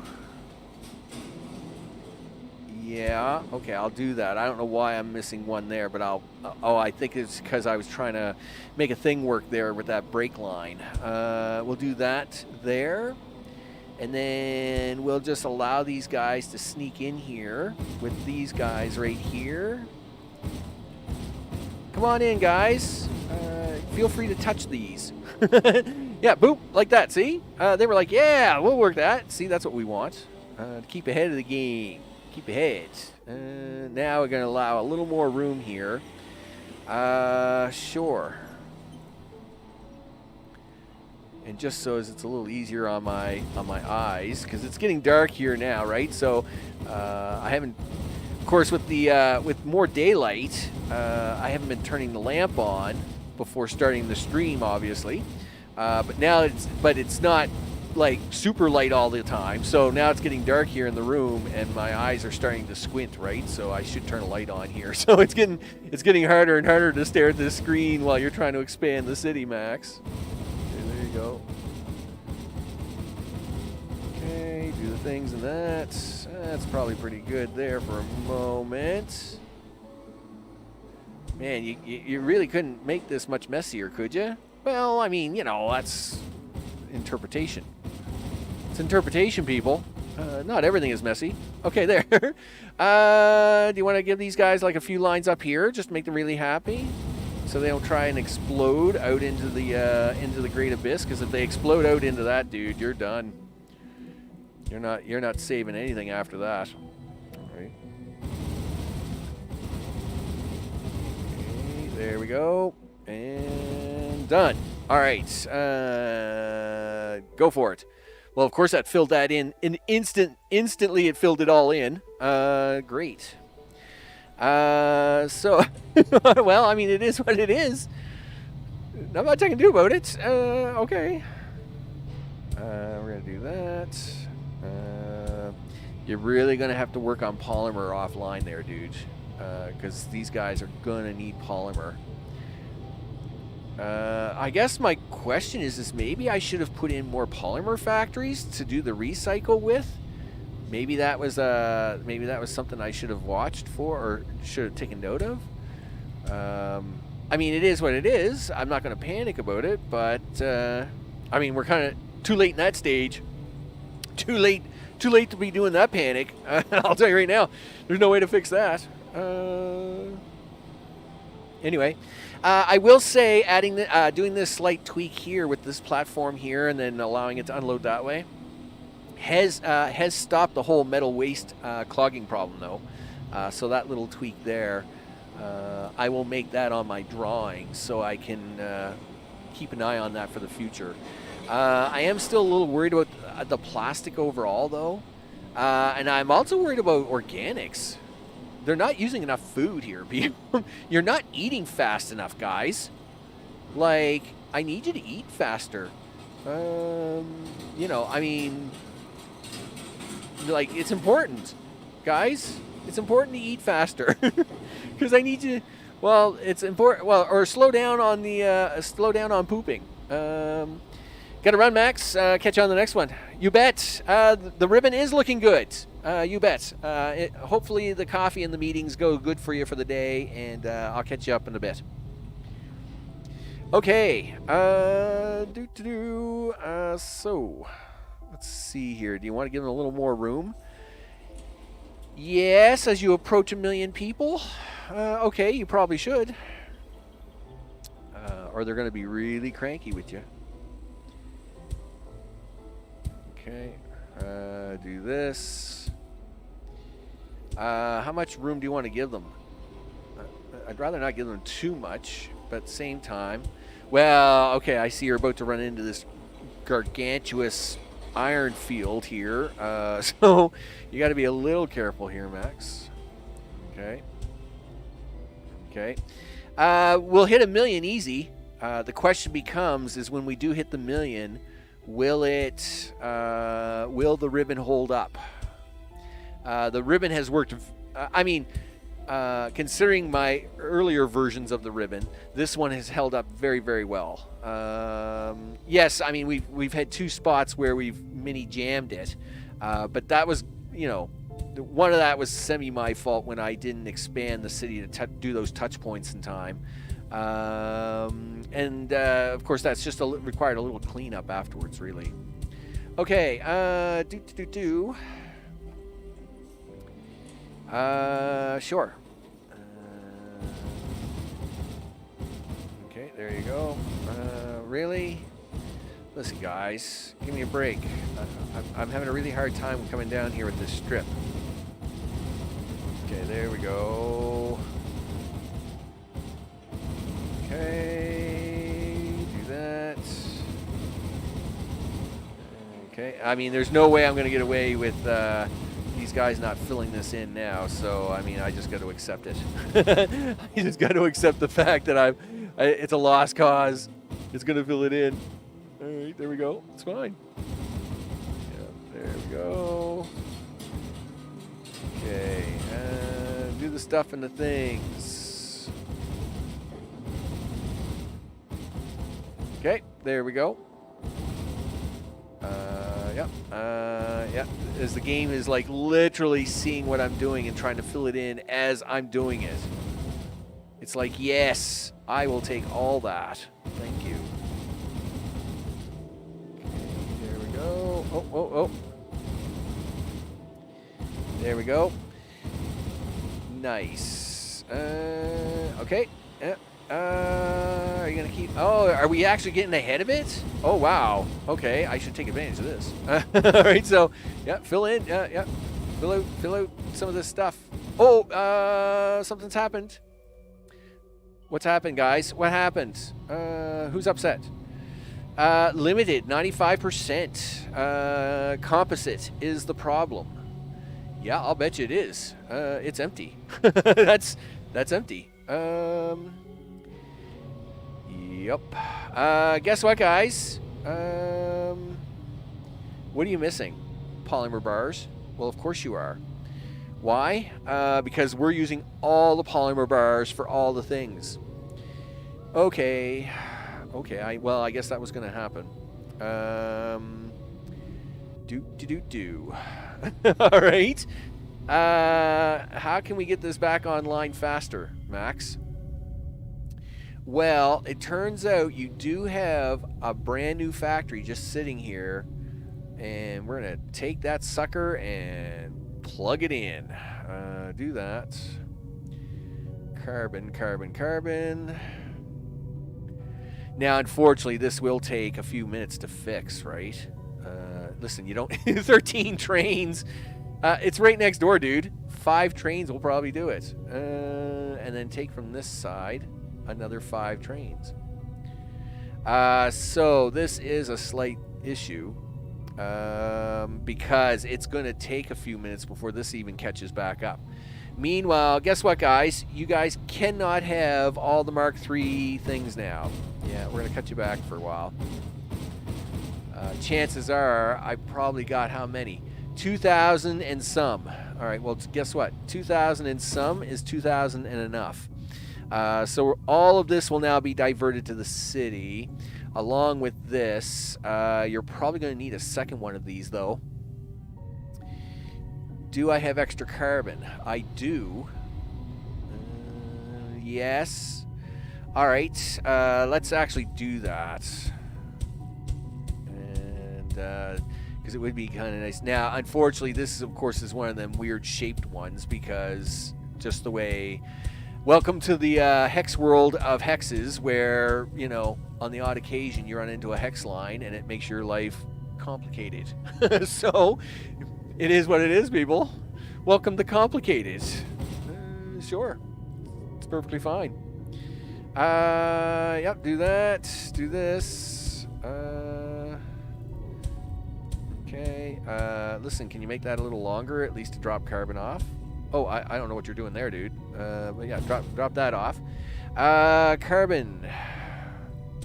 Yeah, okay, I'll do that. I don't know why I'm missing one there, but I think it's because I was trying to make a thing work there with that brake line. We'll do that there. And then we'll just allow these guys to sneak in here with these guys right here. Come on in, guys. Feel free to touch these. Yeah, boop, like that, see? They were like, yeah, we'll work that. See, that's what we want. To keep ahead of the game. Keep ahead. Now we're going to allow a little more room here. Sure. And just so as it's a little easier on my eyes, because it's getting dark here now, right? So I haven't, of course, with more daylight, I haven't been turning the lamp on before starting the stream, obviously. But now it's not like super light all the time. So now it's getting dark here in the room, and my eyes are starting to squint, right? So I should turn a light on here. So it's getting harder and harder to stare at this screen while you're trying to expand the city, Max. Okay, there you go. Okay, do the things and that. That's probably pretty good there for a moment. Man, you really couldn't make this much messier, could you? Well, I mean, you know, that's interpretation. It's interpretation, people. Not everything is messy. Okay, there. Do you want to give these guys like a few lines up here, just to make them really happy, so they don't try and explode out into the great abyss? Because if they explode out into that, dude, you're done. You're not saving anything after that. All right. Okay, there we go. And done. All right. Go for it. Well, of course, that filled that in an instant. Instantly, it filled it all in. Great. So, well, I mean, it is what it is. Not much I can do about it. Okay. We're going to do that. You're really going to have to work on polymer offline there, dude. Because these guys are going to need polymer. I guess my question is maybe I should have put in more polymer factories to do the recycle with. Maybe that was something I should have watched for or should have taken note of. I mean, it is what it is. I'm not going to panic about it, but I mean, we're kind of too late in that stage. Too late to be doing that panic. I'll tell you right now, there's no way to fix that. Anyway. I will say, doing this slight tweak here with this platform here, and then allowing it to unload that way, has stopped the whole metal waste clogging problem, though. So that little tweak there, I will make that on my drawing, so I can keep an eye on that for the future. I am still a little worried about the plastic overall, though, and I'm also worried about organics. They're not using enough food here. You're not eating fast enough, guys. Like, I need you to eat faster. You know, I mean, like, it's important, guys. It's important to eat faster. Because I need you. Well, it's important. Well, or slow down on the pooping. Gotta run, Max. Catch you on the next one. You bet. The ribbon is looking good. You bet. Hopefully the coffee and the meetings go good for you for the day, and I'll catch you up in a bit. Okay. So, let's see here. Do you want to give them a little more room? Yes, as you approach 1 million people. Okay, you probably should. Or they're going to be really cranky with you. Okay. Do this. How much room do you want to give them? I'd rather not give them too much, but at the same time... Well, okay, I see you're about to run into this gargantuous iron field here. So you got to be a little careful here, Max. Okay. Okay. We'll hit 1 million easy. The question becomes is when we do hit the 1 million, will the ribbon hold up? The ribbon has worked... considering my earlier versions of the ribbon, this one has held up very, very well. Yes, I mean, we've had 2 spots where we've mini jammed it, but that was, one of that was semi my fault when I didn't expand the city to do those touch points in time. Of course, that's just required a little cleanup afterwards, really. Okay, sure. Okay, there you go. Really? Listen, guys, give me a break. I'm having a really hard time coming down here with this strip. Okay, there we go. Okay, do that. Okay, I mean, there's no way I'm going to get away with these guys not filling this in now, so I mean, I just got to accept it. I just got to accept the fact that it's a lost cause. It's going to fill it in. All right, there we go. It's fine. Yeah, there we go. Okay, do the stuff and the things. Okay, there we go. Yeah. As the game is like literally seeing what I'm doing and trying to fill it in as I'm doing it. It's like, yes, I will take all that. Thank you. Okay, there we go. Oh. There we go. Nice. Okay. Yeah. Are you going to keep... Oh, are we actually getting ahead of it? Oh, wow. Okay, I should take advantage of this. All right, so, yeah, fill in. Yeah. Fill out some of this stuff. Oh, something's happened. What's happened, guys? What happened? Who's upset? Limited, 95%. Composite is the problem. Yeah, I'll bet you it is. It's empty. That's empty. Yep. Guess what, guys? What are you missing? Polymer bars? Well, of course you are. Why? Because we're using all the polymer bars for all the things. Okay. Well, I guess that was going to happen. All right. How can we get this back online faster, Max? Well, it turns out you do have a brand new factory just sitting here, and we're going to take that sucker and plug it in. Do that. Carbon. Now, unfortunately, this will take a few minutes to fix, right? Listen, you don't... 13 trains. It's right next door, dude. 5 trains will probably do it. And then take from this side another 5 trains. So this is a slight issue because it's going to take a few minutes before this even catches back up. Meanwhile, guess what, guys? You guys cannot have all the Mark III things now. Yeah, we're going to cut you back for a while. Chances are I probably got how many? 2,000 and some. All right, well, guess what? 2,000 and some is 2,000 and enough. So all of this will now be diverted to the city. Along with this, you're probably going to need a second one of these, though. Do I have extra carbon? I do. Yes. All right. Let's actually do that. And because it would be kind of nice. Now, unfortunately, this is, of course, is one of them weird shaped ones because just the way. Welcome to the hex world of hexes, where, you know, on the odd occasion you run into a hex line and it makes your life complicated. So, it is what it is, people. Welcome to complicated. Sure. It's perfectly fine. Yep, do that. Do this. Okay. Listen, can you make that a little longer, at least to drop carbon off? Oh, I don't know what you're doing there, dude. But yeah, drop that off. Carbon.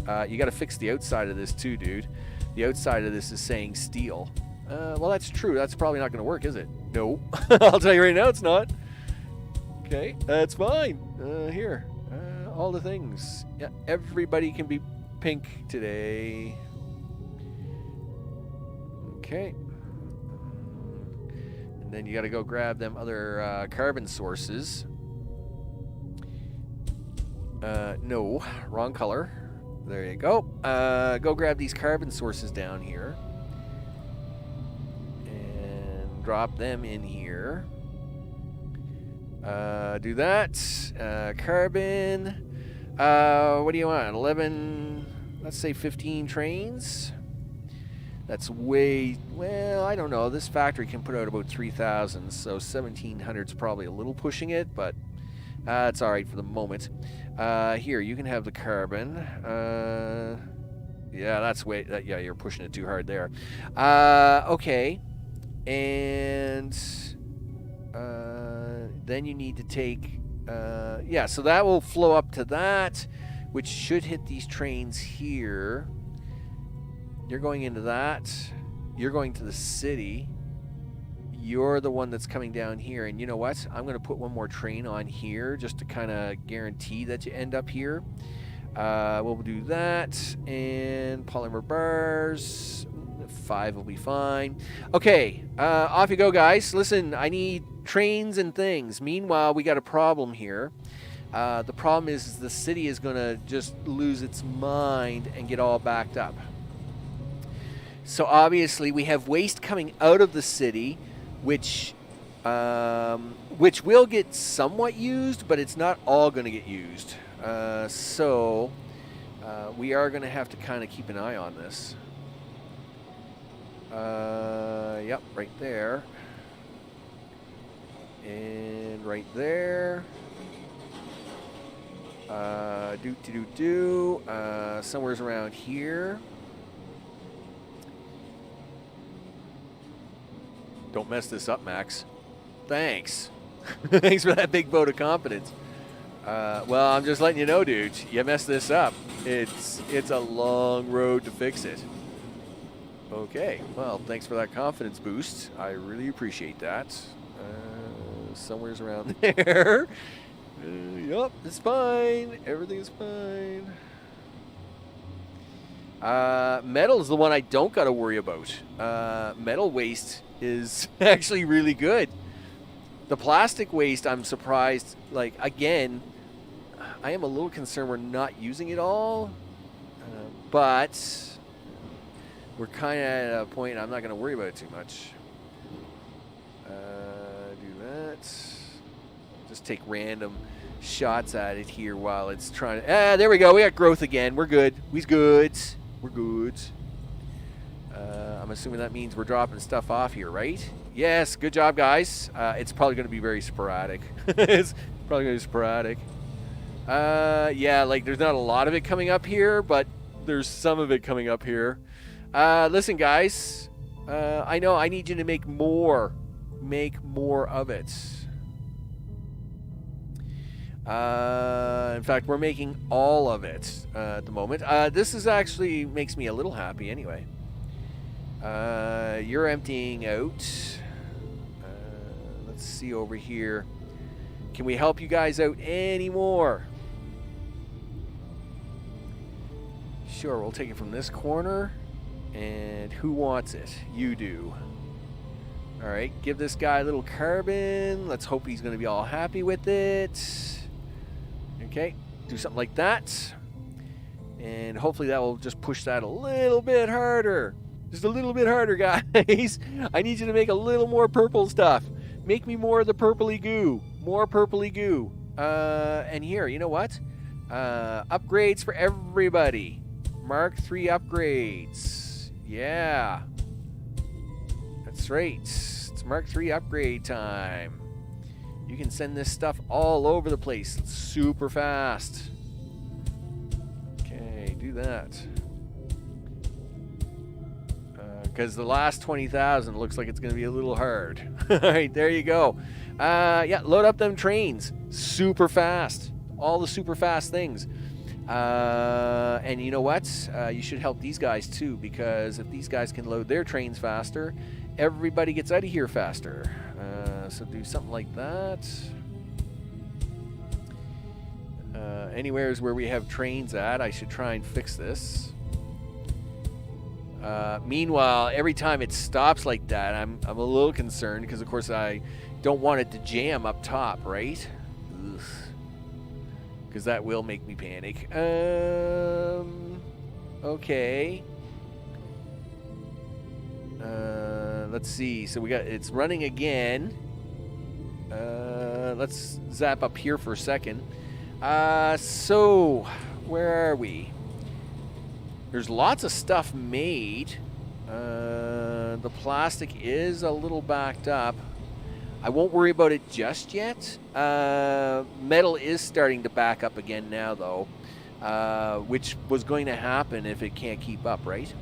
You got to fix the outside of this too, dude. The outside of this is saying steel. Well, that's true. That's probably not going to work, is it? No. I'll tell you right now, it's not. Okay, that's fine. Here, all the things. Yeah, everybody can be pink today. Okay. And then you got to go grab them other carbon sources. No, wrong color. There you go. Go grab these carbon sources down here. And drop them in here. Do that. Carbon. What do you want? 11, let's say 15 trains. That's way, well, I don't know. This factory can put out about 3,000, so 1,700 is probably a little pushing it, but it's all right for the moment. Here, you can have the carbon. Yeah, that's way, yeah, you're pushing it too hard there. Okay, and then you need to take, yeah, so that will flow up to that, which should hit these trains here. You're going into that. You're going to the city. You're the one that's coming down here. And you know what? I'm going to put one more train on here just to kind of guarantee that you end up here. We'll do that. And polymer bars. 5 will be fine. Okay. Off you go, guys. Listen, I need trains and things. Meanwhile, we got a problem here. The problem is the city is going to just lose its mind and get all backed up. So obviously we have waste coming out of the city, which will get somewhat used, but it's not all going to get used. So we are going to have to kind of keep an eye on this. Yep, right there. And right there. Somewhere's around here. Don't mess this up, Max. Thanks. Thanks for that big vote of confidence. Well, I'm just letting you know, dude. You messed this up. It's a long road to fix it. Okay. Well, thanks for that confidence boost. I really appreciate that. Somewhere's around there. Yup, it's fine. Everything is fine. Metal is the one I don't got to worry about. Metal waste is actually really good. The plastic waste, I'm surprised. Like, again, I am a little concerned we're not using it all. But we're kind of at a point I'm not going to worry about it too much. Do that. Just take random shots at it here while it's trying to... there we go. We got growth again. We're good. We're good. We're good. I'm assuming that means we're dropping stuff off here, right? Yes, good job, guys. It's probably going to be very sporadic. It's probably going to be sporadic. Yeah, like there's not a lot of it coming up here, but there's some of it coming up here. Listen, guys. I know I need you to make more. Make more of it. In fact, we're making all of it at the moment. This is actually makes me a little happy anyway. You're emptying out. Let's see over here. Can we help you guys out anymore? Sure, we'll take it from this corner. And who wants it? You do. All right, give this guy a little carbon. Let's hope he's going to be all happy with it. Okay, do something like that. And hopefully that will just push that a little bit harder. Just a little bit harder, guys. I need you to make a little more purple stuff. Make me more of the purpley goo. More purpley goo. And here, you know what? Upgrades for everybody. Mark III upgrades. Yeah. That's right. It's Mark III upgrade time. You can send this stuff all over the place. It's super fast. Okay, do that. Because the last 20,000 looks like it's going to be a little hard. All right, there you go. Yeah, load up them trains. Super fast. All the super fast things. And you know what? You should help these guys too, because if these guys can load their trains faster, everybody gets out of here faster. So do something like that. Anywheres where we have trains at, I should try and fix this. Meanwhile, every time it stops like that, I'm a little concerned because, of course, I don't want it to jam up top, right? Because that will make me panic. Okay. Let's see. So it's running again. Let's zap up here for a second. So where are we? There's lots of stuff made. The plastic is a little backed up. I won't worry about it just yet. Metal is starting to back up again now, though, which was going to happen if it can't keep up, right?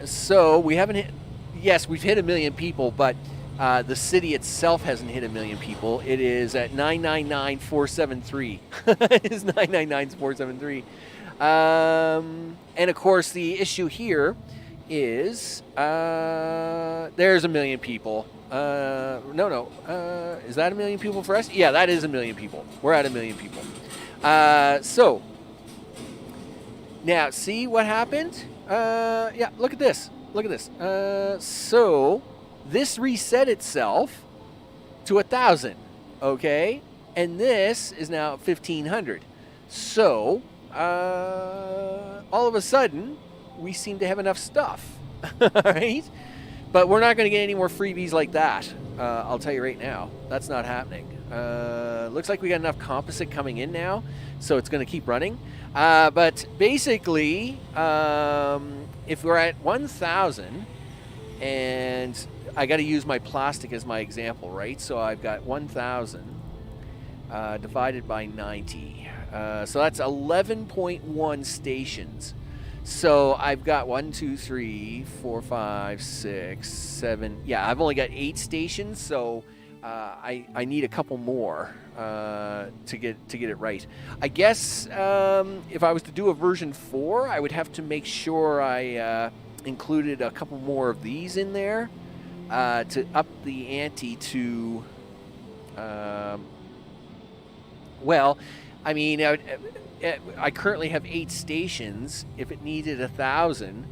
So we haven't hit... Yes, we've hit 1 million people, but the city itself hasn't hit 1 million people. It is at 999,473. It is 999,473. And of course, the issue here is there's 1 million people. No. Is that 1 million people for us? Yeah, that is 1 million people. We're at 1 million people. So now, see what happened? Yeah, look at this. Look at this. So this reset itself to 1,000, okay? And this is now 1,500. So all of a sudden, we seem to have enough stuff, right? But we're not going to get any more freebies like that. I'll tell you right now, that's not happening. Looks like we got enough composite coming in now, so it's going to keep running. But basically, if we're at 1,000, and I got to use my plastic as my example, right? So I've got 1,000 divided by 90. So that's 11.1 stations. So I've got 1, 2, 3, 4, 5, 6, 7. Yeah, I've only got 8 stations, so I need a couple more to get it right. I guess if I was to do a version 4, I would have to make sure I included a couple more of these in there to up the ante to. Well, I mean, I currently have 8 stations. If it needed 1,000,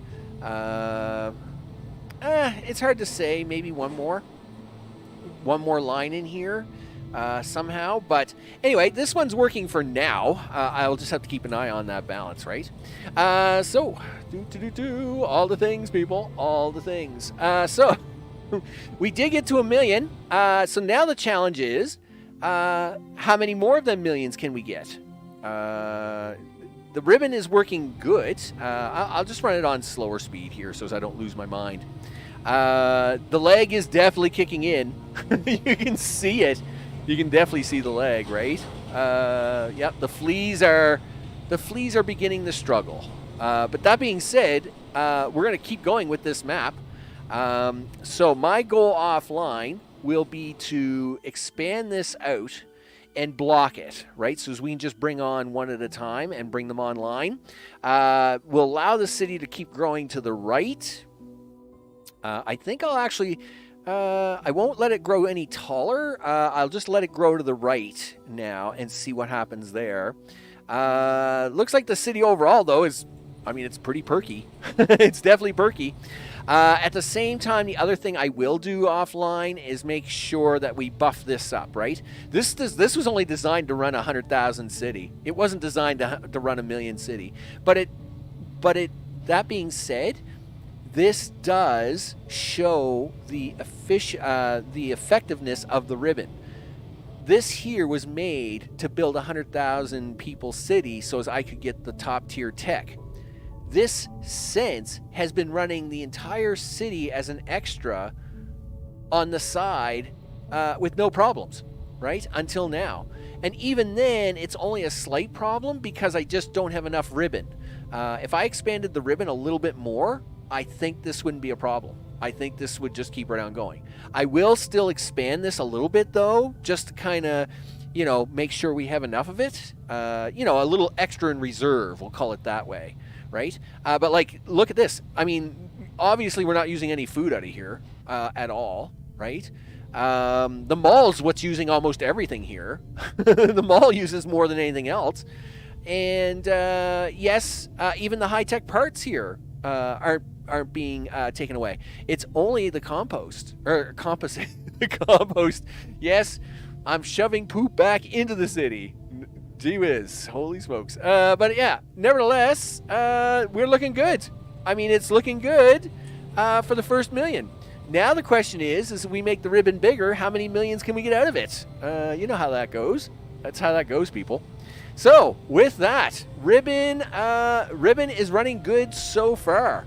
it's hard to say. Maybe one more line in here somehow. But anyway, this one's working for now. I'll just have to keep an eye on that balance, right? So, all the things, people, all the things. So, we did get to 1 million. So now the challenge is, how many more of them millions can we get? The ribbon is working good. I'll just run it on slower speed here so as I don't lose my mind. The leg is definitely kicking in. You can see it. You can definitely see the leg, right? Yep, the fleas are beginning to struggle. But that being said, we're going to keep going with this map. So my goal offline will be to expand this out and block it, right? So as we can just bring on one at a time and bring them online. We'll allow the city to keep growing to the right. I think I'll actually, I won't let it grow any taller. I'll just let it grow to the right now and see what happens there. Looks like the city overall, though, is, I mean, it's pretty perky. It's definitely perky. At the same time, the other thing I will do offline is make sure that we buff this up, right? This was only designed to run 100,000 city. It wasn't designed to run a million city. But that being said, this does show the effectiveness of the ribbon. This here was made to build a 100,000 people city so as I could get the top tier tech. This since has been running the entire city as an extra on the side with no problems, right? Until now. And even then, it's only a slight problem because I just don't have enough ribbon. If I expanded the ribbon a little bit more, I think this wouldn't be a problem. I think this would just keep right on going. I will still expand this a little bit, though, just to kind of, make sure we have enough of it. A little extra in reserve, we'll call it that way. Right? But look at this. I mean, obviously we're not using any food out of here at all, right? The mall's what's using almost everything here. The mall uses more than anything else. And yes, even the high-tech parts here aren't being taken away. It's only the compost, or composite, the compost. Yes, I'm shoving poop back into the city. Gee whiz, holy smokes. But yeah, nevertheless, we're looking good. I mean, it's looking good for the first million. Now the question is if we make the ribbon bigger, how many millions can we get out of it? You know how that goes. That's how that goes, people. So, with that, ribbon is running good so far.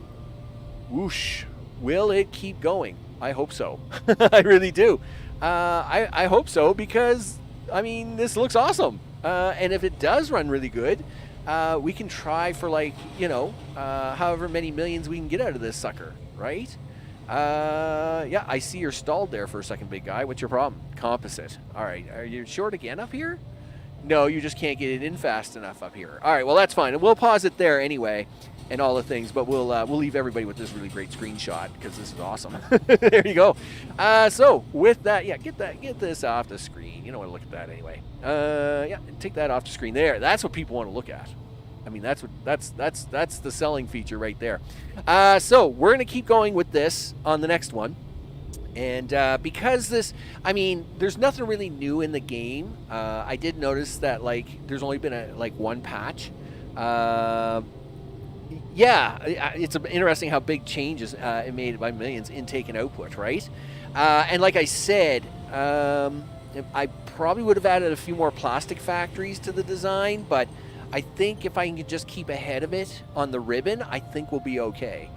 Whoosh. Will it keep going? I hope so. I really do. I hope so because, I mean, this looks awesome. And if it does run really good, we can try for however many millions we can get out of this sucker, right? Yeah, I see you're stalled there for a second, big guy. What's your problem? Composite. All right, are you short again up here? No, you just can't get it in fast enough up here. All right, well, that's fine. And we'll pause it there anyway and all the things, but we'll leave everybody with this really great screenshot because this is awesome. There you go. So with that, yeah, get this off the screen. You don't want to look at that anyway. Yeah, take that off the screen there. That's what people want to look at. I mean, that's the selling feature right there. So we're gonna keep going with this on the next one. And because this, I mean, there's nothing really new in the game. I did notice that there's only been one patch. Yeah, it's interesting how big changes it made by millions intake and output, right? And like I said, I probably would have added a few more plastic factories to the design, but I think if I can just keep ahead of it on the ribbon, I think we'll be okay.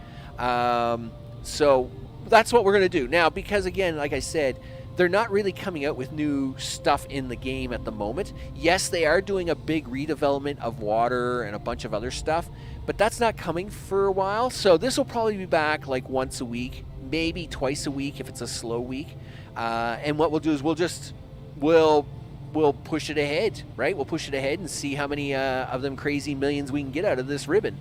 So that's what we're going to do. Now, because again, like I said, they're not really coming out with new stuff in the game at the moment. Yes, they are doing a big redevelopment of water and a bunch of other stuff, but that's not coming for a while. So this will probably be back once a week, maybe twice a week if it's a slow week. And what we'll do is we'll push it ahead, right? We'll push it ahead and see how many of them crazy millions we can get out of this ribbon.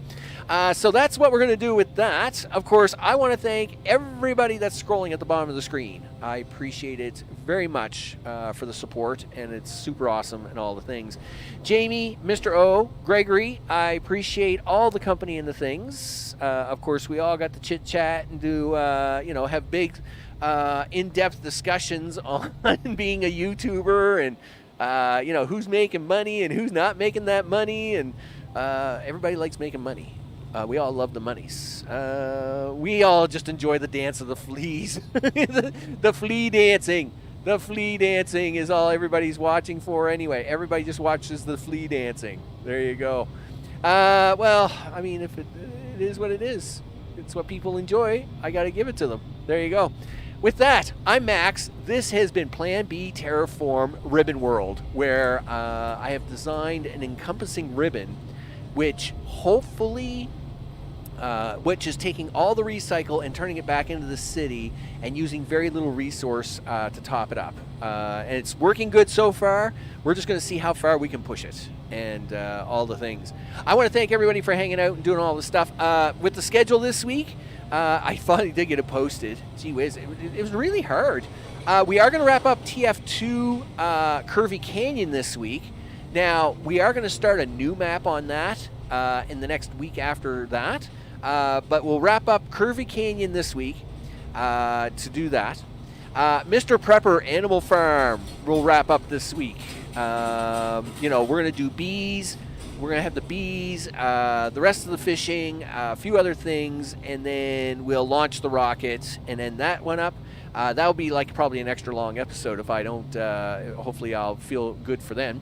So that's what we're going to do with that. Of course, I want to thank everybody that's scrolling at the bottom of the screen. I appreciate it very much for the support, and it's super awesome and all the things. Jamie, Mr. O, Gregory, I appreciate all the company and the things. Of course, we all got to chit-chat and do, have big in-depth discussions on being a YouTuber and who's making money and who's not making that money, and everybody likes making money. We all love the monies. We all just enjoy the dance of the fleas. the flea dancing. The flea dancing is all everybody's watching for anyway. Everybody just watches the flea dancing. There you go. Well, I mean, if it is what it is. It's what people enjoy. I got to give it to them. There you go. With that, I'm Max. This has been Plan B Terraform Ribbon World, where I have designed an encompassing ribbon, which hopefully, which is taking all the recycle and turning it back into the city and using very little resource to top it up. And it's working good so far. We're just going to see how far we can push it and all the things. I want to thank everybody for hanging out and doing all the stuff. With the schedule this week, I finally did get it posted. Gee whiz, it was really hard. We are going to wrap up TF2 Curvy Canyon this week. Now, we are going to start a new map on that in the next week after that. But we'll wrap up Curvy Canyon this week to do that. Mr. Prepper Animal Farm will wrap up this week. We're going to do bees. We're going to have the bees, the rest of the fishing, a few other things, and then we'll launch the rockets, and then that went up. That'll be like probably an extra long episode if I don't. Hopefully I'll feel good for then.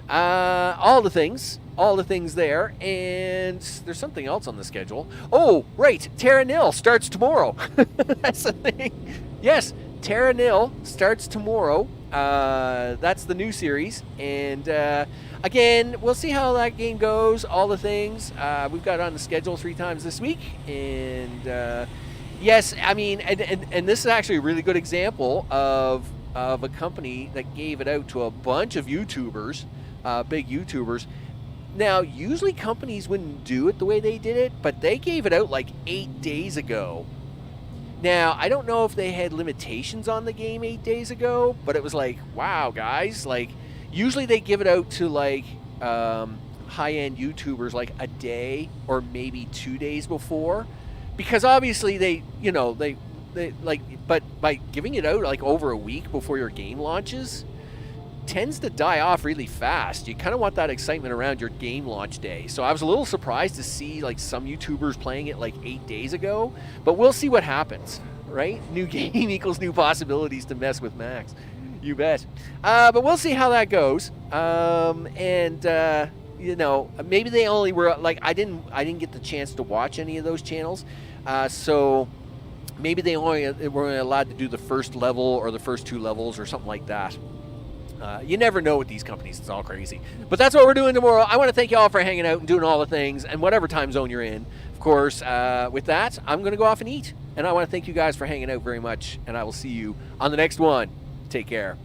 All the things there, and there's something else on the schedule. Oh, right, Terra Nil starts tomorrow. That's the thing. Yes, Terra Nil starts tomorrow. That's the new series, and again, we'll see how that game goes. All the things we've got on the schedule 3 times this week, and yes, I mean, and this is actually a really good example of a company that gave it out to a bunch of YouTubers, big YouTubers. Now, usually companies wouldn't do it the way they did it, but they gave it out like 8 days ago. Now, I don't know if they had limitations on the game 8 days ago, but it was like, wow, guys, like, usually they give it out to like high-end YouTubers like a day or maybe 2 days before, because obviously they like, but by giving it out like over a week before your game launches, tends to die off really fast. You kind of want that excitement around your game launch day. So I was a little surprised to see like some YouTubers playing it like 8 days ago, but we'll see what happens, right? New game equals new possibilities to mess with Max. You bet. But we'll see how that goes. Maybe they only were like, I didn't get the chance to watch any of those channels. So maybe they only were allowed to do the first level or the first 2 levels or something like that. You never know with these companies. It's all crazy. But that's what we're doing tomorrow. I want to thank you all for hanging out and doing all the things and whatever time zone you're in. Of course, with that, I'm going to go off and eat. And I want to thank you guys for hanging out very much. And I will see you on the next one. Take care.